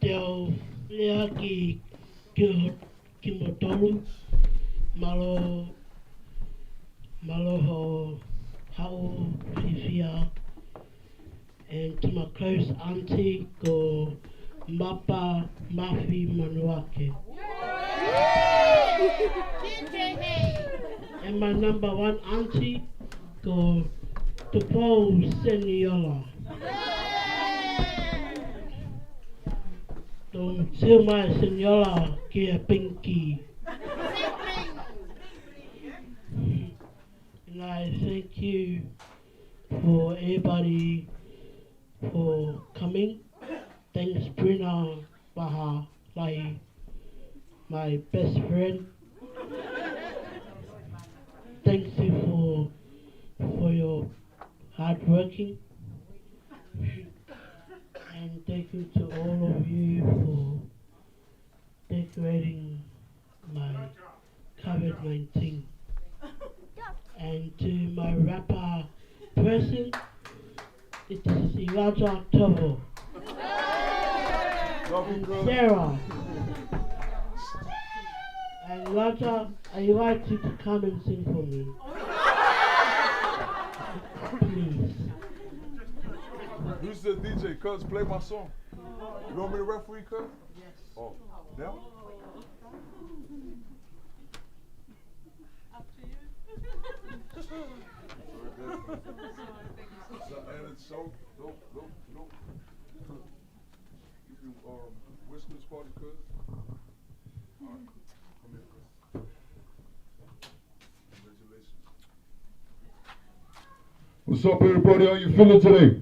Teo lea ki motoru malo ho hao fifia, and to my close auntie go mapa mafi manuake. And my number one auntie go Tupo Seniola. Don't tell my Seniola kia pinky. And I thank you for everybody for coming. Thanks Brina Baha, like my best friend. Thank you for your hard working. And thank you to all of you for decorating my COVID-19. And to my rapper person, it is Iraja Tovo. And Sarah. And Iraja, I invite you to come and sing for me. Please. Who's the DJ? Cuz, play my song. You want me to referee, Cuz? Yes. Oh, now? Up to you. And it's so, no. Give you, Whiskers party, Cuz. Alright, come here, Cuz. Congratulations. What's up, everybody? How you feeling today?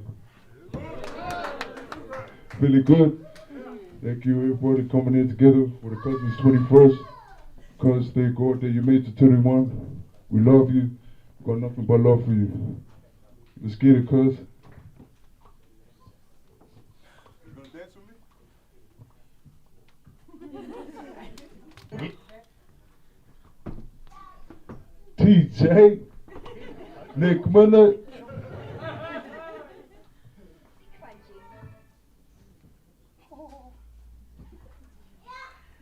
Really good. Thank you, everybody, coming in together for the Cousins 21st. Cuz, stay good that you made it to 21. We love you. Got nothing but love for you. Let's get it, cuz. You gonna dance with me? TJ, Nick Miller.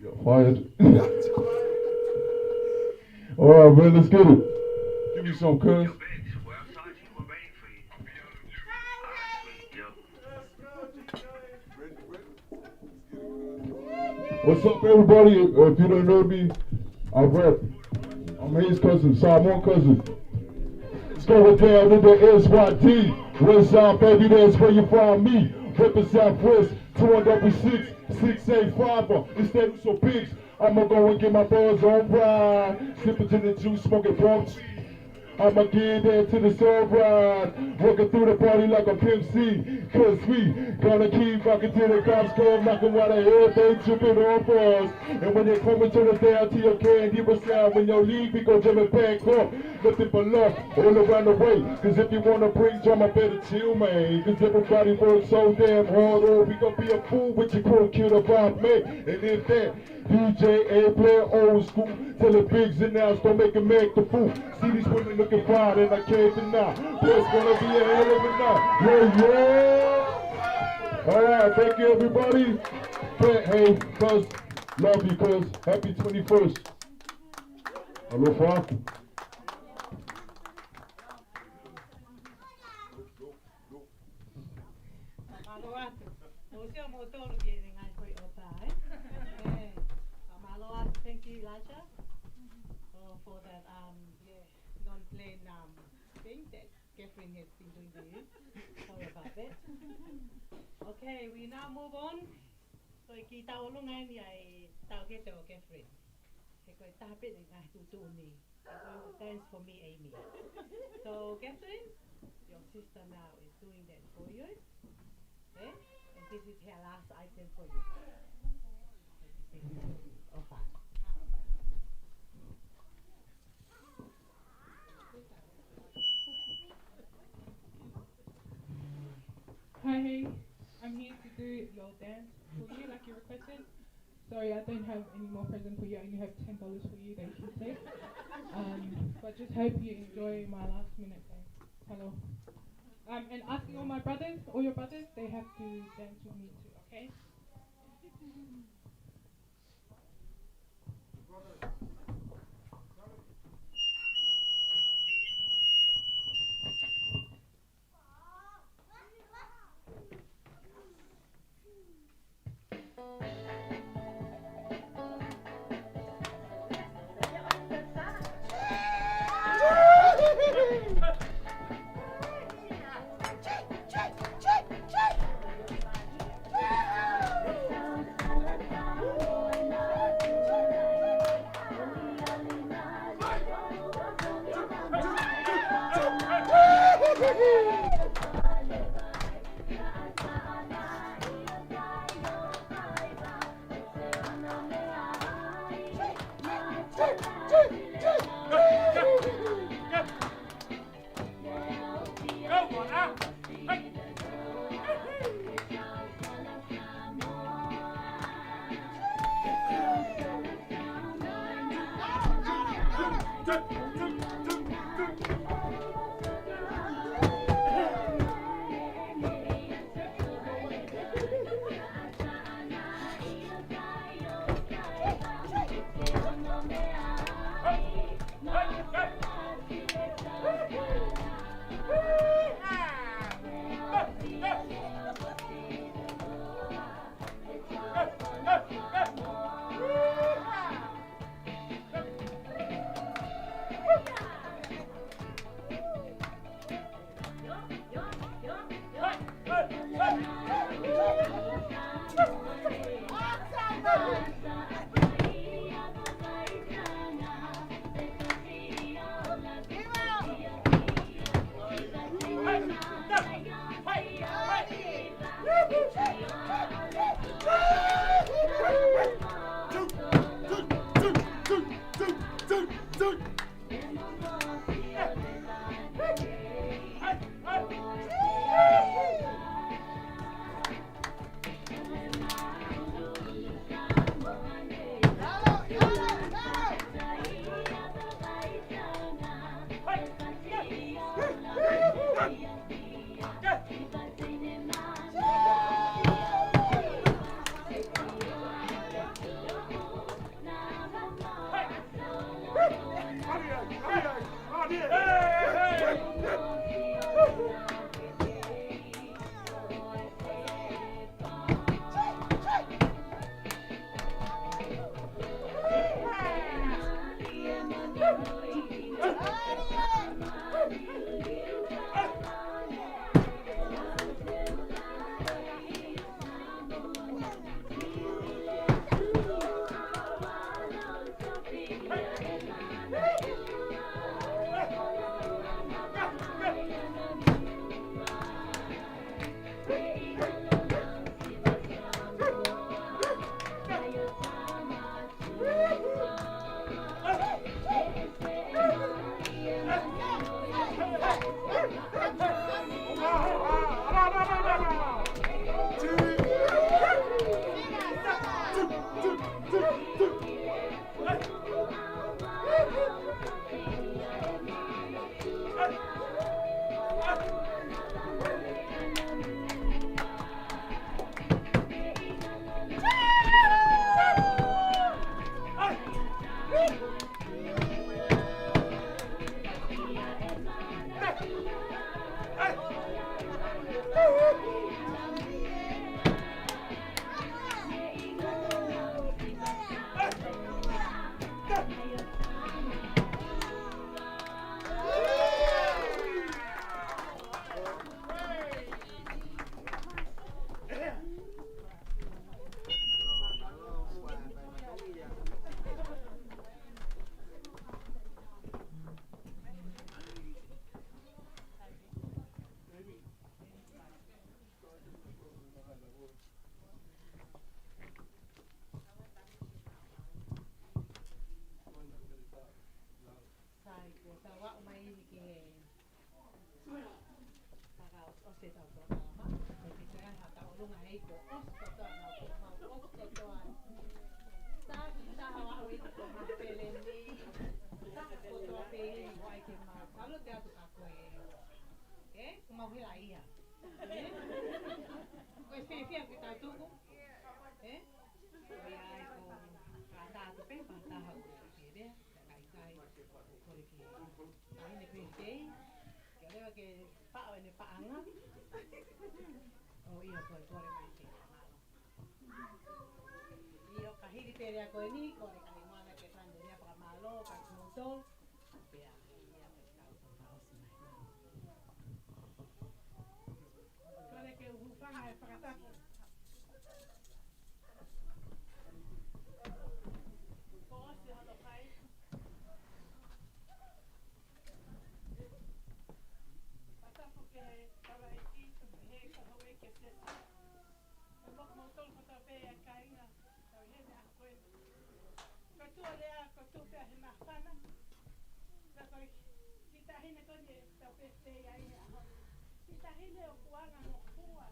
You're fired. Alright, man, let's get it. Give me some, cuz. What's up, everybody? If you don't know me, I rap. I'm his cousin, Simon cousin. Let's go down to the SYT. West side, baby, that's where you find me. Reppin' Southwest, 266, 685. It's that so pigs. I'ma go and get my buzz on ride. Sippin' to the juice, smoking bumps. I'ma get there to the sunrise. Walking through the party like a Pimp C. Cause we gonna keep rocking till the cops come knocking while the head they tripping off us. And when they coming to the down to your candy sound, when your leave, we go jumping back up. Nothing but love all around the way. Cause if you wanna bring drama, better chill, man. Cause everybody works so damn hard, or we gon' be a fool with your crew, kill the vibe, man. And if that DJ A player old school, tell the bigs and outs, don't make him act the fool. See these women looking fine and I can't deny. There's gonna be a hell of a night. Yeah. Alright, thank you everybody. But hey, cuz, love you cuz. Happy 21st. Hello, Frank. for that non-plain thing that Catherine has been doing to you. Sorry about that. Okay, we now move on. So ki tau lungan yai tau ke tau Catherine. He koe tapit ngah tutu ni. Dance for me, Amy. So Catherine, your sister now is doing that for you. Okay? And this is her last item for you. Okay. Hi, I'm here to do your dance for you like you requested. Sorry, I don't have any more present for you. I only have $10 for you that you can take. But just hope you enjoy my last minute dance. Hello. And asking all my brothers, all your brothers, they have to dance with me too, okay? se tau ko ha ke te ha ta o lunga hei ko osto to na ko osto to sa ha o i ko ma pele ni sa ko to pe wai ke ma palo te atu ka ko ko ma hela ia ko se fia ki ta tu ko ai ko ka ta tu pe pa ta ha ko ke de kai kai ko le ki ai ne pe te que leva que pa ne pa anga o ia ko to le mai te malo io ka hiri te rea ko ni ko le kai mana ke san de pa malo ka montol pe a ia me ka ko pa os mai ko le que u fanga e para ta ko se ha lo kai porque para aquí he ka hoe ke se mo mo tol ko ta pe a kainga ta he me a ko ko tu le a ko tu pe he na fana ta ko ki ta hine ko ni ta pe te ai a ho ki ta hine o kuanga no fua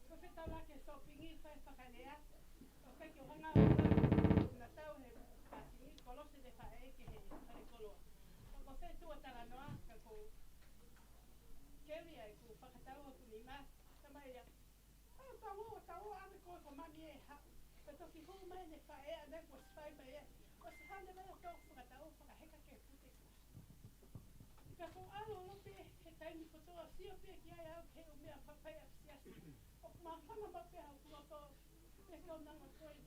ko se ta la ke so pingi fa fa kalea o ka ki hanga na tau he pa pingi ko lo se de fa e ke he pare kolo ko se tu ta la no ka ko Kevia ku whakataua ku ni mā, tamai ia. Taua ame koe ko mami e ha. Ka toki hu mai ne whae a ne kua swai mai e. O se hane mai o tau whakataua whakaheka ke pute ka. Ka ko alo lope he taimi kotoa sia pe ki ai au ke o mea papai a siasi. O ma whana mape au kuloto e kau nanga koe.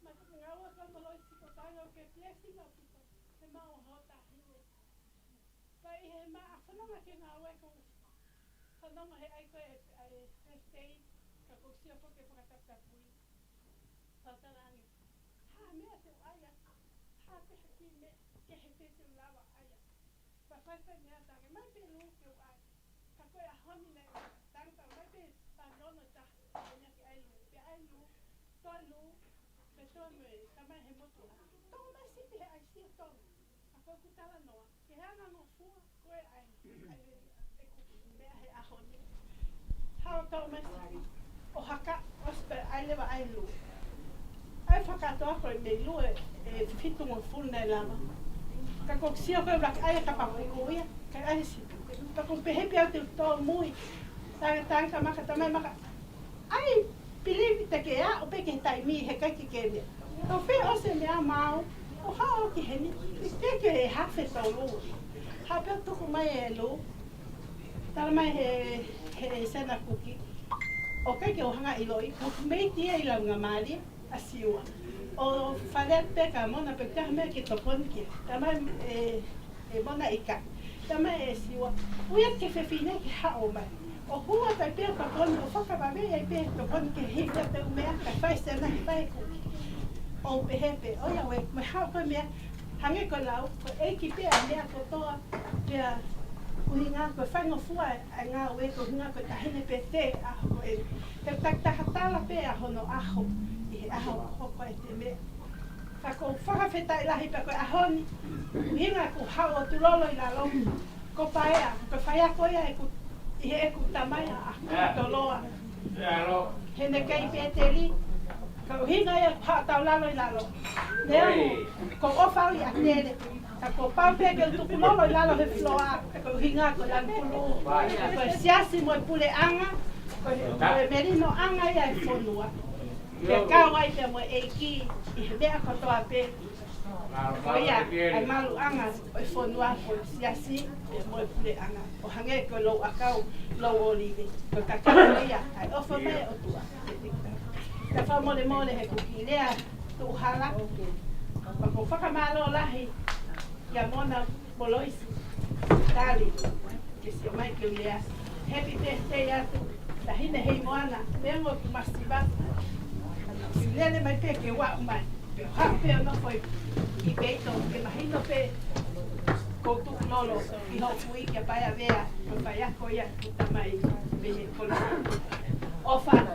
Ma ka ngaua ka maloi siko tanga o ke blessing au puto. He mao hota hine. Pai he ma a whananga ke ngā weko. Whananga he aiko e birthday. Ka kousia po ke whakatapta pui. Whatarangi. Ha mea te aia. Ha te haki me. Ke he te te ulawa aia. Pa whaiwhai mea tangi. Mai pe lu ke uai. Ka koe a honi nei. Tangta mai pe panono ta. Mea ke ai lu. Pe ai lu. Toa lu. Me toa me. Tamai he motu. Tonga mai siti he ai sia tonga. Ko kutala noa, ke hanga no fua, koe ai mea he aho ni. Hao tau mai o haka, ospe ai lewa ai lu. Ai whakatoa koe me lu e whitungo funa e lama. Ka koksia koe wak ai ka papukuia, ka ai si. Ka kong pehepi au te utoa mui. Tanga maka tamai maka. Ai, piliwi te ke a, o peke taimi he kaiki ke mea. Tau whi ose mea mau. O hao ki heni, te ke he hawhe tau loo. Hawhe tuku mai e loo. Tala mai he sena kuki. O kai ke o hanga i loi, o mei tia i lau ngā maari, a siua. O whalet peka mona pe kaha mea ki toponi ki. Tala mai e mona ika. Tala mai e siua. Uiat ke whewhine ki hao mai. O hua tai pia toponi, o whakawame e pia toponi ki hivia te umea, ka whai sena hi whai kuki. O pehepe, o ia we, me hao koe mea, hange ko lau, ko eiki pia mea kotoa, pia kuhinga koe whaingo fua a ngā we, ko hinga koe tahine pe te aho koe. Te tahatala pia hono aho, i he aho aho koe te mea. Ka ko whakawheta i lahi pa koe ahoni, kuhinga ko hao o tulolo i la longu, ko paea, ko whaia koe i he eku tamaya a kutoloa. Hene kei pia te li, ka hinga ia pa tau lalo i lalo. Neu, ko ofau i a tere. Ka ko pau peke u tuku lolo i lalo he floa. Ka ko hinga ko lan pulu. Ka ko siasi mo i pule anga. Ko merino anga ia e whonua. Ke kau ai te mo eiki i he mea kotoa pe. Ko ia, ai malu anga o i whonua ko siasi e mo i pule anga. O hange ko lou akau, lou olive. Ko kakau ia, ai ofa mai o tua. Ka wha mole mole he kuki lea tu hala. Pa ko whakamalo lahi kia mona moloisi. Tali, ke si o mai ki lea. Happy birthday atu. Tahine Heimoana, mengo ku masiba. Si lele mai pe ke wa umai. Pe ha pe no foi i peito ke mahino pe ko tu lolo i ho fui ke paia vea. Ko paia ko ia ku mai pe ko ofa.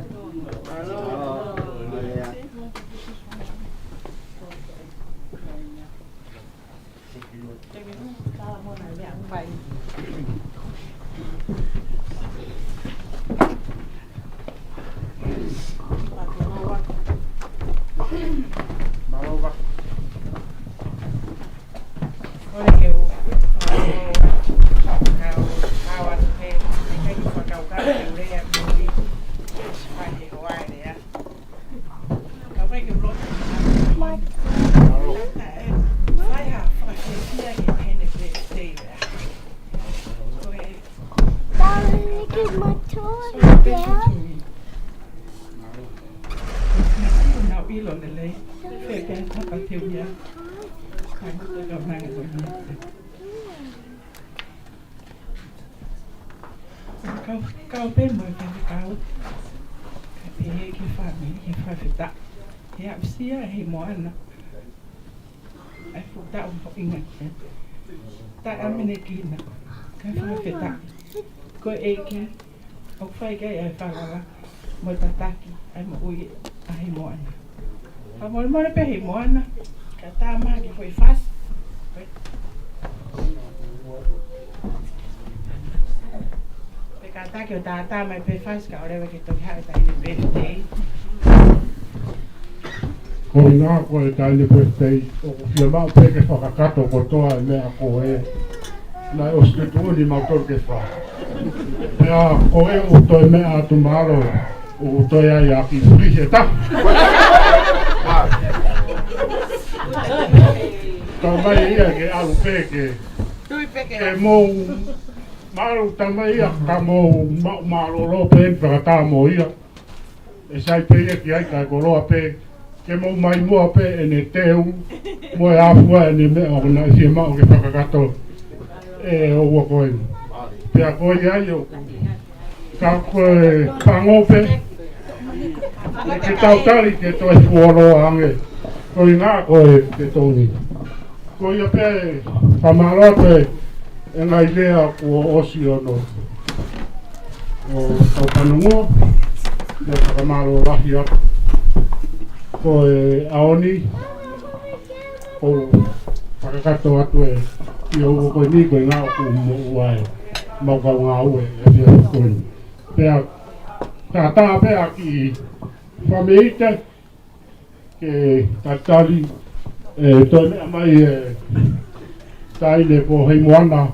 Kaya kapatid niya. Kaya ito gamang ko niya. Kau pemo kau He family, he fafita. He apsia, Heimoana. I forgot what ingat. Tak aminekina. Kau fafita. Kau eke. O fai kaya ai falala. Mo tataki ai mo ui a Heimoana. Amor mo pe Heimoana. Kata magi foi fácil. Kata que o tata mai pe faz ka ora que to ha ta ni birthday. Ko nga ko e tai ni birthday o fia ma pe ke whakakato ko toa e mea ko e na o ske tuoni ma tor ke wha. Mea ko e o toi mea atu malo o toi ai a ki frihe ta. Ka mai ia ke alu pe ke e mou Maru tamai ia ka mo lo pe para ta mo ia. E sai pe ia ki ai ka ko lo pe ke mo mai mo pe ene teu mo a fua ene me o na si ma o ke whakakato e o wa ko. Pe a ko ia yo ka ko pango pe e ke tau tari ke to e fuoro ange ko ina ko e ke toni. Ko ia pe pamalo pe e ngai lea kua osi ono o tau panungo le whakamaro rahi atu ko e aoni o whakakato atu e i o koe ni koe ngā ku mo uai maukau ngā ue e fia koe pea tā pea ki whameite ke tatali e toi mea mai e taile ko Heimoana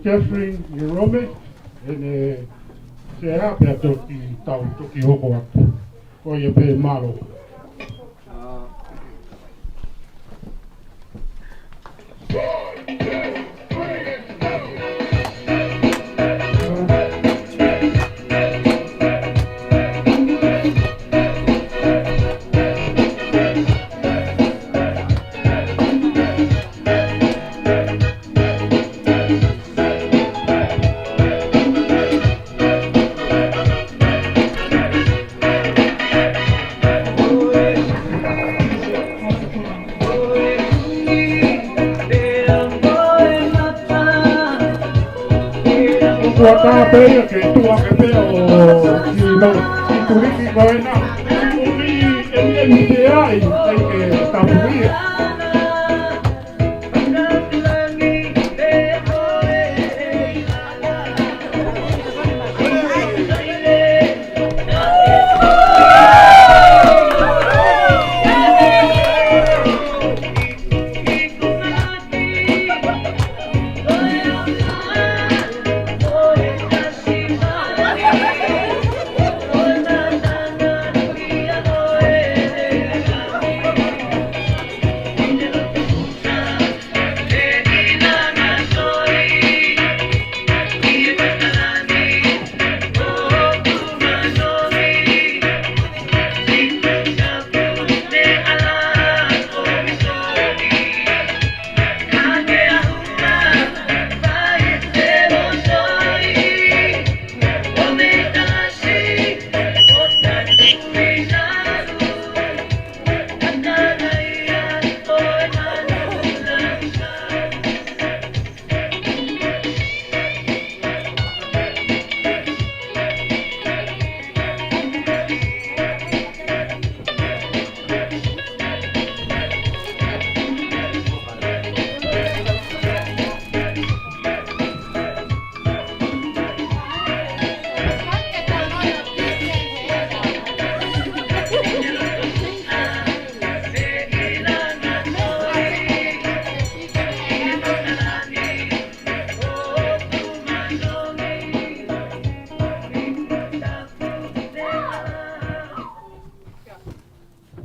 Ierome ene se apea toki tau toki hoko atu ko ia pe malo. Tua tā pēia ke tua ke pēa o ki mau ki turiki koe nā. Ui e te ai ke tapuia.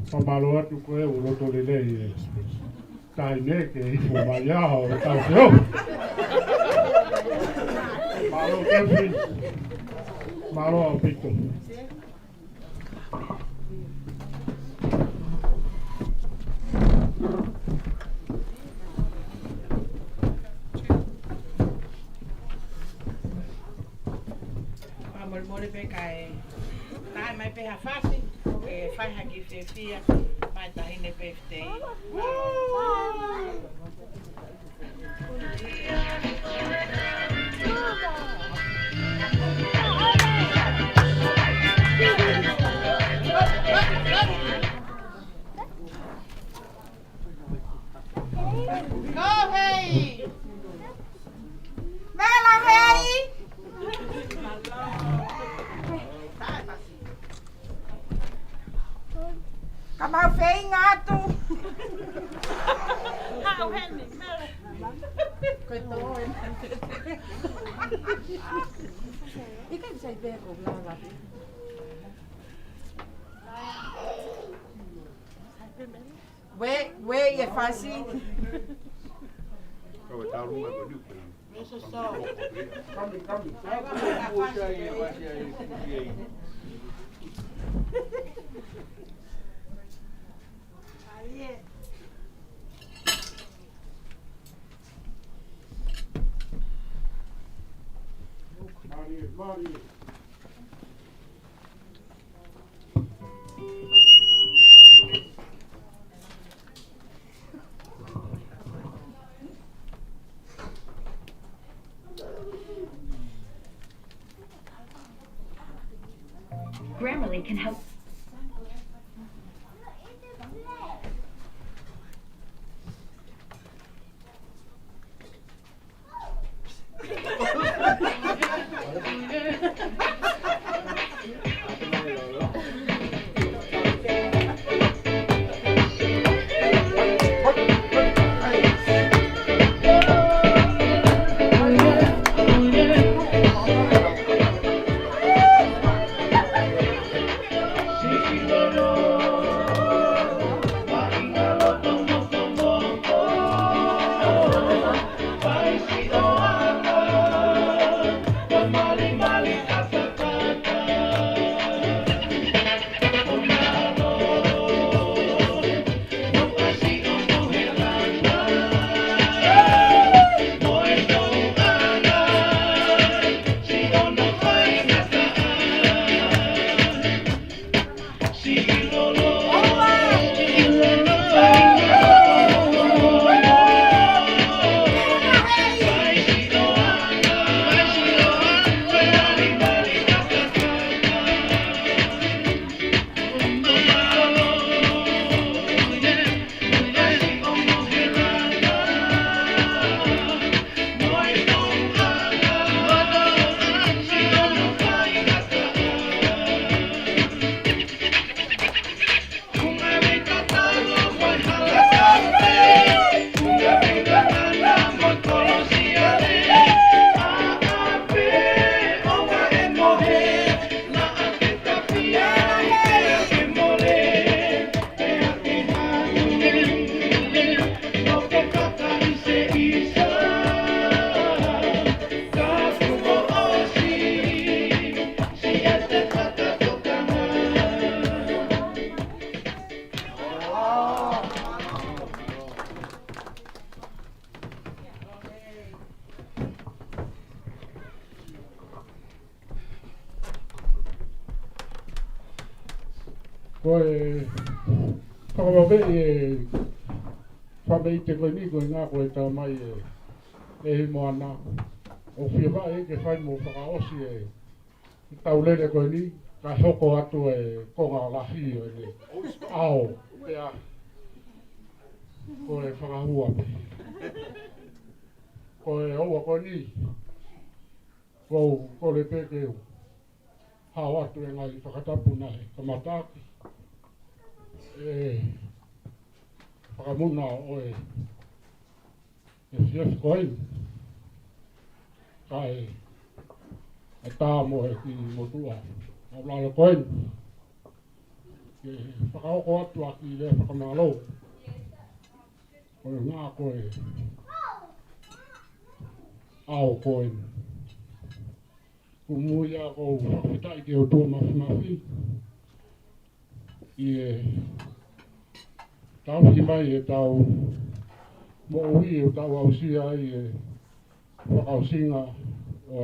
Pamalo atu koe o roto lele i tai ne ke i fu mai aho o tau se o. Malo kefi, malo au pito. Mole pe kai tai mai pe hafasi e fai haki fia mai tahine pe ftei. Go hey! Mela hey! Kamau fei ngatu. Hau henni mela. Koe toi. Ika bisa ibeko blava. We e fasi. Kau tahu rumah kau ni. Eso so. Kami. Mari. Grammarly can help. Koe whakamawe whamei te koe ni koe ngā koe tā mai e Heimoana. O whiawha ke whai mō whakaosi tau lere koe ni, ka hoko atu konga lahi o ne ao. Pea koe whakahua me. Koe oua koe ni, ko le peke hao atu e ngai whakatapu nahe, ka mataki. Whakamuna o e fief koe kai tā mo ki motua o lalo koe whakaoko atu aki le whakamalo o ngā koe ao koe kumuia ko whakitai ke o tō mafi i tau ki mai e tau mo ui o tau ausia i whakausinga o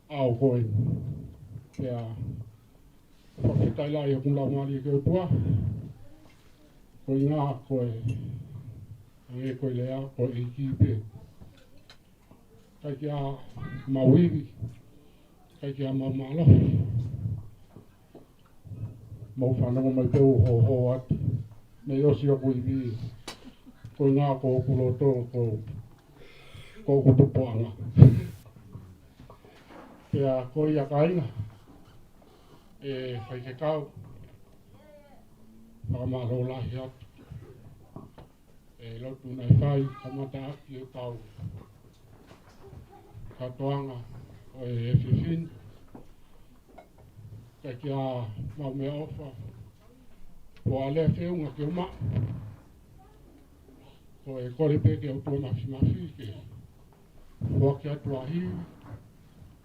au koe. Pea whaketai lai e kula mali ke utua. Koe ngā koe. Ange koe lea koe i kipe. Kai kia mawiri. Kai kia mamalo. Mau whanau mai tau ho atu. Nei osi a koe vi. Koe ngā ko kuloto ko kutupoanga. Pea koe ia kainga. E whai ke kau. Whakamaro lahi atu. E lotu nei whai, kamata aki e tau. Katoanga o e whiwhin. Kai kia mau mea ofa. Ko a lea whiunga ke uma. Ko e kore peke au tua mafi ke. Waki atu ahi.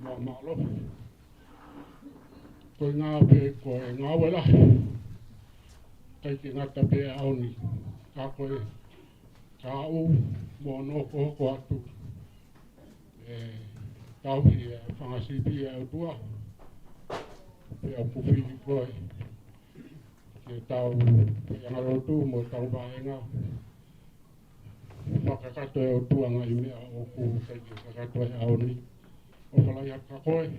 Mua maalofi. Ko ngā pe ko e ngā wela. Kai ki ngata pe aoni. Ka koe ka au mua noko hoko atu. Tauhi e whangasipi e au tua. Pe au puwhiri koe. Ke tau pe angarotu mo tau vaenga. Whakakato e au tua ngai mea o ku kai ki whakakato e aoni. O whalai haka koe.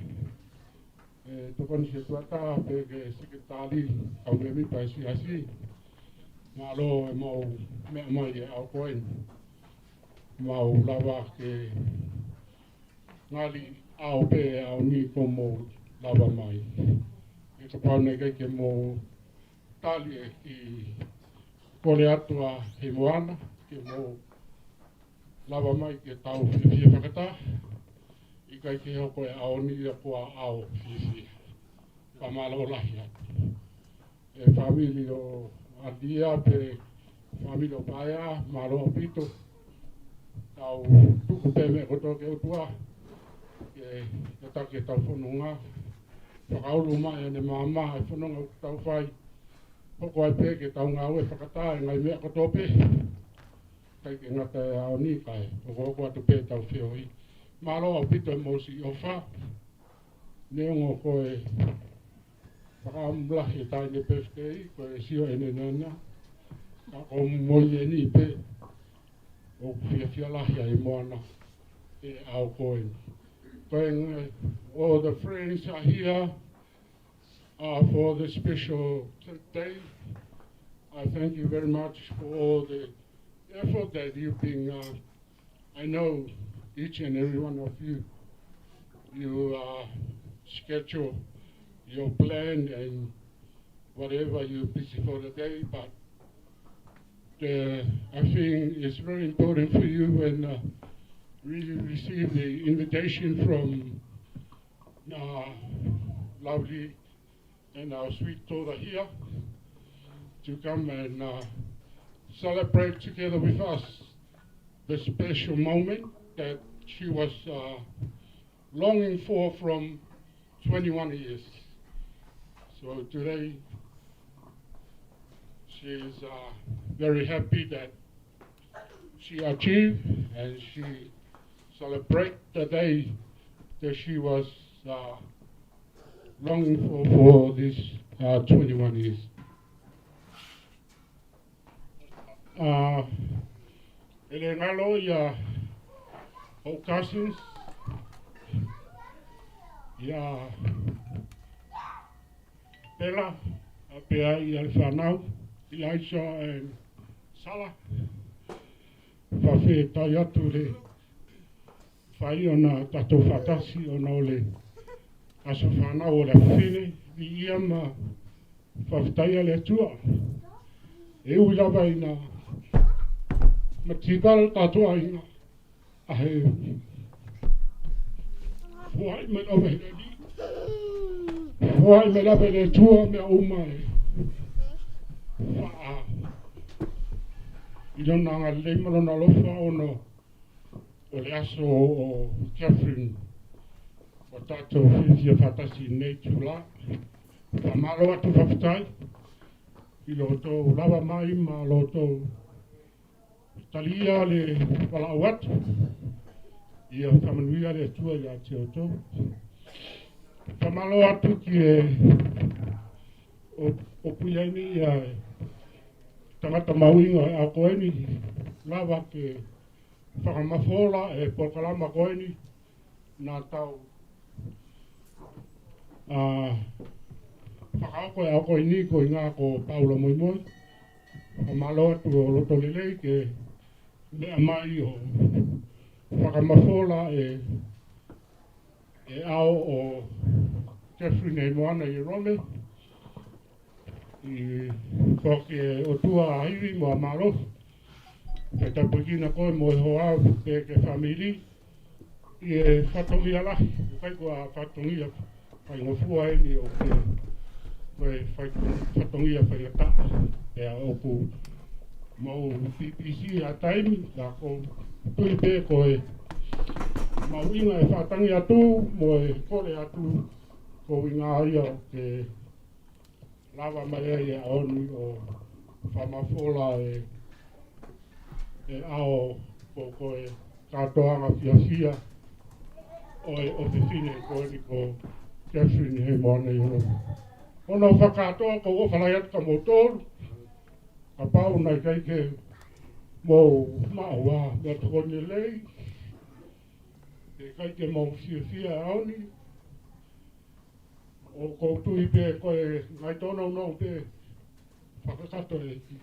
Tukoni se tuata pe ke sekretari au me mipa e si asi. Ngā lo e mau mea mai e au koe. Mau lava ke ngali au pe au ni ko mo lava mai. E ka pau nei kai ke mo tali e ki kore atua Heimoana ke mo lava mai ke tau whiwhia whakata. I kai ke hoko e au ni a kua au whiwhia. Ka malo lahi atu. E famili o Adia pe famili o Paia, malo o Pito. Tau tuku pe me koto ke utua. Ke take tau whanunga. Whakaulu mai ane mama e whanunga tau whai. Hoko ai pe ke tau ngā ue whakata e ngai mea koto pe. Kai ke ngata e au ni kai. Hoko atu pe tau whioi. Malo o Pito e mosi o wha. Neongo koe whakaamlahi e taine pefkei. Koe sio ene nana. Ka o moi e ni pe. O whiawhia lahi a Heimoana. E au koe. All the friends are here for the special day. I thank you very much for all the effort that you've been, I know each and every one of you, you schedule your plan and whatever you're busy for the day, but I think it's very important for you when we received the invitation from lovely and our sweet daughter here to come and celebrate together with us the special moment that she was longing for from 21 years. So today she is very happy that she achieved and she celebrate the day that she was longing for this 21 years. Ele ngalo ia o cousins ia Pela a pea i al whanau i Aisha and Sala whawhi tai atu le whai o na tatou whatasi o na ole aso whanau o le whine i ia ma whawhitai le atua e ui lawa i na matikal tatua inga a he whai me lawa i na whai me lawa le atua me au mai wha I don't know le malona lofa o no o le aso o Catherine o tatou whiwhia whatasi nei tula ka malo atu whawhitai I loto lawa mai ma loto talia le wala awat ia whamanuia le atua ia te oto Tamalo atu ki o puiani tangata mawinga a koeni lava ke whakamafola pokalama koeni nā tau whakaoko a koeni ko ngā ko Paula Moimoi Malo atu o loto lelei ke mea mai o whakamafola ao o Heimoana Ierome I whake o tua aiwi mo a malo ke tapukina koe mo e hoa ke famili I whatongia lahi kai kua whatongia kai ngofua eni o ke koe whatongia whaiata ea oku mau pipisi a taimi la ko tui pe koe mau inga e whatangi atu mo e kore atu ko inga ia o ke lava mai e aoni o whamafola e ao ko koe katoanga fiasia o whiwhine koe ni ko Heimoana Ierome. Ono whakatoa ko o whalai atu ka motoru ka pau nai kai ke mō maua mea tukoni lei e kai ke mō fia aoni o koutu I pe koe ngai tono no pe whakakato e ki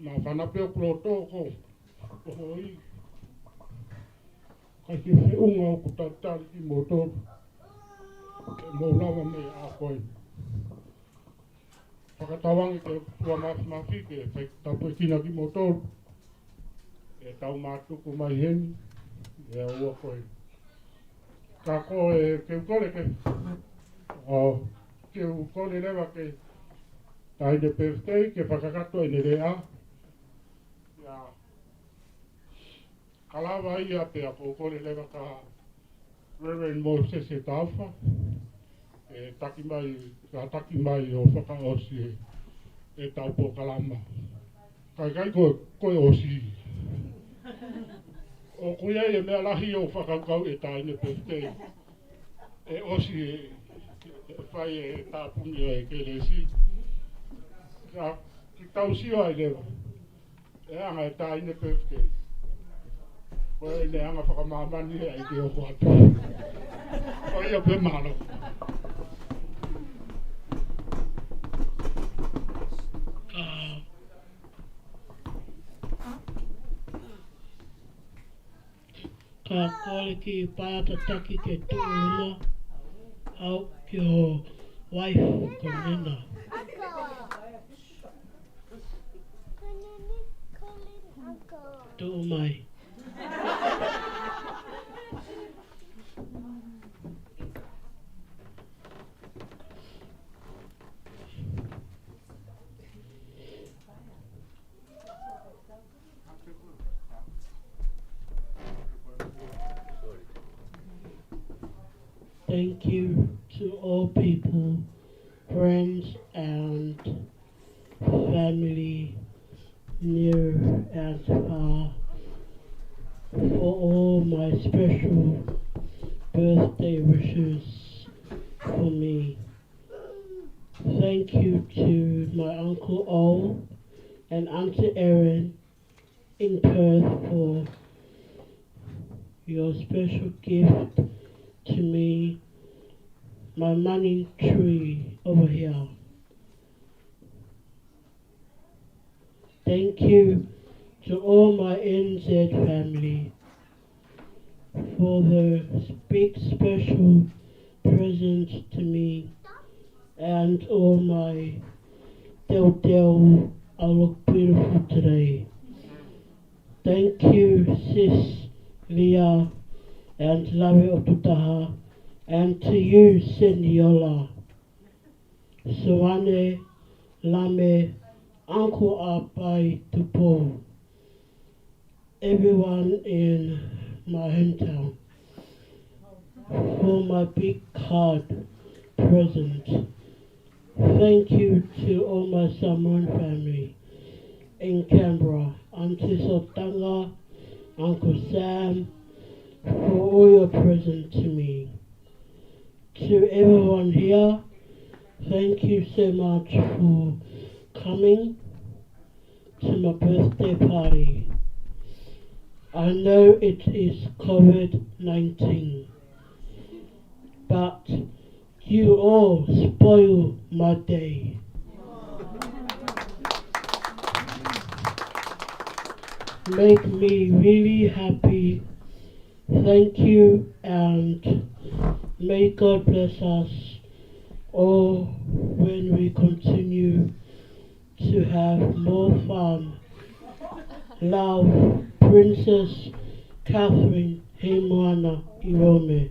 nā whanape o kuroto ko o hoi kai ke whiunga o kutatari ki motoru e mō lawa me a koe whakatawangi ke kua mafi ke tapu e kina ki motoru e tau mātuku mai heni e ua koe ka koe ke ukole ke ke ukole lewa ke taide birthday ke whakakato e nerea ia kalawa ia pe a ukole lewa ka Reverend Moses e tauwha e taki mai o whakaosi e taupo kalama kai koe osi o kuia e mea lahi o whakaukau e taine birthday e osi e whai e tāpungi e kelesi ki tausio ai lewa e anga e taine birthday koe ne anga whakamamani e te oko atu o ia pe malo ka kore ki pāta taki ke tūruma au ki o waifu ko nena. Tū mai. Thank you to all people, friends and family near and far for all my special birthday wishes for me. Thank you to my Uncle O and Auntie Erin in Perth for your special gift to me, my money tree over here. Thank you to all my NZ family for the big special presents to me and all my Del I look beautiful today. Thank you Sis Leah and Lawe Otutaha and to you Seniola, Suane, Lame, Uncle Apai Tupo, everyone in my hometown for my big card present. Thank you to all my Samoan family in Canberra, Auntie Sotanga, Uncle Sam, for all your present to me. To everyone here, thank you so much for coming to my birthday party. I know it is COVID-19, but you all spoil my day. Make me really happy. Thank you, and may God bless us all when we continue to have more fun. Love, Princess Catherine Heimoana Ierome.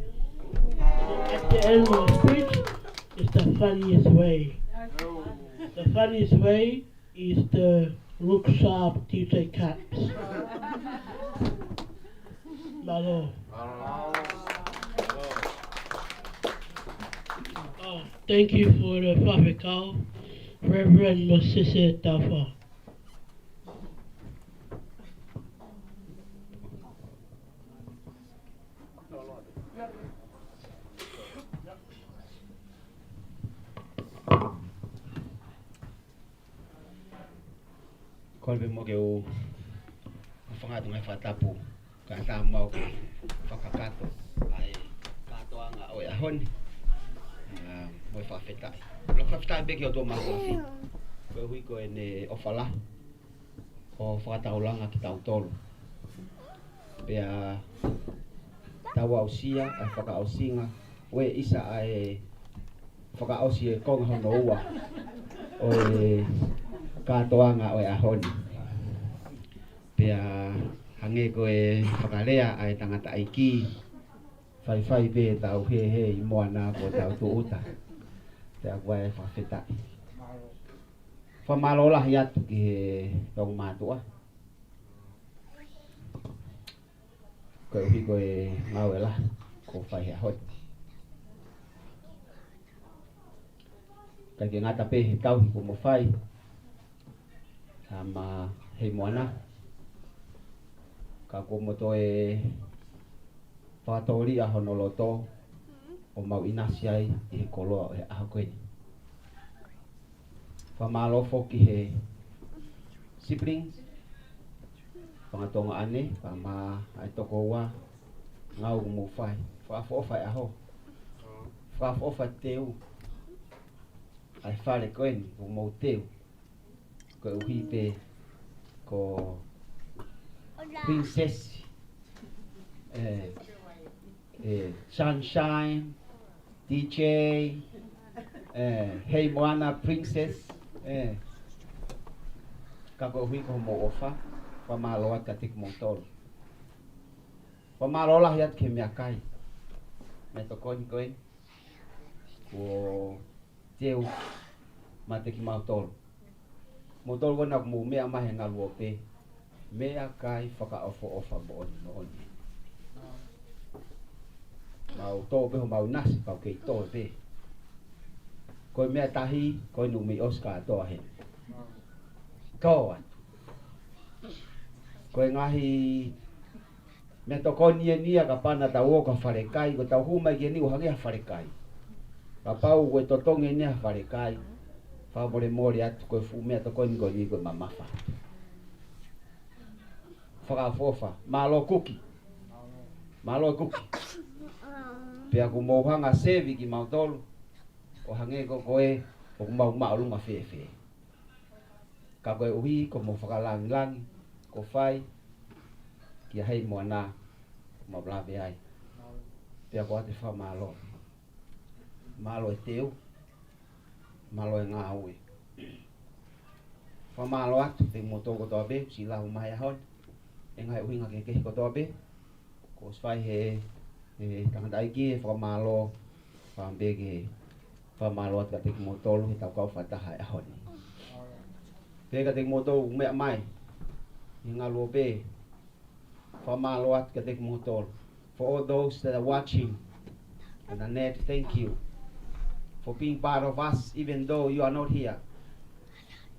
At the end of the speech is the funniest way. The funniest way is the look sharp DJ Caps. Malo. Oh, thank you for the Fafikal, Reverend Mosese Dafa. Kolbe mo keu whangatu ngai whatapu ka tā mau ke whakakato ai katoa ngā oe ahoni moi whawhetai lo whawhetai beki o tō māwhawhi koe hui koe ne ofala o whakataulanga ki tau tolu pea tau ausia ai whakaausinga oe isa ai whakaausi e konga hono ua o e katoa ngā oe ahoni pea hange koe whakalea ai tangata aiki whai pe tau he i moana ko tau tuuta pea koe e whawhetai whamalola hi atu ki he tau mātua koe uhi koe ngau e la ko whai he ahoni kai ke ngata pe he tau hi ko mo whai sama Heimoana ka komo to e whātori a honoloto o mau inasi ai i he koloa o he aha koe whamalofo ki he siblings whangatonga ane whama ai toko ua ngau mo whai whaafofai aho whaafofai teu ai whare koe ni o mau teu ko uhi pe ko princess sunshine DJ Heimoana princess ka ko uhi ko mo ofa pa maloat ka tik motor pa malola hiat ke miakai me to koin koin ko teu mate ki motor motor ko nak mu mea mahe ngā luope mea kai whakaofo ofa mo oni mau tō pe ho mau nasi pau kei tō pe koe mea tahi koe numi Oscar tō he kau atu koe ngahi mea to koe nia ka pana tau o ka wharekai ko tau humai ki ni uhangi ha wharekai ka pau koe totonge ni ha wharekai whabore mori atu koe fumea to koe ni koe mamafa whakafofa malo kuki pea ku mauhanga sevi ki mautolu o hange ko koe o ku mau lunga fefe ka koe uhi ko mo whakalangi ko whai ki a Heimoana ma blabe ai pea ko ate wha malo e teu malo e ngā ue wha malo atu te moto ko toa be si lau mai ahon e ngai uhinga ke kehi ko toa be ko swai he tangata aiki e wha malo wha mbege wha malo atu ka te moto lu he tau kau whataha e ahon pe ka te moto mea mai i ngā lua be wha malo atu ka te moto for all those that are watching and Annette, thank you for being part of us, even though you are not here.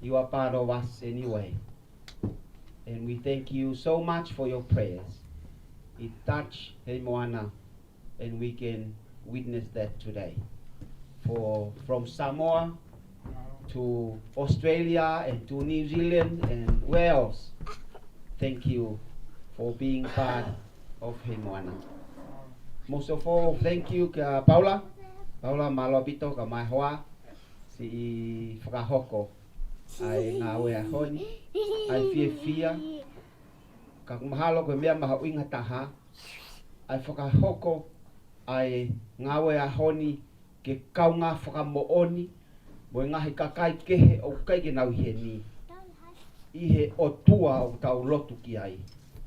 You are part of us anyway. And we thank you so much for your prayers. it touched Heimoana, and we can witness that today. From Samoa to Australia and to New Zealand and where else. Thank you for being part of Heimoana. Most of all, thank you ka Paula. Paula malopito ka mai hoa si whakahoko ai ngā wea honi ai fia ka mahalo ko mea maha uinga taha ai whakahoko ai ngā wea honi ke kaunga whakamooni mo ngahi kakai kehe o kai ke nau he ni i he o tua o tau lotu ki ai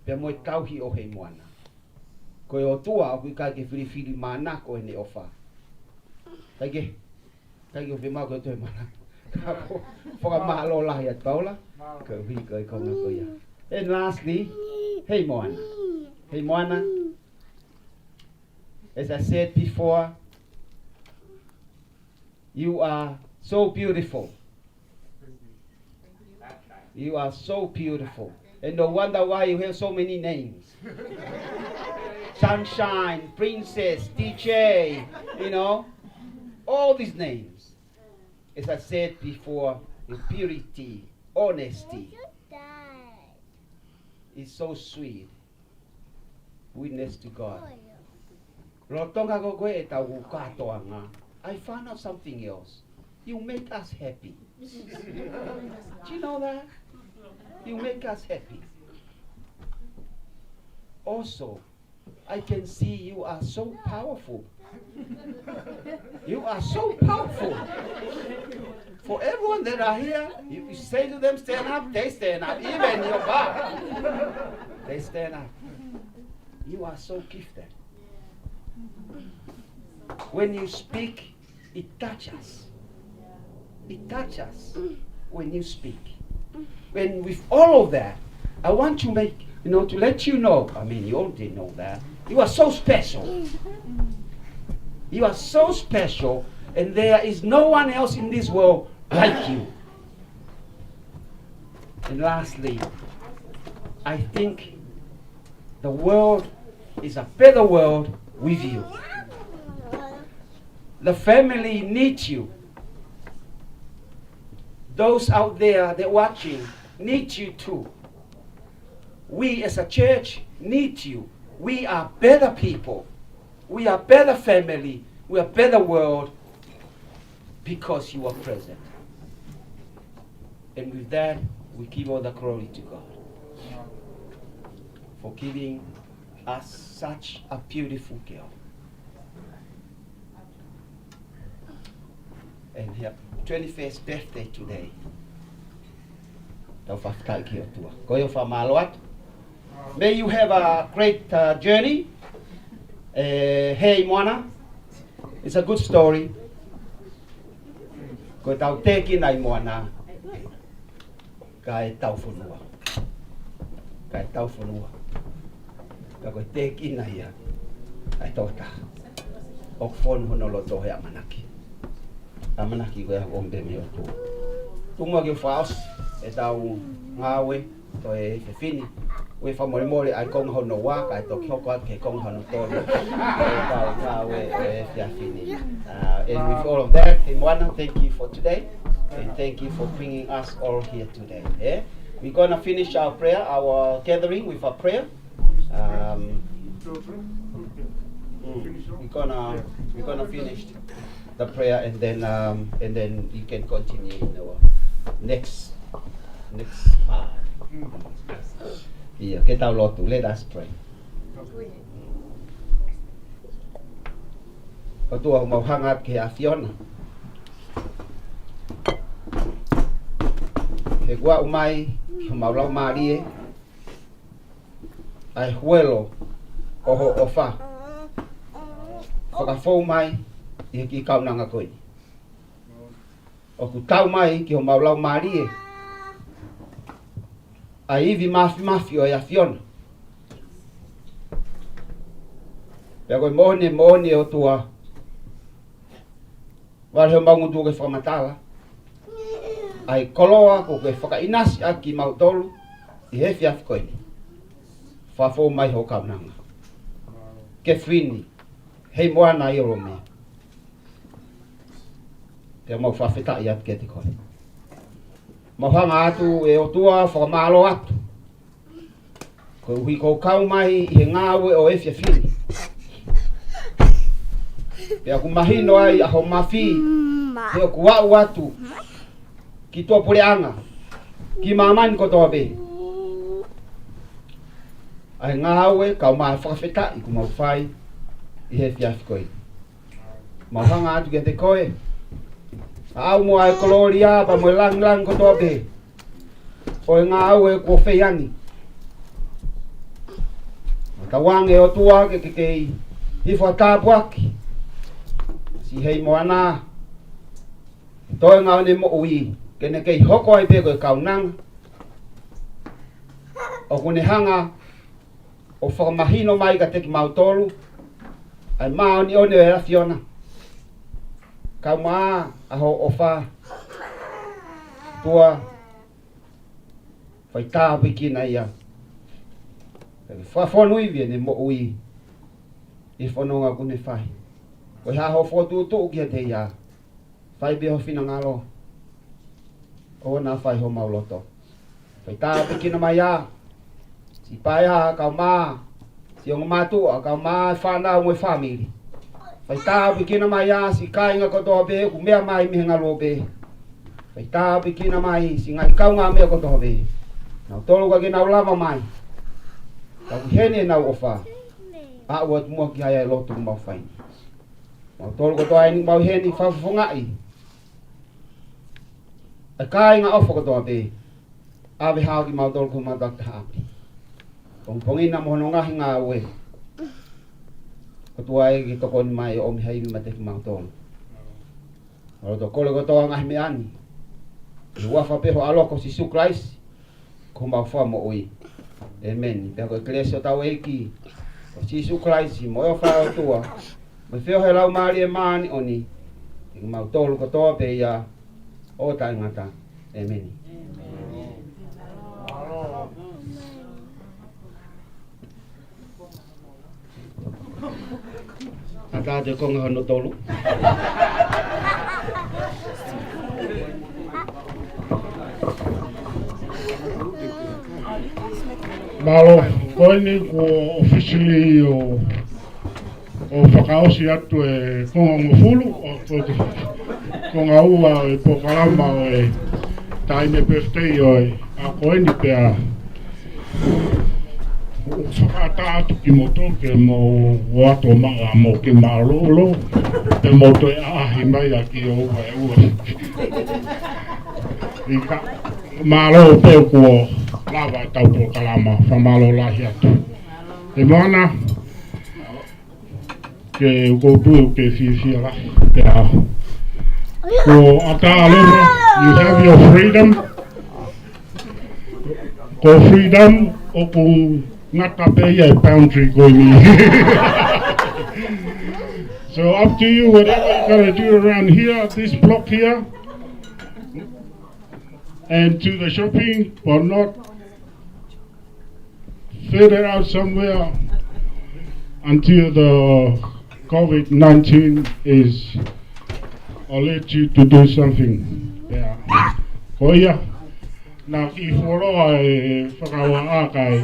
pe mo tauhi o Heimoana ko o tua o kai ke whiriwhiri mana ko ne ofa kai ke o whima ko toi mana whaka mahalo lahi at Paula ko hui ko i konga ko ia. And lastly, Heimoana. Heimoana, as I said before, you are so beautiful. You are so beautiful. And no wonder why you have so many names. Sunshine, Princess, DJ, you know, all these names. As I said before, the purity, honesty is so sweet. Witness to God. I found out something else. You make us happy. Do you know that? You make us happy. Also, I can see you are so powerful. You are so powerful. For everyone that are here, you say to them, stand up, they stand up. Even your bar, they stand up. You are so gifted. When you speak, it touches. It touches when you speak. And with all of that, I want to make, to let you know, I mean, you already know that, you are so special. You are so special, and there is no one else in this world like you. And lastly, I think the world is a better world with you. The family needs you. Those out there that are watching need you too. We as a church need you. We are better people. We are better family. We are better world because you are present. And with that, we give all the glory to God for giving us such a beautiful girl. And her 21st birthday today. May you have a great journey. Heimoana, it's a good story. Ko tau teki nai moana. Kai tau whanua. Kai tau whanua. Ka koe teki nai ia. Ai tōta. O whonu hono loto hea manaki. A manaki koe ombe me o tō. Tungua ki whaos. E tau ngāwe. To e whiwhini. We fa Moimoi ai kong hono wa kai to kyoko ke kong hono tole. And with all of that, Heimoana, thank you for today, and thank you for bringing us all here today. We're gonna finish our prayer, our gathering with a prayer. We're gonna finish the prayer, and then you can continue in our next part. Yeah, get our Latu. Let us pray. Patua mau hangat ke Afiona. Ke gua umai mau lau Marie. Ai huelo oho ofa. Whakafou mai i ki kaunanga koe. O ku tau mai ki ho mau lau Marie. Ai iwi mafi o Afiona. Pea koe mohone o tua. Wale ho maungu tua ke whamatala. Ai koloa ko ke whakainasi aki mautolu. I he fiaf koe ni. Whafo mai ho kaunanga. ke fini Heimoana Ierome te mau whawheta I atu ke te koe mau hanga atu e o tua whakamalo atu ko hui ko kau mai I he ngāwe o efia fini pea ku mahino ai aho mawhi te o kuau atu ki tua pureanga ki mamani ko toa be ai ngāwe kau mai whakawheta I ku mau whai I he fiafi koe mau hanga atu ke te koe au mo ai koloria pa mo lang ko toa be o ngāwe ko wheiani tawange o tua ke I whatapuaki si Heimoana toi ngau ne mo ui kene kei hoko ai pego kau nang o kune hanga o whakamahino mai ka teki mautolu ai mao ni one e Fiona kau maa aho o wha tua whaita wikina ia whafonui via ne mo ui I whanonga kune whai Koe haho whotu tu kia te ia whai beho whina ngalo o na whai ho mauloto whai tā pikina mai a si pai a kau mā si onga mātua kau mā whanau ngoi whamiri whai tā pikina mai a si kāinga kotoa be ku mea mai mihe ngalo be whai tā pikina mai si ngai kau ngā mea kotoa be nau tolu ka ke nau lava mai kau hene nau ofa a ua tumua ki hai ai lotu mau whai mau tolu kotoa ni mau hene whawhungai a kāinga ofa kotoa be ave hao ki mau tolu ko mau Dr. Happy pongpongina mohono ngahi ngā ue kotua e ki toko ni mai o mi haiwi mate ki mau tolu o to kole kotoa ngahi me ani I wafa peho aloko si su Christ ko mau wha mo ui amen pia ko eklesio tau eiki o si su Christ mo o wha o tua mo feo he lau maari e maani oni I mau tolu kotoa pe ia o ta ingata amen Ata te konga hono tolu Malo, koe ni ko officially o whakaosi atu e konga ngofulu o konga ua e pokalama o e taine birthday o e a koe ni pea whakata atu ki moto ke mo wato maa mo ki marolo e moto e ahi mai a ki o ua e ua I ka malo peo kua lava tau po kalama whamalo lahi atu Heimoana ke ukoutu ke fia lahi pea ko ata aloha you have your freedom ko freedom o ku ngata pe ia boundary ko ni so up to you whatever you gotta do around here this block here and to the shopping but not further out somewhere until the COVID-19 is let you to do something. Yeah. Koia na ki foroa e whakawa ākai.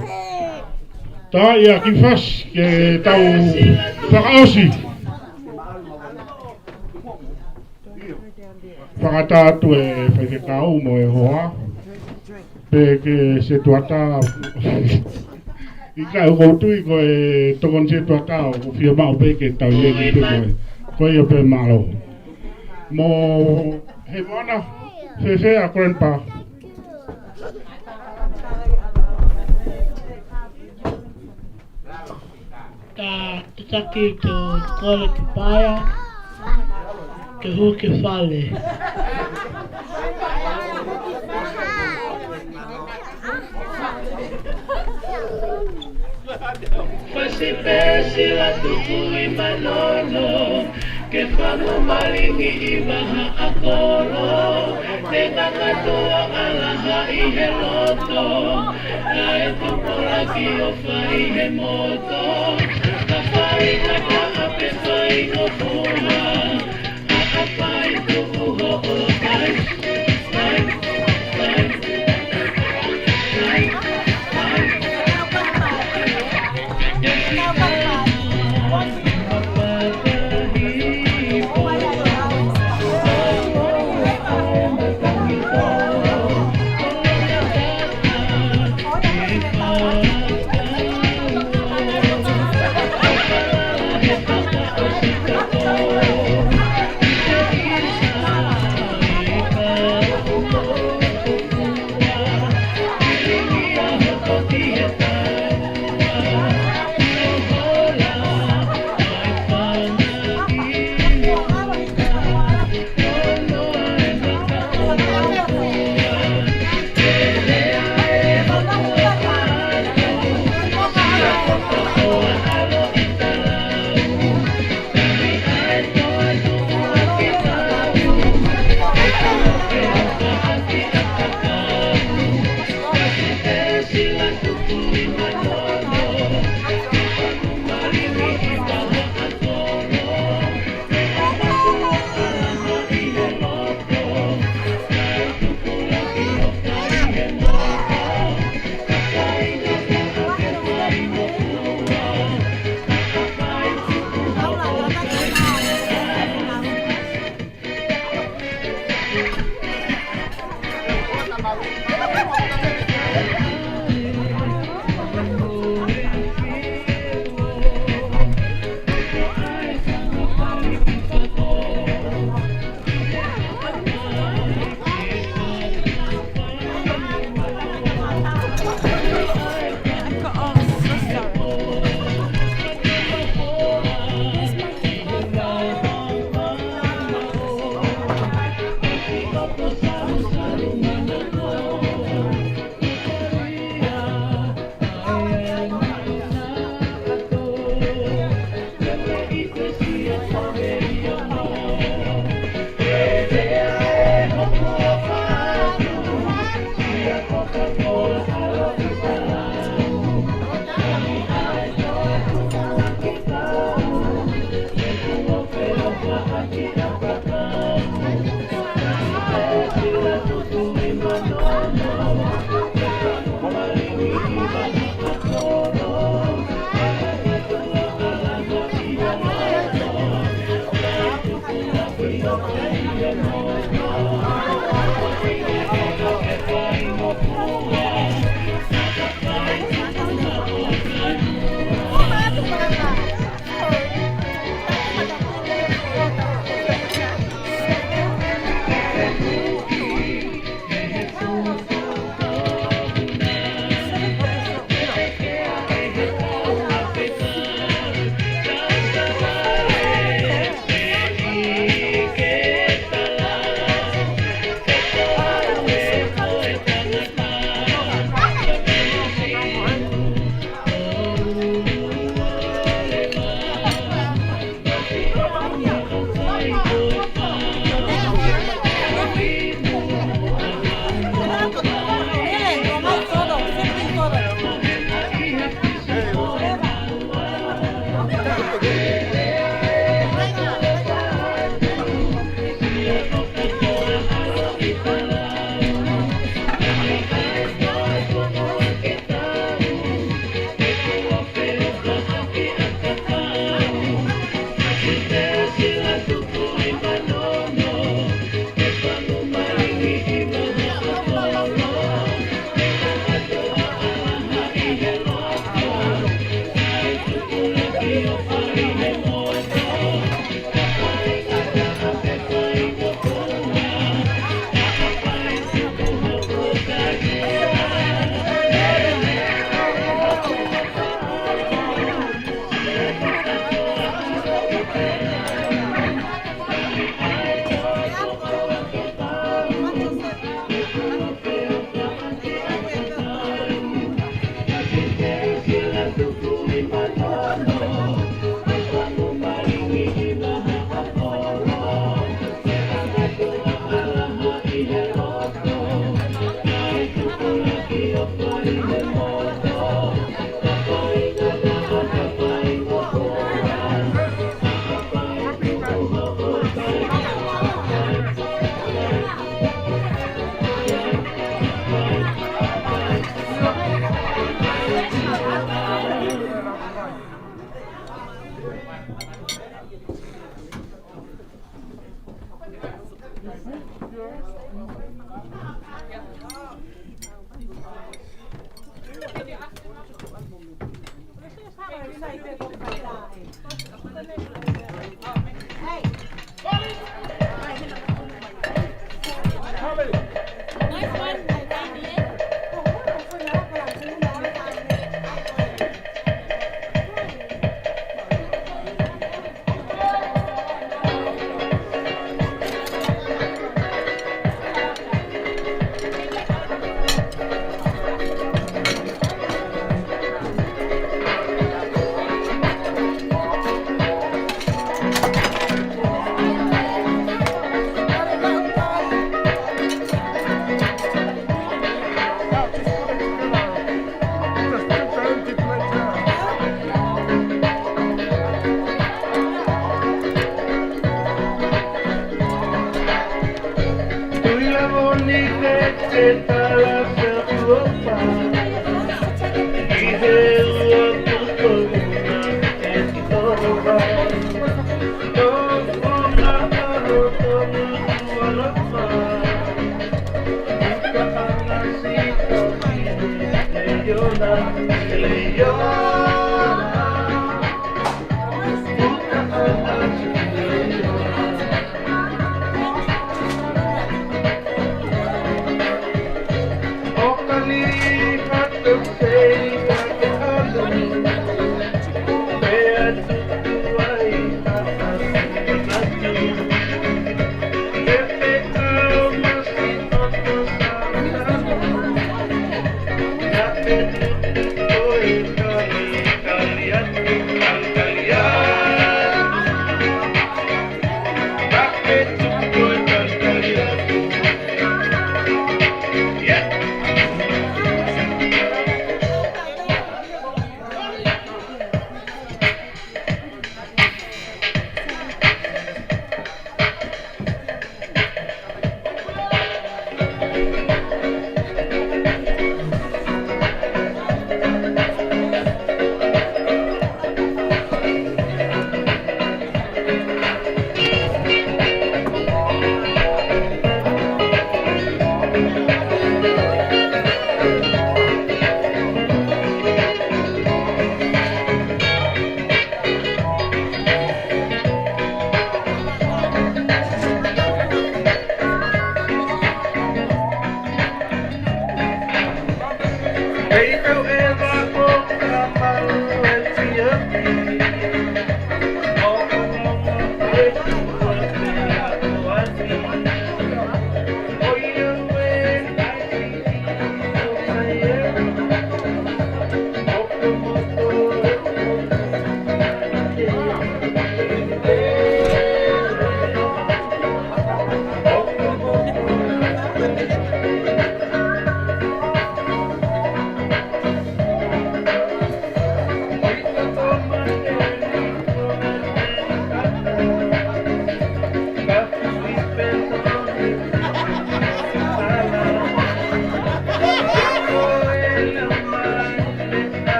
Tā ia ki whas ke tau whakaosi. Whakatātu e whaikekau mo e hoa. Pe ke se tuata I kai koutui ko e tokon se tuata o ko fia mau pe ke tau ye ki te koe. Koia pe malo. Mo Heimoana fefe a grandpa. Ta taki to kole ki paia ke hu ke fale. Fasi pesi la tukui manono ke whango malingi I waha a koro te kakatua alaha I he loto ka e tupola ki o whai he moto ka whai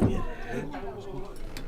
Yeah.